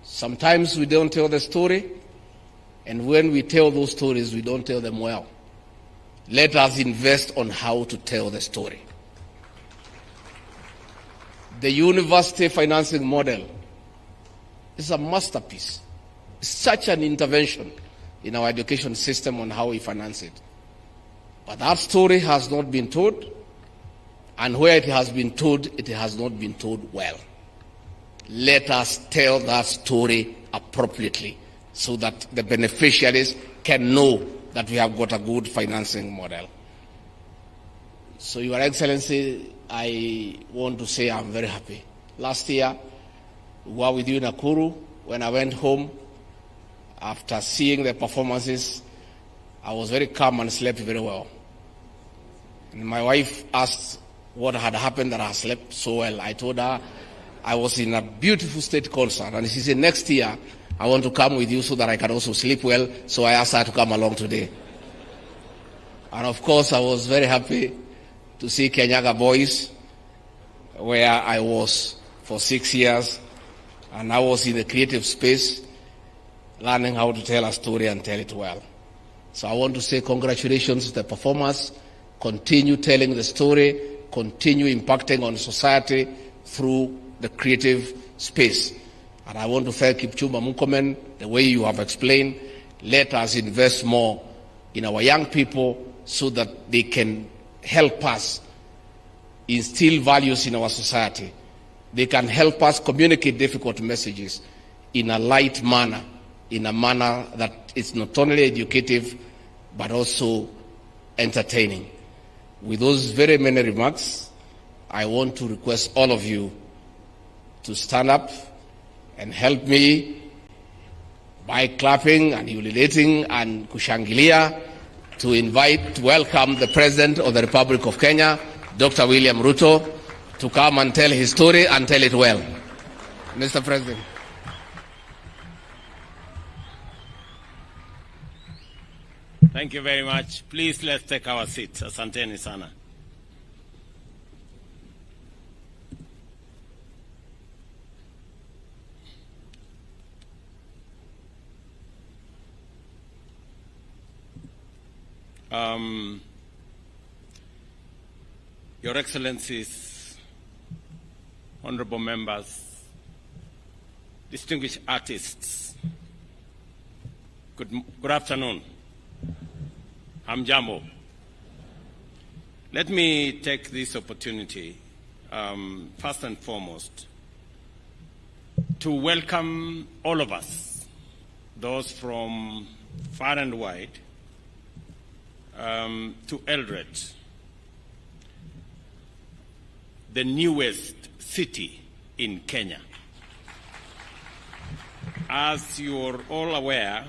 Sometimes we don't tell the story, and when we tell those stories, we don't tell them well. Let us invest on how to tell the story. The university financing model is a masterpiece. It's such an intervention in our education system on how we finance it. But that story has not been told, and where it has been told, it has not been told well. Let us tell that story appropriately so that the beneficiaries can know that we have got a good financing model. So, Your Excellency, I want to say I'm very happy. Last year, we were with you in Nakuru. When I went home, after seeing the performances, I was very calm and slept very well. And my wife asked what had happened that I slept so well. I told her I was in a beautiful state concert, and she said, next year, I want to come with you so that I can also sleep well, so I asked her to come along today. And of course, I was very happy to see Gaya Boys, where I was for 6 years, and I was in the creative space, learning how to tell a story and tell it well. So I want to say congratulations to the performers. Continue telling the story, continue impacting on society through the creative space. And I want to thank Kipchumba Murkomen, the way you have explained. Let us invest more in our young people so that they can help us instill values in our society. They can help us communicate difficult messages in a light manner, in a manner that is not only educative, but also entertaining. With those very many remarks, I want to request all of you to stand up and help me by clapping and ululating and kushangilia to welcome the President of the Republic of Kenya, Dr. William Ruto, to come and tell his story and tell it well. Mr. President. Thank you very much. Please, let's take our seats. Asanteni sana. Your Excellencies, honorable members, distinguished artists, good afternoon. Hamjambo. Let me take this opportunity, first and foremost, to welcome all of us, those from far and wide, to Eldoret, the newest city in Kenya. As you're all aware,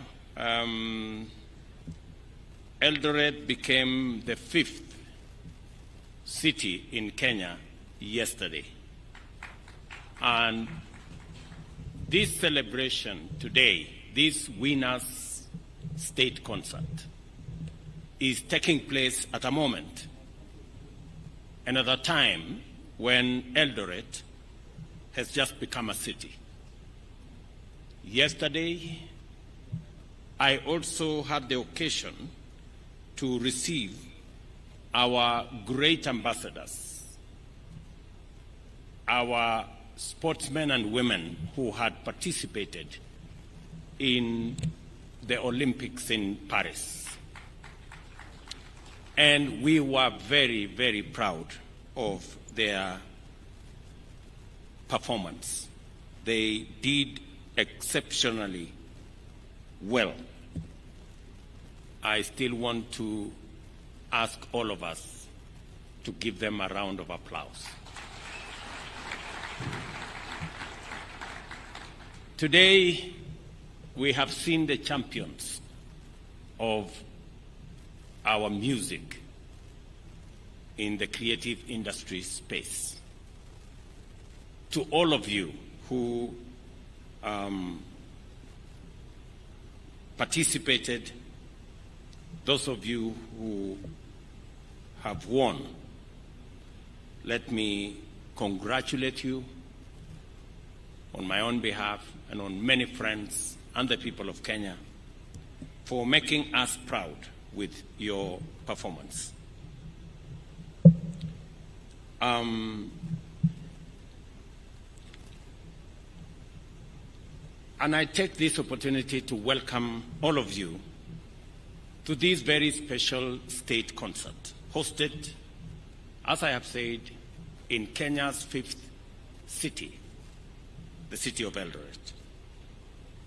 Eldoret became the 5th city in Kenya yesterday. And this celebration today, this Winners State Concert, is taking place at a moment and at a time when Eldoret has just become a city. Yesterday, I also had the occasion to receive our great ambassadors, our sportsmen and women who had participated in the Olympics in Paris. And we were very, very proud of their performance. They did exceptionally well. I still want to ask all of us to give them a round of applause. Today, we have seen the champions of our music in the creative industry space. To all of you who participated, those of you who have won, let me congratulate you on my own behalf and on many friends and the people of Kenya for making us proud with your performance. And I take this opportunity to welcome all of you to this very special state concert, hosted, as I have said, in Kenya's 5th city, the city of Eldoret,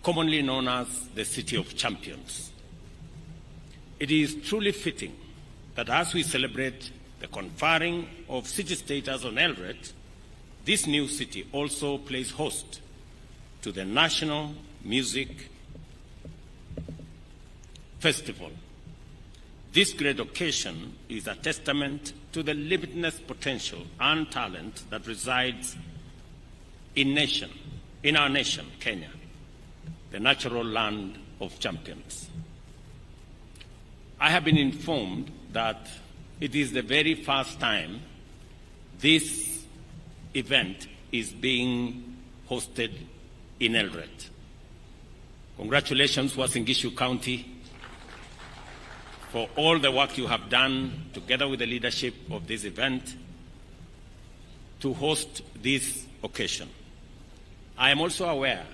commonly known as the City of Champions. It is truly fitting that as we celebrate the conferring of city status on Eldoret, this new city also plays host to the National Music Festival. This great occasion is a testament to the limitless potential and talent that resides in our nation, Kenya, the natural land of champions. I have been informed that it is the very first time this event is being hosted in Eldoret. Congratulations, Uasin Gishu County, for all the work you have done together with the leadership of this event to host this occasion. I am also aware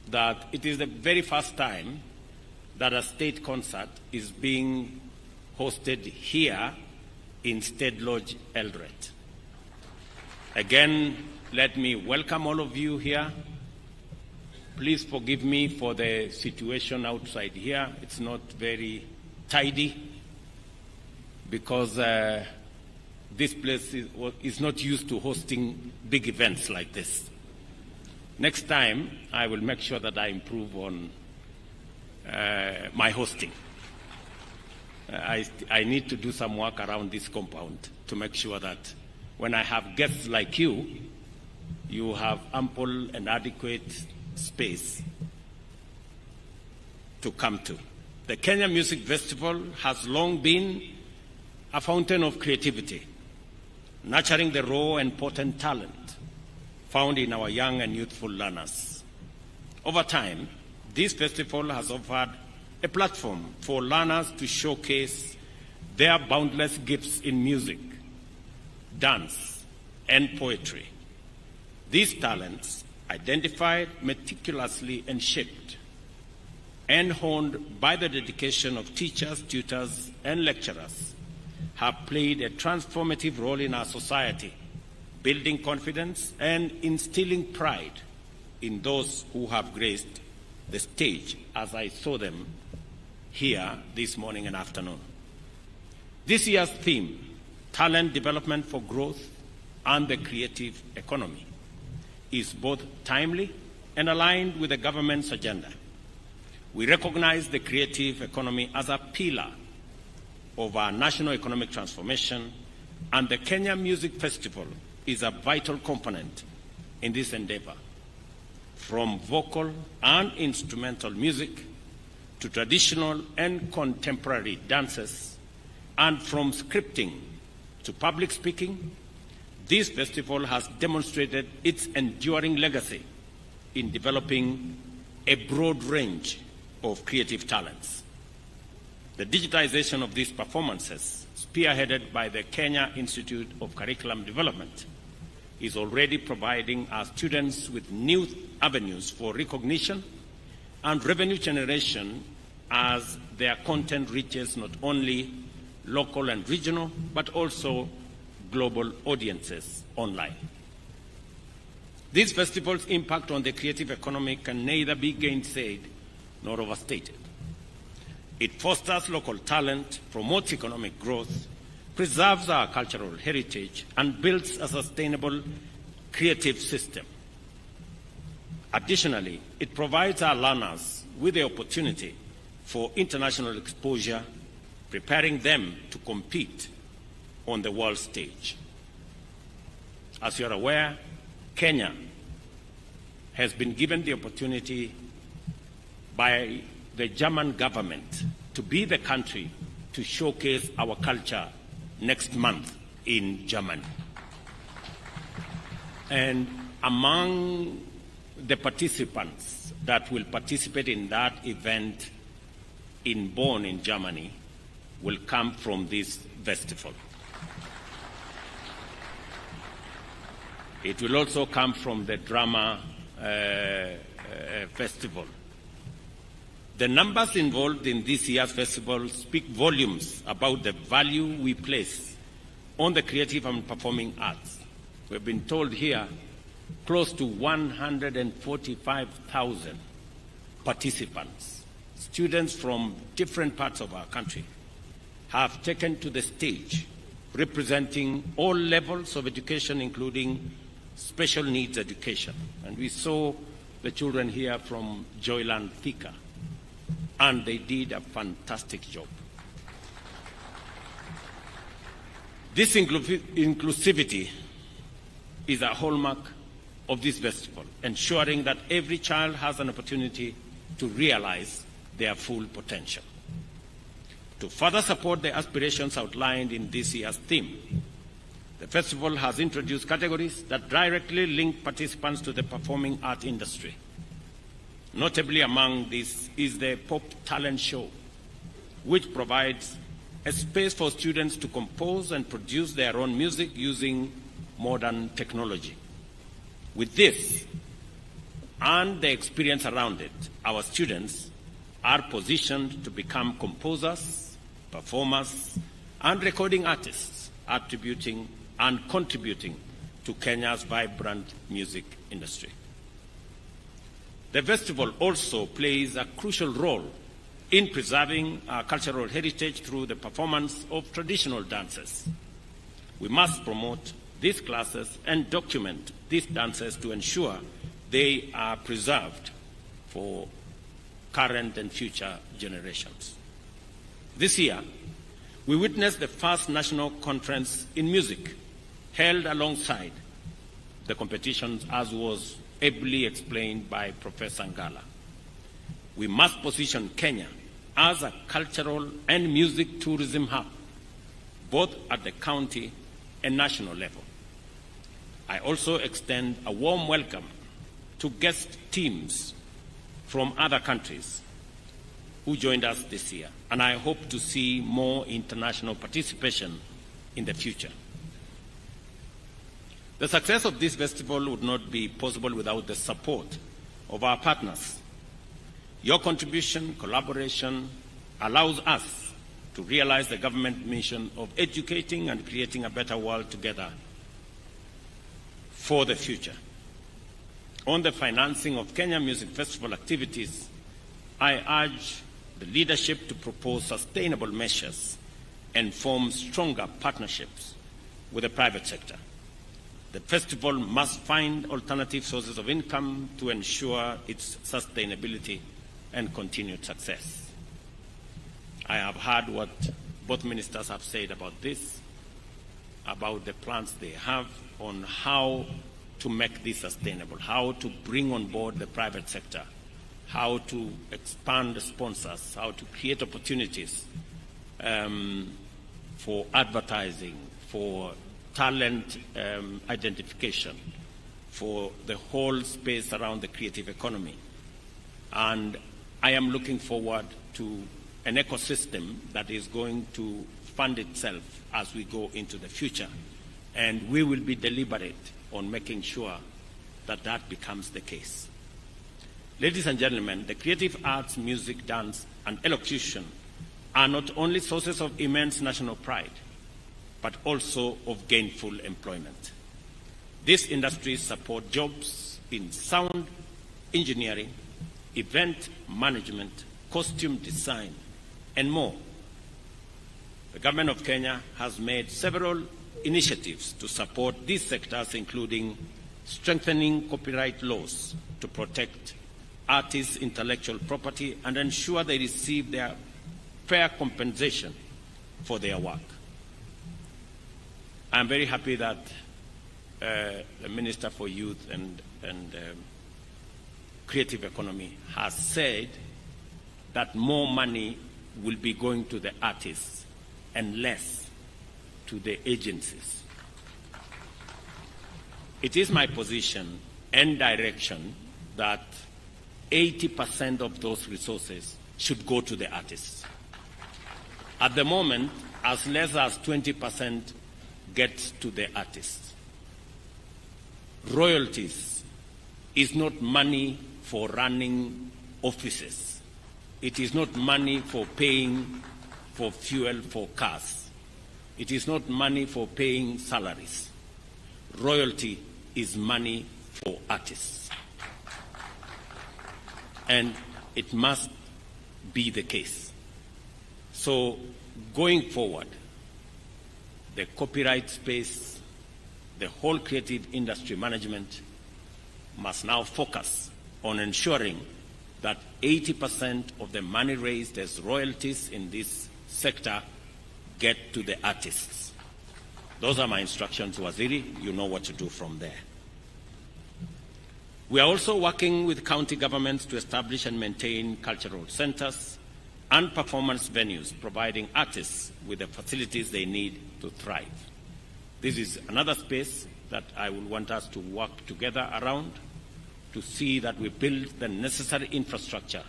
that it is the very first time that a state concert is being hosted here in State Lodge, Eldoret. Again, let me welcome all of you here. Please forgive me for the situation outside here. It's not very tidy because this place is not used to hosting big events like this. Next time, I will make sure that I improve on my hosting. I need to do some work around this compound to make sure that when I have guests like you, you have ample and adequate space to come to. The Kenya Music Festival has long been a fountain of creativity, nurturing the raw and potent talent found in our young and youthful learners. Over time, this festival has offered a platform for learners to showcase their boundless gifts in music, dance, and poetry. These talents, identified meticulously and shaped and honed by the dedication of teachers, tutors, and lecturers, have played a transformative role in our society, building confidence and instilling pride in those who have graced the stage, as I saw them here this morning and afternoon. This year's theme, Talent Development for Growth and the Creative Economy, is both timely and aligned with the government's agenda. We recognize the creative economy as a pillar of our national economic transformation, and the Kenya Music Festival is a vital component in this endeavor. From vocal and instrumental music to traditional and contemporary dances, and from scripting to public speaking, this festival has demonstrated its enduring legacy in developing a broad range of creative talents. The digitization of these performances, spearheaded by the Kenya Institute of Curriculum Development, is already providing our students with new avenues for recognition and revenue generation as their content reaches not only local and regional, but also global audiences online. These festivals' impact on the creative economy can neither be gainsaid nor overstated. It fosters local talent, promotes economic growth, preserves our cultural heritage, and builds a sustainable creative system. Additionally, it provides our learners with the opportunity for international exposure, preparing them to compete on the world stage. As you are aware, Kenya has been given the opportunity by the German government to be the country to showcase our culture next month in Germany. And among the participants that will participate in that event in Bonn in Germany will come from this festival. It will also come from the drama festival. The numbers involved in this year's festival speak volumes about the value we place on the creative and performing arts. We've been told here close to 145,000 participants, students from different parts of our country, have taken to the stage representing all levels of education, including special needs education. And we saw the children here from Joyland Thika, and they did a fantastic job. This inclusivity is a hallmark of this festival, ensuring that every child has an opportunity to realize their full potential. To further support the aspirations outlined in this year's theme, the festival has introduced categories that directly link participants to the performing art industry. Notably among these is the Pop Talent Show, which provides a space for students to compose and produce their own music using modern technology. With this and the experience around it, our students are positioned to become composers, performers, and recording artists, attributing and contributing to Kenya's vibrant music industry. The festival also plays a crucial role in preserving our cultural heritage through the performance of traditional dances. We must promote these classes and document these dances to ensure they are preserved for current and future generations. This year, we witnessed the first national conference in music held alongside the competitions, as was ably explained by Professor Ngala. We must position Kenya as a cultural and music tourism hub, both at the county and national level. I also extend a warm welcome to guest teams from other countries who joined us this year, and I hope to see more international participation in the future. The success of this festival would not be possible without the support of our partners. Your contribution, collaboration, allows us to realize the government mission of educating and creating a better world together for the future. On the financing of Kenya Music Festival activities, I urge the leadership to propose sustainable measures and form stronger partnerships with the private sector. The festival must find alternative sources of income to ensure its sustainability and continued success. I have heard what both ministers have said about this, about the plans they have on how to make this sustainable, how to bring on board the private sector, how to expand the sponsors, how to create opportunities for advertising, for talent identification, for the whole space around the creative economy. And I am looking forward to an ecosystem that is going to fund itself as we go into the future. And we will be deliberate on making sure that that becomes the case. Ladies and gentlemen, the creative arts, music, dance, and elocution are not only sources of immense national pride, but also of gainful employment. These industries support jobs in sound engineering, event management, costume design, and more. The government of Kenya has made several initiatives to support these sectors, including strengthening copyright laws to protect artists' intellectual property and ensure they receive their fair compensation for their work. I'm very happy that the Minister for Youth and Creative Economy has said that more money will be going to the artists and less to the agencies. It is my position and direction that 80% of those resources should go to the artists. At the moment, as less as 20% gets to the artists. Royalties is not money for running offices. It is not money for paying for fuel for cars. It is not money for paying salaries. Royalty is money for artists. And it must be the case. So going forward, the copyright space, the whole creative industry management must now focus on ensuring that 80% of the money raised as royalties in this sector get to the artists. Those are my instructions, Waziri. You know what to do from there. We are also working with county governments to establish and maintain cultural centers and performance venues, providing artists with the facilities they need to thrive. This is another space that I would want us to work together around to see that we build the necessary infrastructure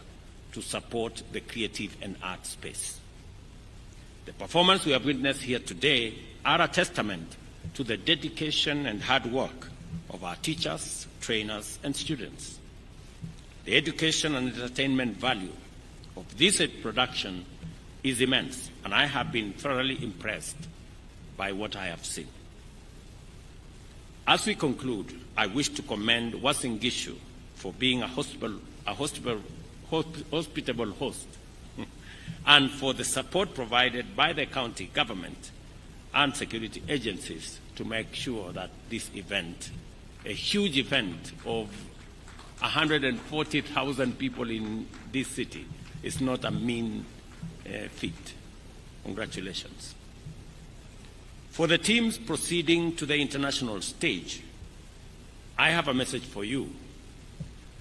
to support the creative and art space. The performance we have witnessed here today are a testament to the dedication and hard work of our teachers, trainers, and students. The education and entertainment value of this production is immense, and I have been thoroughly impressed by what I have seen. As we conclude, I wish to commend Uasin Gishu for being a hospitable host and for the support provided by the county government and security agencies to make sure that this event, a huge event of 140,000 people in this city, is not a mean feat. Congratulations. For the teams proceeding to the international stage, I have a message for you.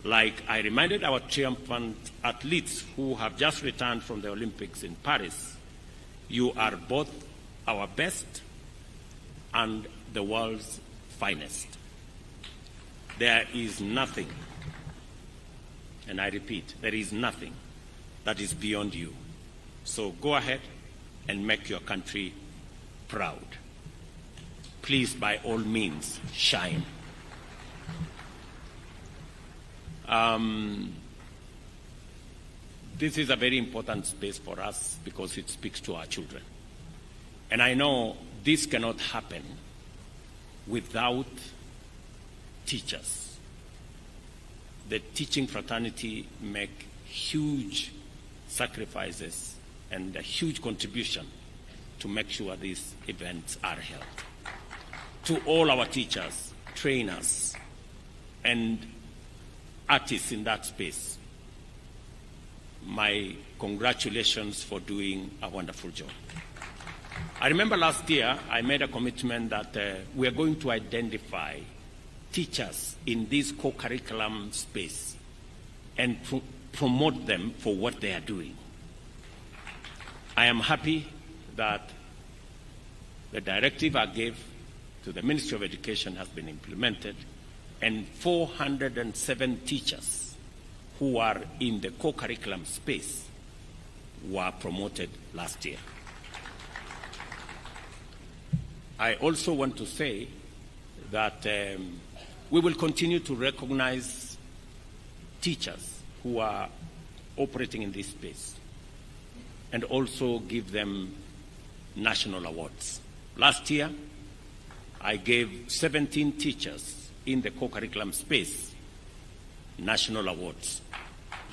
Like I reminded our triumphant athletes who have just returned from the Olympics in Paris, you are both our best and the world's finest. There is nothing, and I repeat, there is nothing that is beyond you. So go ahead and make your country proud. Please, by all means, shine. This is a very important space for us because it speaks to our children. And I know this cannot happen without teachers. The teaching fraternity make huge sacrifices and a huge contribution to make sure these events are held. To all our teachers, trainers, and artists in that space, my congratulations for doing a wonderful job. I remember last year I made a commitment that we are going to identify teachers in this co-curriculum space and promote them for what they are doing. I am happy that the directive I gave to the Ministry of Education has been implemented, and 407 teachers who are in the co-curriculum space were promoted last year. I also want to say that we will continue to recognize teachers who are operating in this space. and also give them national awards. Last year, I gave 17 teachers in the co-curriculum space national awards,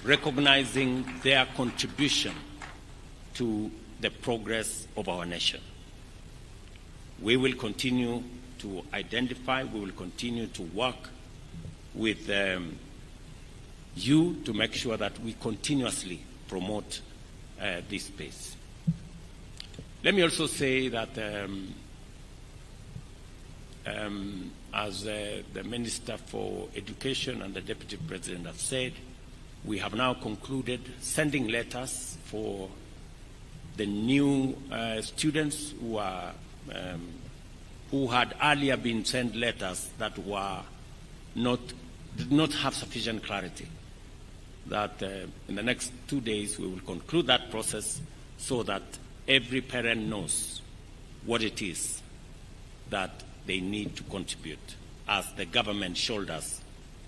recognizing their contribution to the progress of our nation. We will continue to identify, we will continue to work with you to make sure that we continuously promote this space. Let me also say that as the Minister for Education and the Deputy President have said, we have now concluded sending letters for the new students who had earlier been sent letters that did not have sufficient clarity. That in the next 2 days we will conclude that process so that every parent knows what it is that they need to contribute as the government shoulders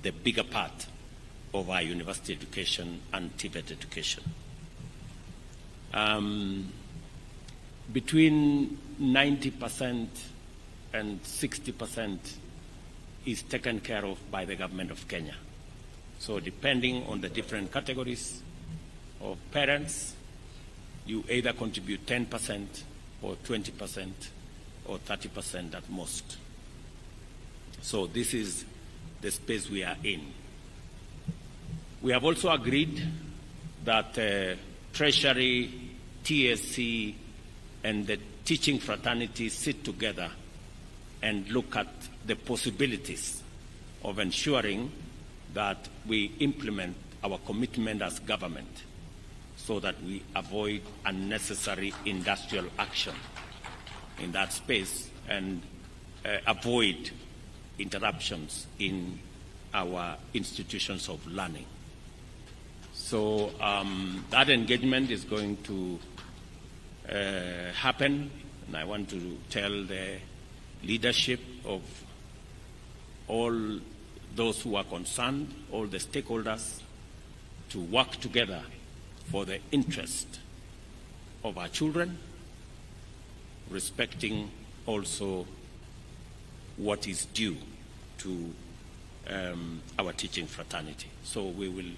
the bigger part of our university education and TVET education. Between 90% and 60% is taken care of by the government of Kenya. So depending on the different categories of parents, you either contribute 10% or 20% or 30% at most. So this is the space we are in. We have also agreed that Treasury, TSC, and the teaching fraternity sit together and look at the possibilities of ensuring that we implement our commitment as government so that we avoid unnecessary industrial action in that space and avoid interruptions in our institutions of learning. So that engagement is going to happen, and I want to tell the leadership of all those who are concerned, all the stakeholders, to work together for the interest of our children, respecting also what is due to our teaching fraternity. So we will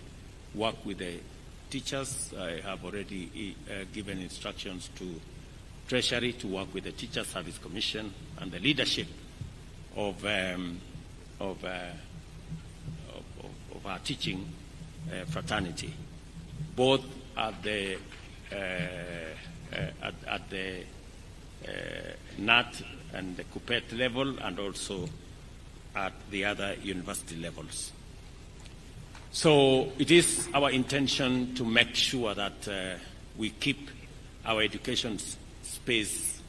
work with the teachers. I have already given instructions to Treasury to work with the Teacher Service Commission and the leadership of our teaching fraternity, both at the NAT and the Kupet level and also at the other university levels. So it is our intention to make sure that we keep our education space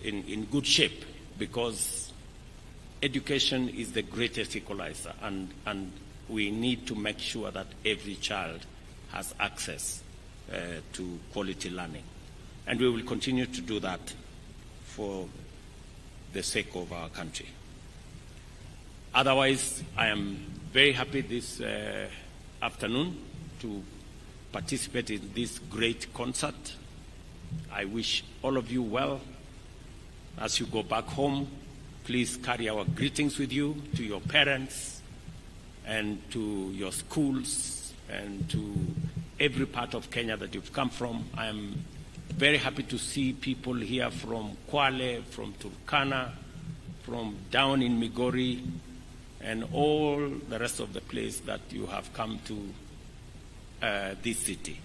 in good shape, because education is the greatest equalizer, and we need to make sure that every child has access to quality learning. And we will continue to do that for the sake of our country. Otherwise, I am very happy this afternoon to participate in this great concert. I wish all of you well. As you go back home, please carry our greetings with you to your parents and to your schools and to every part of Kenya that you've come from. I am very happy to see people here from Kwale, from Turkana, from down in Migori, and all the rest of the place that you have come to this city.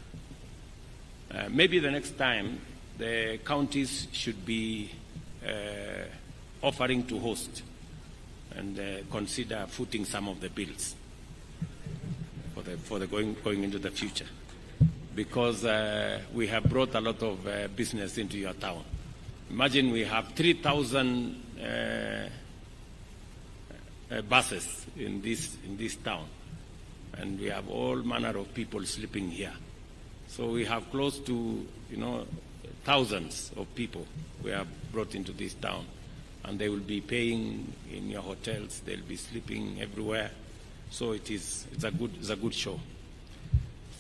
Maybe the next time the counties should be offering to host and consider footing some of the bills for the going into the future, because we have brought a lot of business into your town. Imagine we have 3,000 buses in this town, and we have all manner of people sleeping here. So we have close to thousands of people we have brought into this town, and they will be paying in your hotels. They'll be sleeping everywhere. So it's a good show.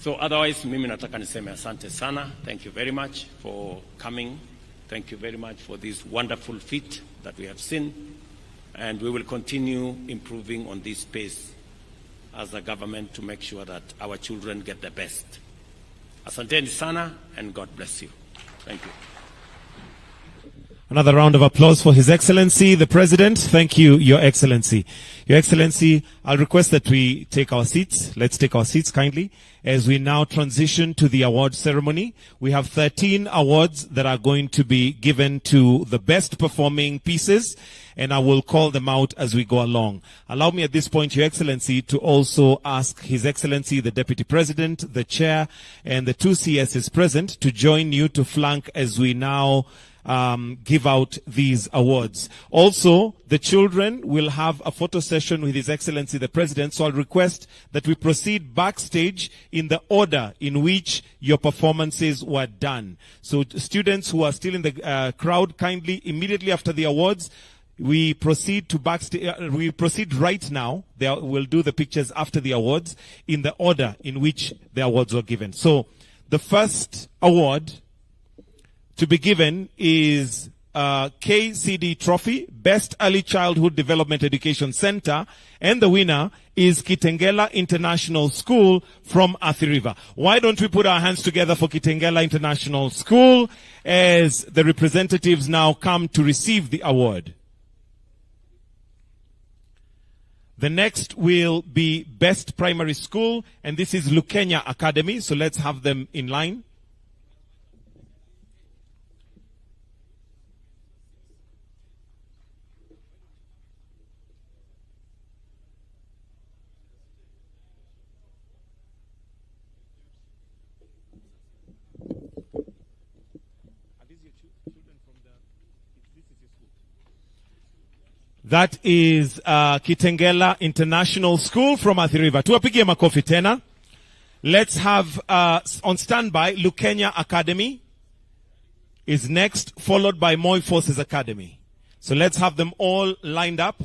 So otherwise, mimi nataka niseme asante sana. Thank you very much for coming. Thank you very much for this wonderful feat that we have seen. And we will continue improving on this space as a government to make sure that our children get the best. Asanteni sana, and God bless you. Thank you. Another round of applause for His Excellency, the President. Thank you, Your Excellency. Your Excellency, I'll request that we take our seats. Let's take our seats kindly as we now transition to the award ceremony. We have 13 awards that are going to be given to the best performing pieces, and I will call them out as we go along. Allow me at this point, Your Excellency, to also ask His Excellency, the Deputy President, the Chair, and the two CSs present to join you to flank as we now give out these awards. Also, the children will have a photo session with His Excellency the President, so I'll request that we proceed backstage in the order in which your performances were done. So students who are still in the crowd, kindly, immediately after the awards, we proceed to backstage. We proceed right now. We'll do the pictures after the awards in the order in which the awards were given. So the first award to be given is KICD Trophy, Best Early Childhood Development Education Center, and the winner is Kitengela International School from Athi River. Why don't we put our hands together for Kitengela International School as the representatives now come to receive the award. The next will be Best Primary School, and this is Lukenya Academy, so let's have them in line. That is Kitengela International School from Athi River. Tuwapigie makofi tena. Let's have on standby Lukenya Academy is next, followed by Moi Forces Academy. So let's have them all lined up.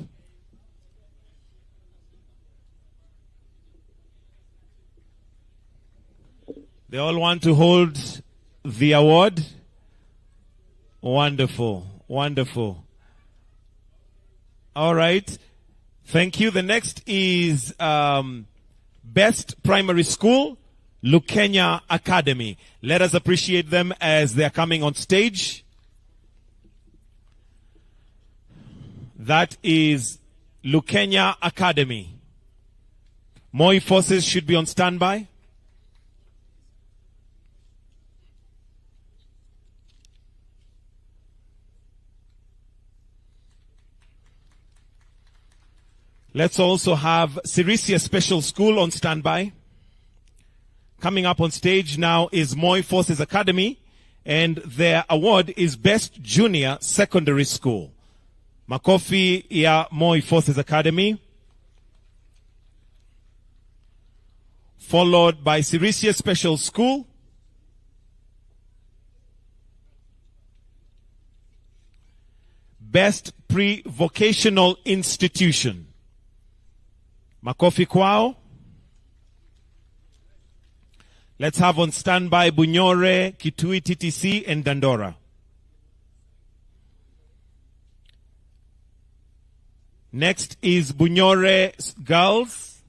They all want to hold the award. Wonderful, wonderful. All right. Thank you. The next is Best Primary School, Lukenya Academy. Let us appreciate them as they are coming on stage. That is Lukenya Academy. Moi Forces should be on standby. Let's also have Sirisia Special School on standby. Coming up on stage now is Moi Forces Academy, and their award is Best Junior Secondary School. Makofi ya Moi Forces Academy. Followed by Sirisia Special School. Best Pre-Vocational Institution. Makofi kwao. Let's have on standby Bunyore, Kitui TTC, and Dandora. Next is Bunyore Girls,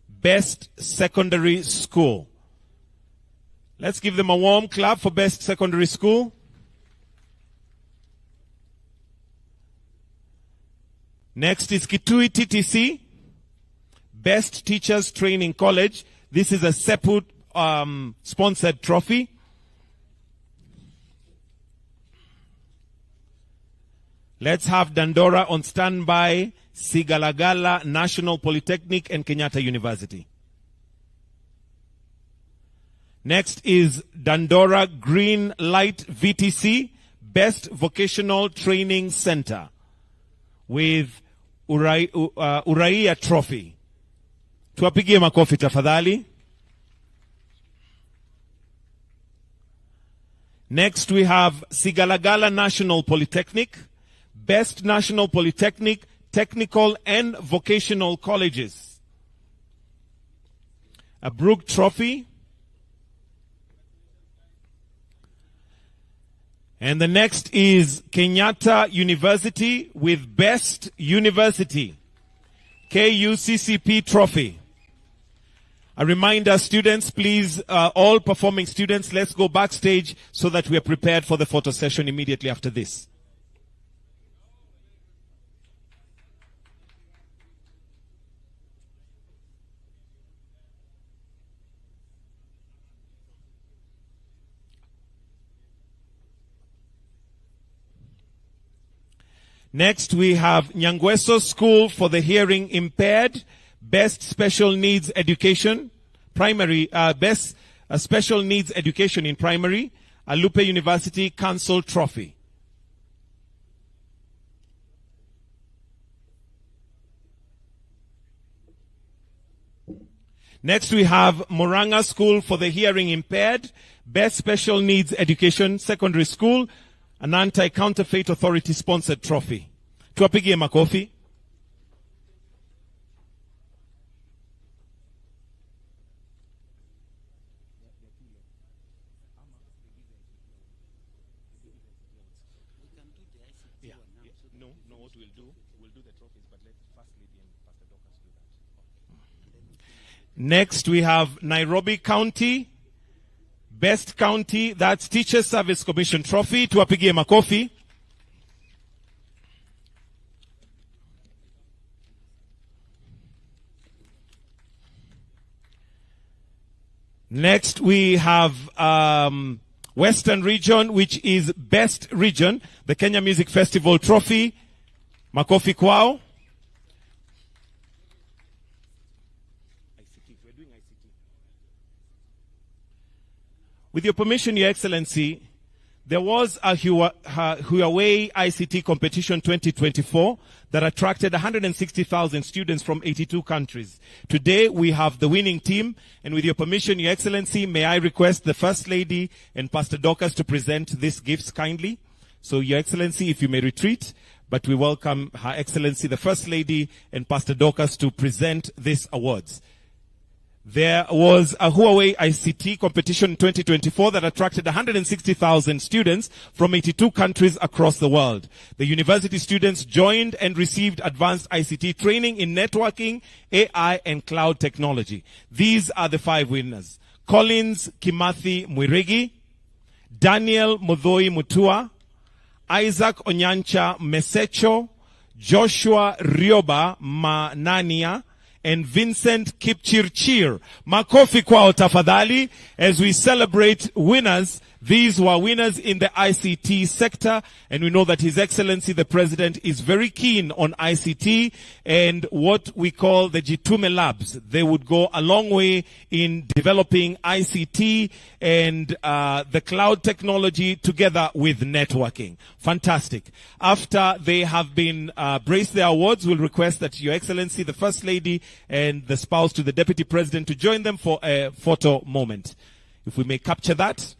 Best Secondary School. Let's give them a warm clap for Best Secondary School. Next is Kitui TTC, Best Teachers Training College. This is a separate sponsored trophy. Let's have Dandora on standby, Sigalagala National Polytechnic and Kenyatta University. Next is Dandora Green Light VTC, Best Vocational Training Center with Uraia Trophy. Tuwapigie makofi tafadhali. Next we have Sigalagala National Polytechnic, Best National Polytechnic, Technical and Vocational Colleges. A Brook Trophy. And the next is Kenyatta University with Best University, KUCCP Trophy. A reminder, students, please, all performing students, let's go backstage so that we are prepared for the photo session immediately after this. Next, we have Nyangweso School for the Hearing Impaired, Best Special Needs Education, Primary, Best Special Needs Education in Primary, Alupe University Council Trophy. Next, we have Moranga School for the Hearing Impaired, Best Special Needs Education, Secondary School, an Anti-Counterfeit Authority-sponsored trophy. Tuwapigie makofi. Next, we have Nairobi County, Best County, that's Teacher Service Commission Trophy. Tuwapigie makofi. Next, we have Western Region, which is Best Region, the Kenya Music Festival Trophy. Makofi kwao. With your permission, Your Excellency, there was a Huawei ICT competition 2024 that attracted 160,000 students from 82 countries. Today, we have the winning team, and with your permission, Your Excellency, may I request the First Lady and Pastor Dorcas to present these gifts kindly. So, Your Excellency, if you may retreat, but we welcome Her Excellency, the First Lady and Pastor Dorcas to present these awards. There was a Huawei ICT competition in 2024 that attracted 160,000 students from 82 countries across the world. The university students joined and received advanced ICT training in networking, AI, and cloud technology. These are the 5 winners: Collins Kimathi Mwirigi, Daniel Mudhoi Mutua, Isaac Onyancha Mesecho, Joshua Rioba Manania, and Vincent Kipchirchir. Makofi kwao tafadhali as we celebrate winners. These were winners in the ICT sector, and we know that His Excellency the President is very keen on ICT and what we call the Jitume Labs. They would go a long way in developing ICT and the cloud technology together with networking. Fantastic. After they have been braced their awards, we'll request that Your Excellency the First Lady and the spouse to the Deputy President to join them for a photo moment. If we may capture that.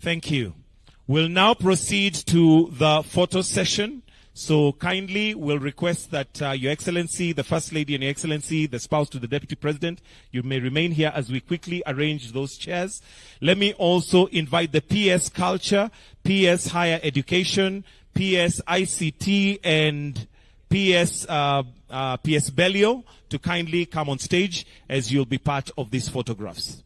Thank you. We'll now proceed to the photo session. So kindly we'll request that Your Excellency, the First Lady, and Your Excellency, the spouse to the Deputy President, you may remain here as we quickly arrange those chairs. Let me also invite the PS Culture, PS Higher Education, PS ICT, and PS Bellio to kindly come on stage as you'll be part of these photographs.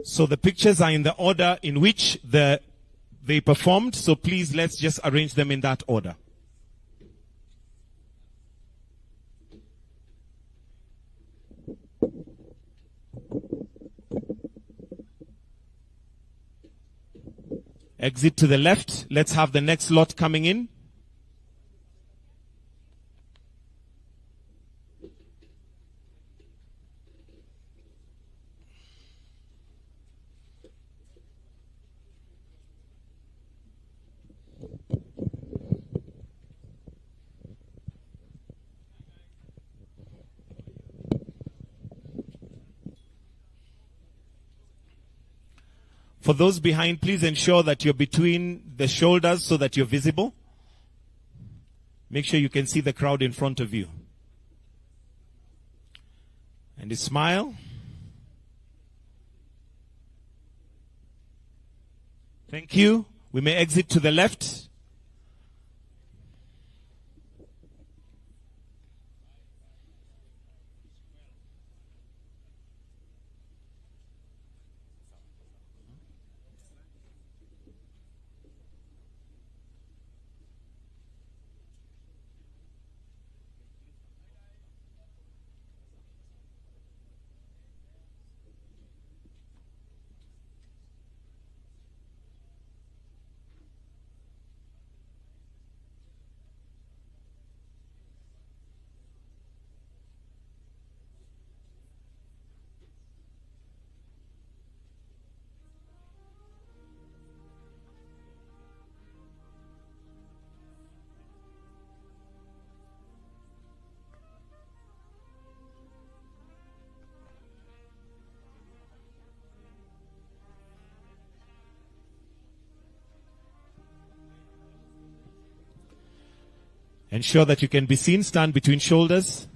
So the pictures are in the order in which they performed. So please, let's just arrange them in that order. Exit to the left. Let's have the next lot coming in. For those behind, please ensure that you're between the shoulders so that you're visible. Make sure you can see the crowd in front of you. And you smile. Thank you. We may exit to the left. Ensure that you can be seen. Stand between shoulders.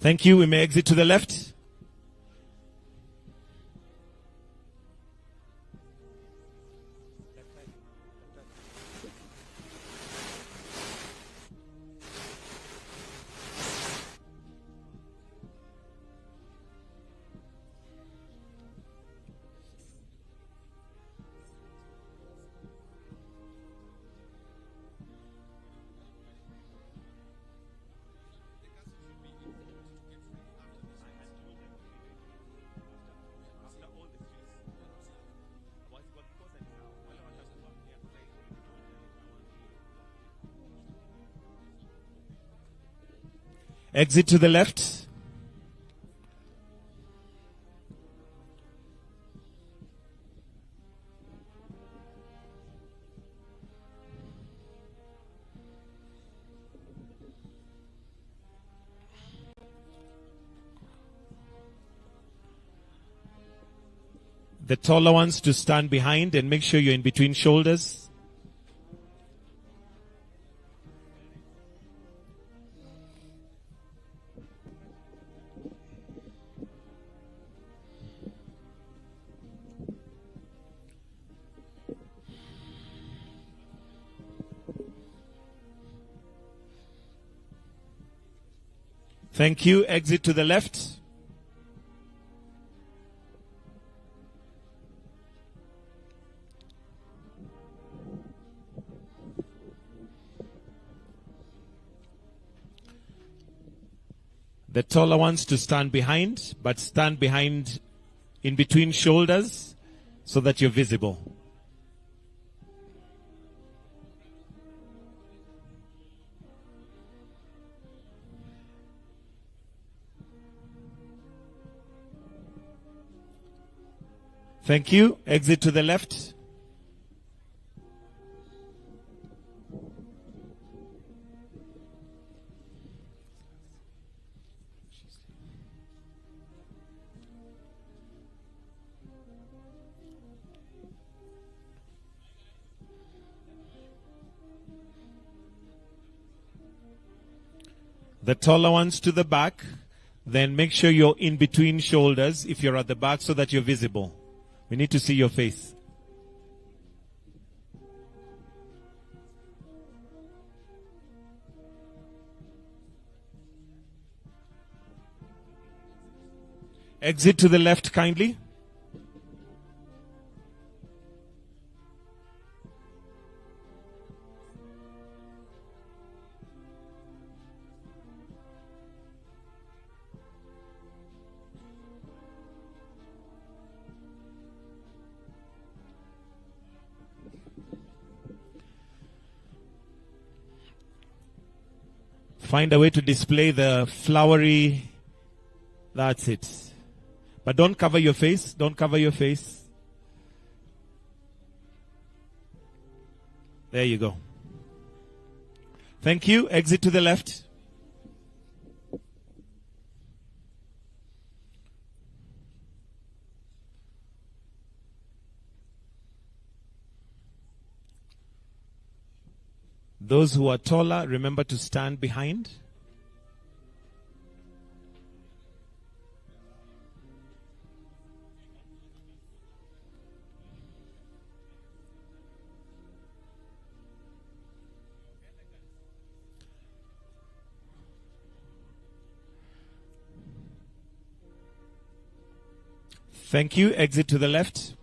Thank you. We may exit to the left. Exit to the left. The taller ones to stand behind and make sure you're in between shoulders. Thank you. Exit to the left. The taller ones to stand behind, but stand behind in between shoulders so that you're visible. Thank you. Exit to the left. The taller ones to the back. Then make sure you're in between shoulders if you're at the back so that you're visible. We need to see your face. Exit to the left kindly. Find a way to display the flowery. That's it. But don't cover your face. Don't cover your face. There you go. Thank you. Exit to the left. Those who are taller, remember to stand behind. Thank you. Exit to the left.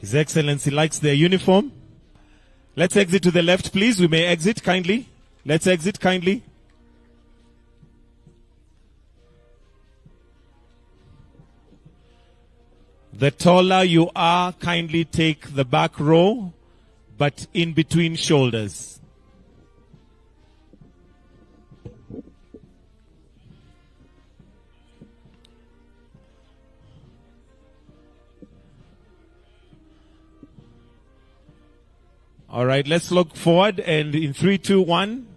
His Excellency likes their uniform. Let's exit to the left, please. We may exit kindly. Let's exit kindly. The taller you are, kindly take the back row, but in between shoulders. All right, let's look forward and in 3, 2, 1.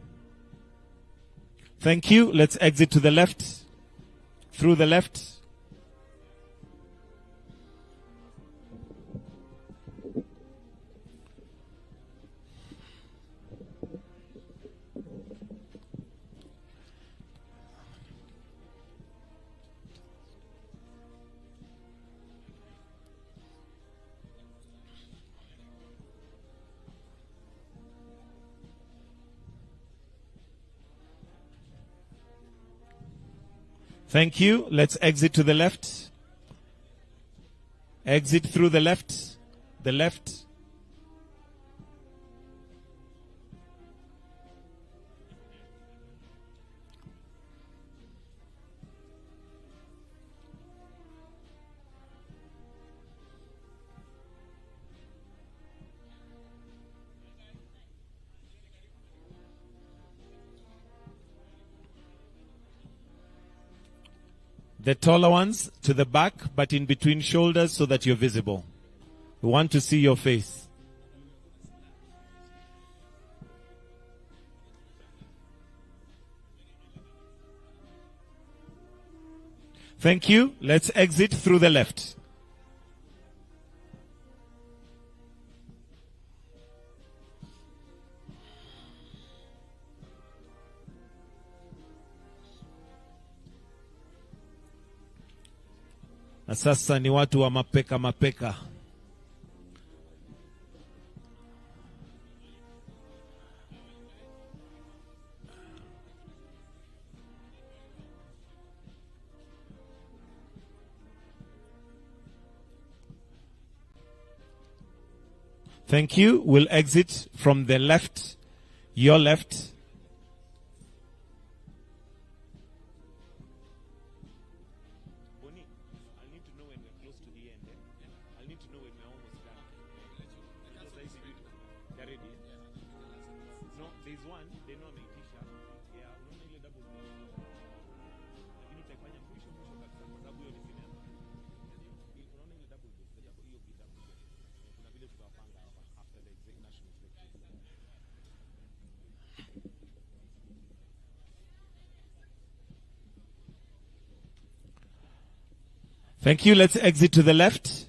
Thank you. Let's exit to the left. Through the left. Thank you. Let's exit to the left. Exit through the left. The left. The taller ones to the back, but in between shoulders so that you're visible. We want to see your face. Thank you. Let's exit through the left. Na sasa ni watu wa mapeka mapeka. Thank you. We'll exit from the left, your left. Thank you. Let's exit to the left.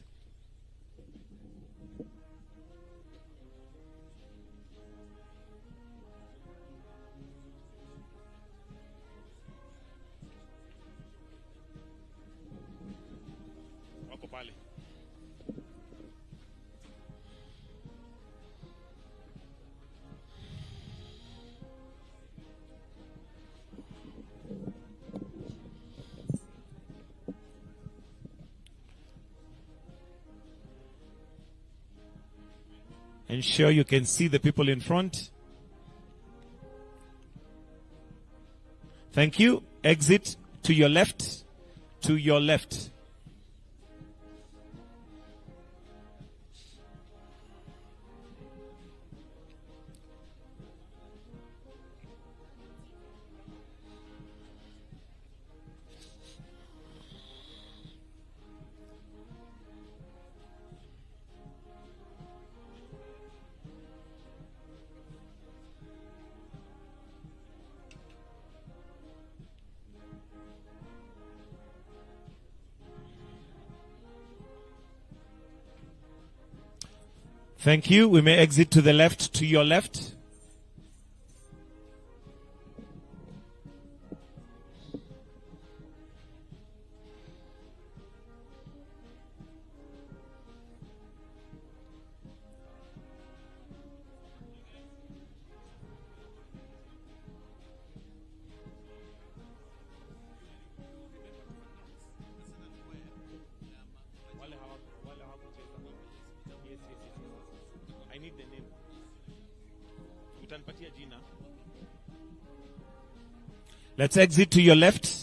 Ensure you can see the people in front. Thank you. Exit to your left. To your left. Thank you. We may exit to the left, to your left. Let's exit to your left.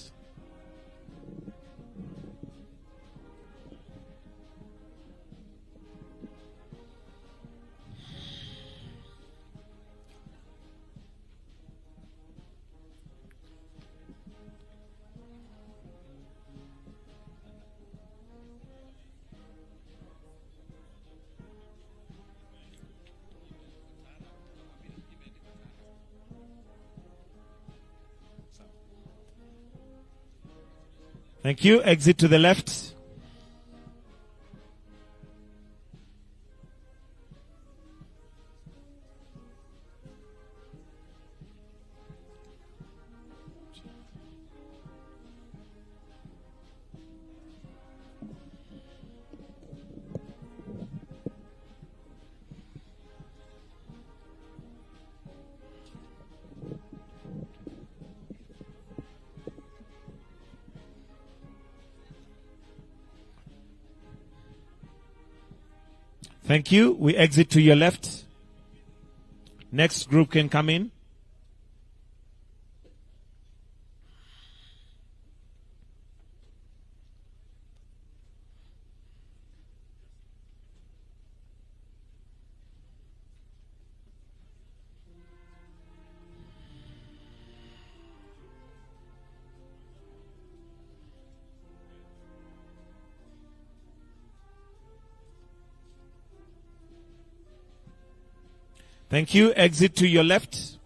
Thank you. Exit to the left. Thank you. We exit to your left. Next group can come in. Thank you. Exit to your left.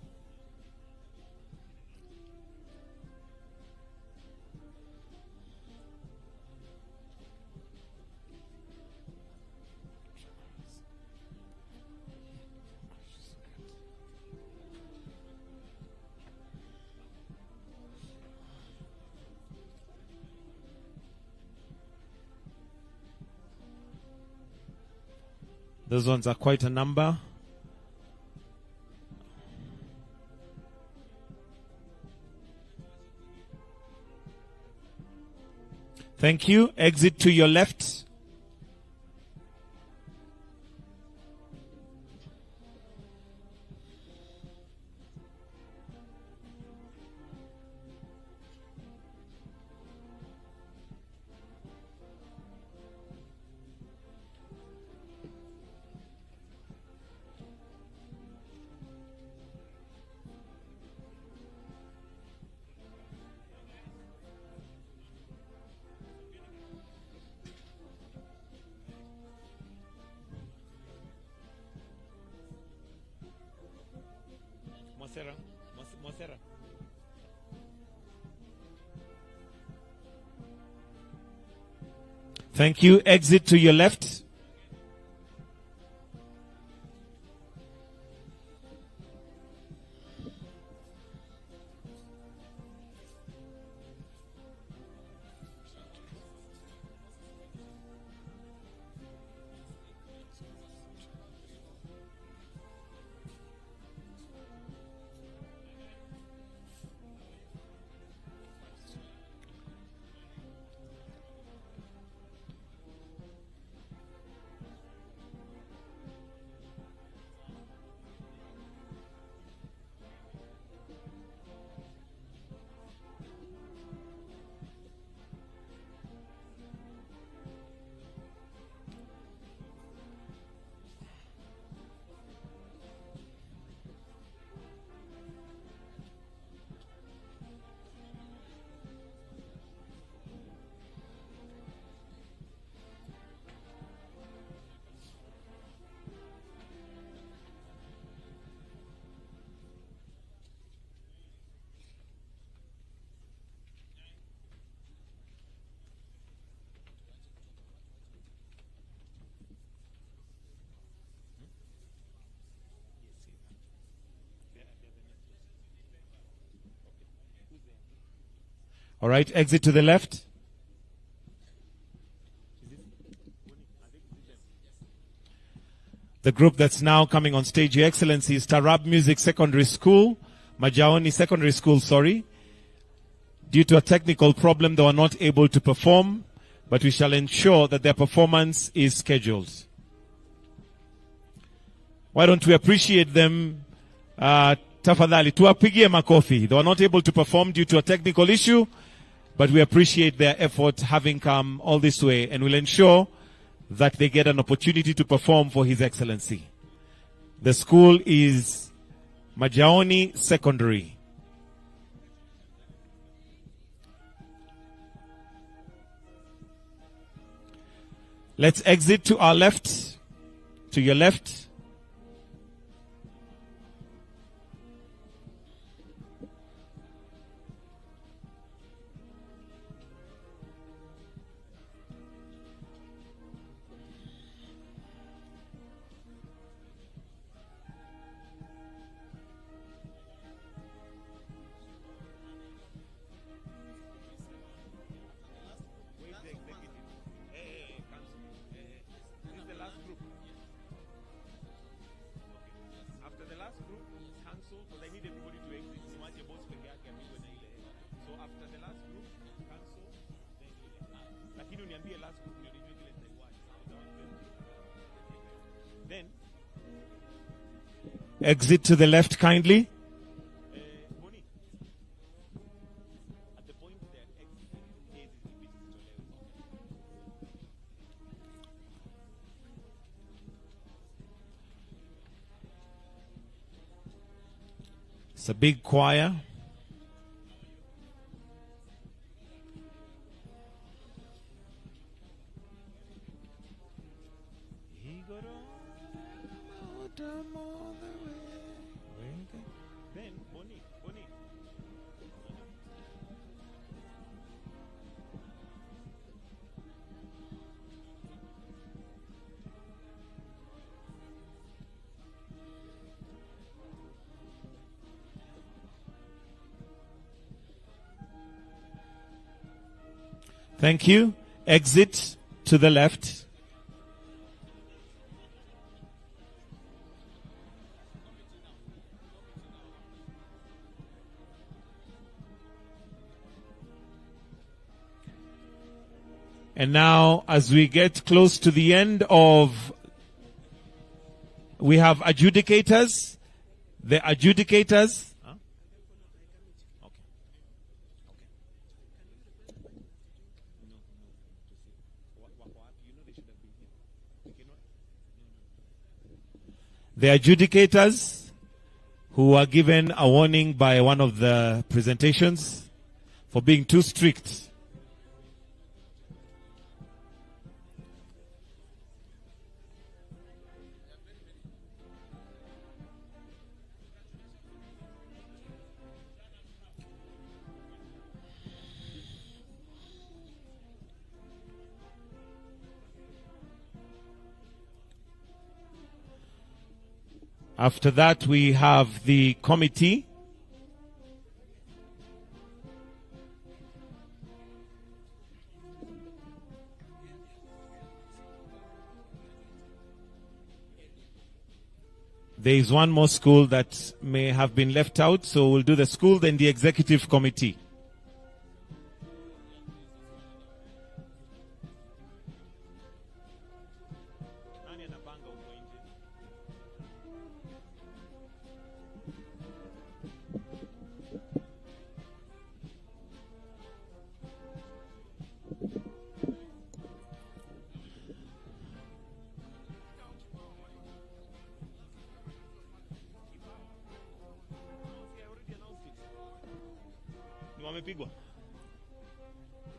Those ones are quite a number. Thank you. Exit to your left. Mosera. Thank you. Exit to your left. All right, exit to the left. The group that's now coming on stage, Your Excellency, is Dadaab Music Secondary School, Majaoni Secondary School, sorry. Due to a technical problem, they were not able to perform, but we shall ensure that their performance is scheduled. Why don't we appreciate them? Tafadhali, tuwapigie makofi. They were not able to perform due to a technical issue, but we appreciate their effort having come all this way, and will ensure that they get an opportunity to perform for His Excellency. The school is Majaoni Secondary. Let's exit to our left, to your left. Exit to the left kindly. It's a big choir. Thank you. Exit to the left. And now, as we get close to the end of, we have adjudicators. The adjudicators. The adjudicators who were given a warning by one of the presentations for being too strict. After that, we have the committee. There is one more school that may have been left out, so we'll do the school, then the executive committee.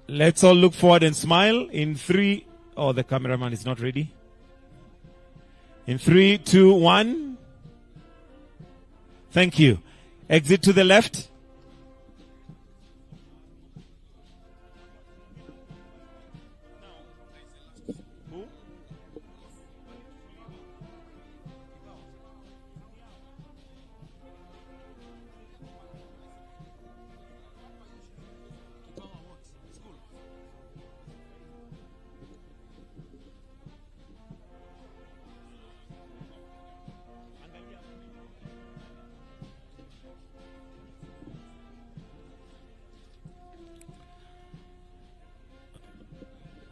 Let's all look forward and smile in 3. Oh, the cameraman is not ready. In 3, 2, 1. Thank you. Exit to the left.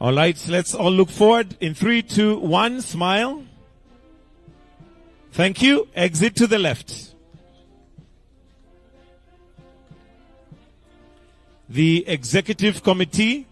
All right, so let's all look forward. In 3, 2, 1, smile. Thank you. Exit to the left. The executive committee.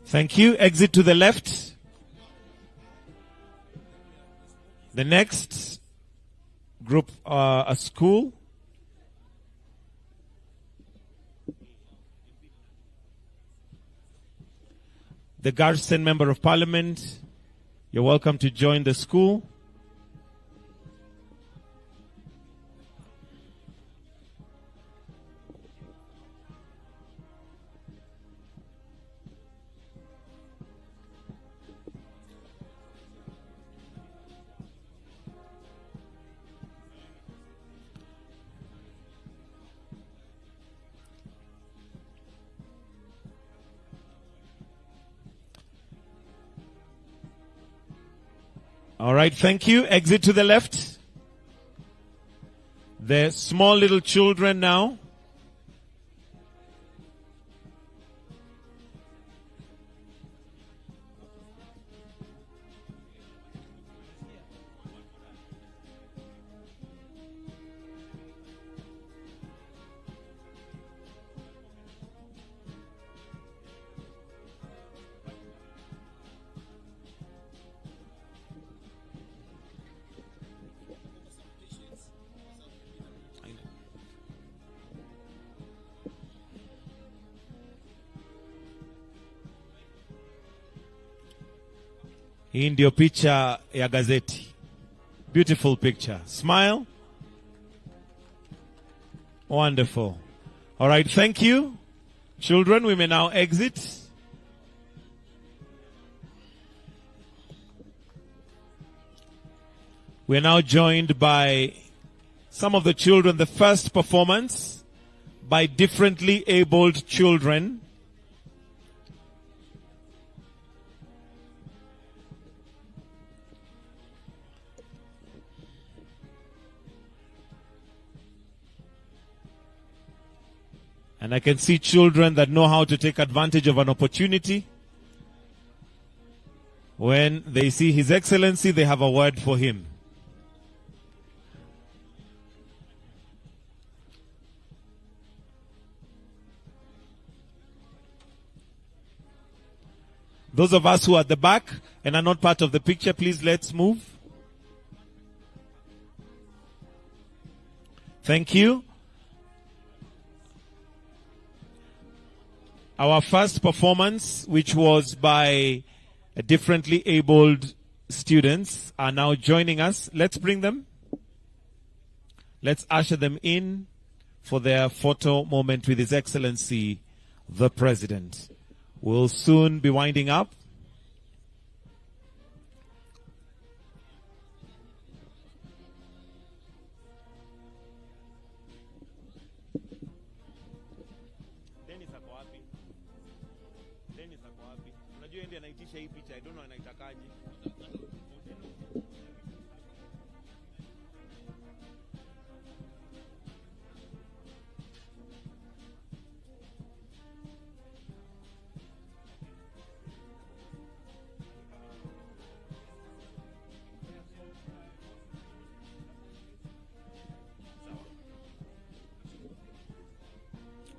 Thank you. Exit to the left. The next group, a school. The Garston Member of Parliament, you're welcome to join the school. All right, thank you. Exit to the left. The small little children now. Hii ndio picha ya gazeti. Beautiful picture. Smile. Wonderful. All right, thank you. Children, we may now exit. We are now joined by some of the children, the first performance by differently abled children. And I can see children that know how to take advantage of an opportunity. When they see His Excellency, they have a word for him. Those of us who are at the back and are not part of the picture, please let's move. Thank you. Our first performance, which was by differently abled students, are now joining us. Let's bring them. Let's usher them in for their photo moment with His Excellency, the President. We'll soon be winding up.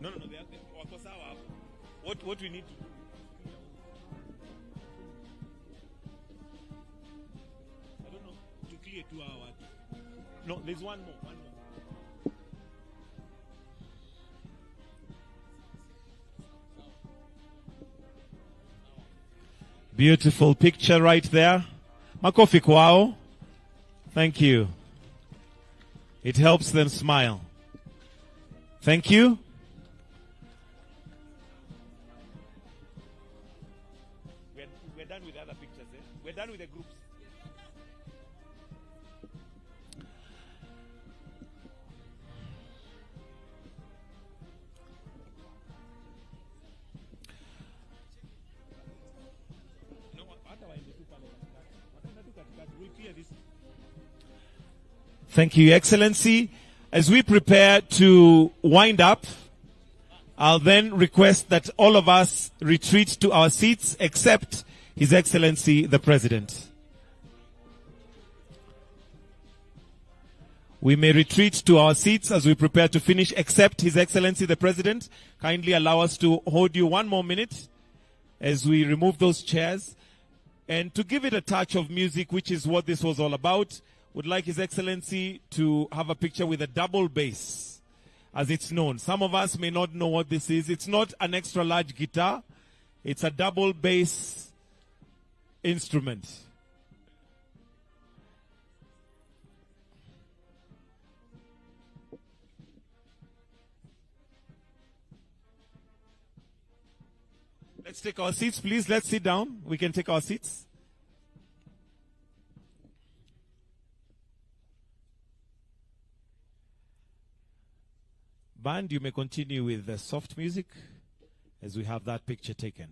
No, what we need to do. I don't know, to clear 2 hours. No, there's one more. Beautiful picture right there. Makofi kwao. Thank you. It helps them smile. Thank you. We're done with the other pictures. We're done with the groups. Thank you, Your Excellency. As we prepare to wind up, I'll then request that all of us retreat to our seats except His Excellency the President. We may retreat to our seats as we prepare to finish except His Excellency the President. Kindly allow us to hold you 1 more minute as we remove those chairs. And to give it a touch of music, which is what this was all about, would like His Excellency to have a picture with a double bass, as it's known. Some of us may not know what this is. It's not an extra large guitar. It's a double bass instrument. Let's take our seats, please. Let's sit down. We can take our seats. Band, you may continue with the soft music as we have that picture taken.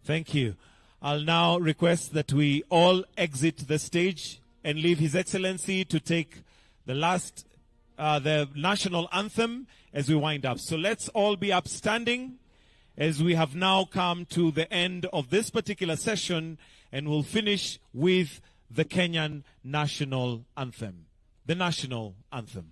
Thank you. I'll now request that we all exit the stage and leave His Excellency to take the last, the national anthem as we wind up. So let's all be upstanding as we have now come to the end of this particular session, and we'll finish with the Kenyan national anthem. The national anthem.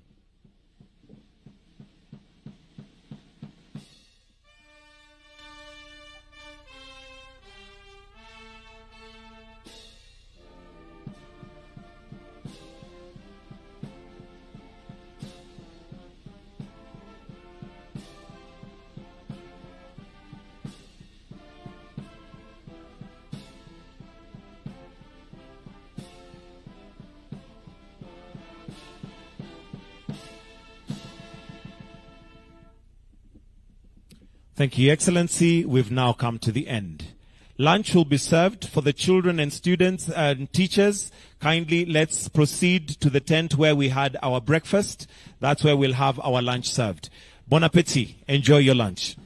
Thank you, Excellency. We've now come to the end. Lunch will be served for the children and students and teachers. Kindly let's proceed to the tent where we had our breakfast. That's where we'll have our lunch served. Bon appetit. Enjoy your lunch.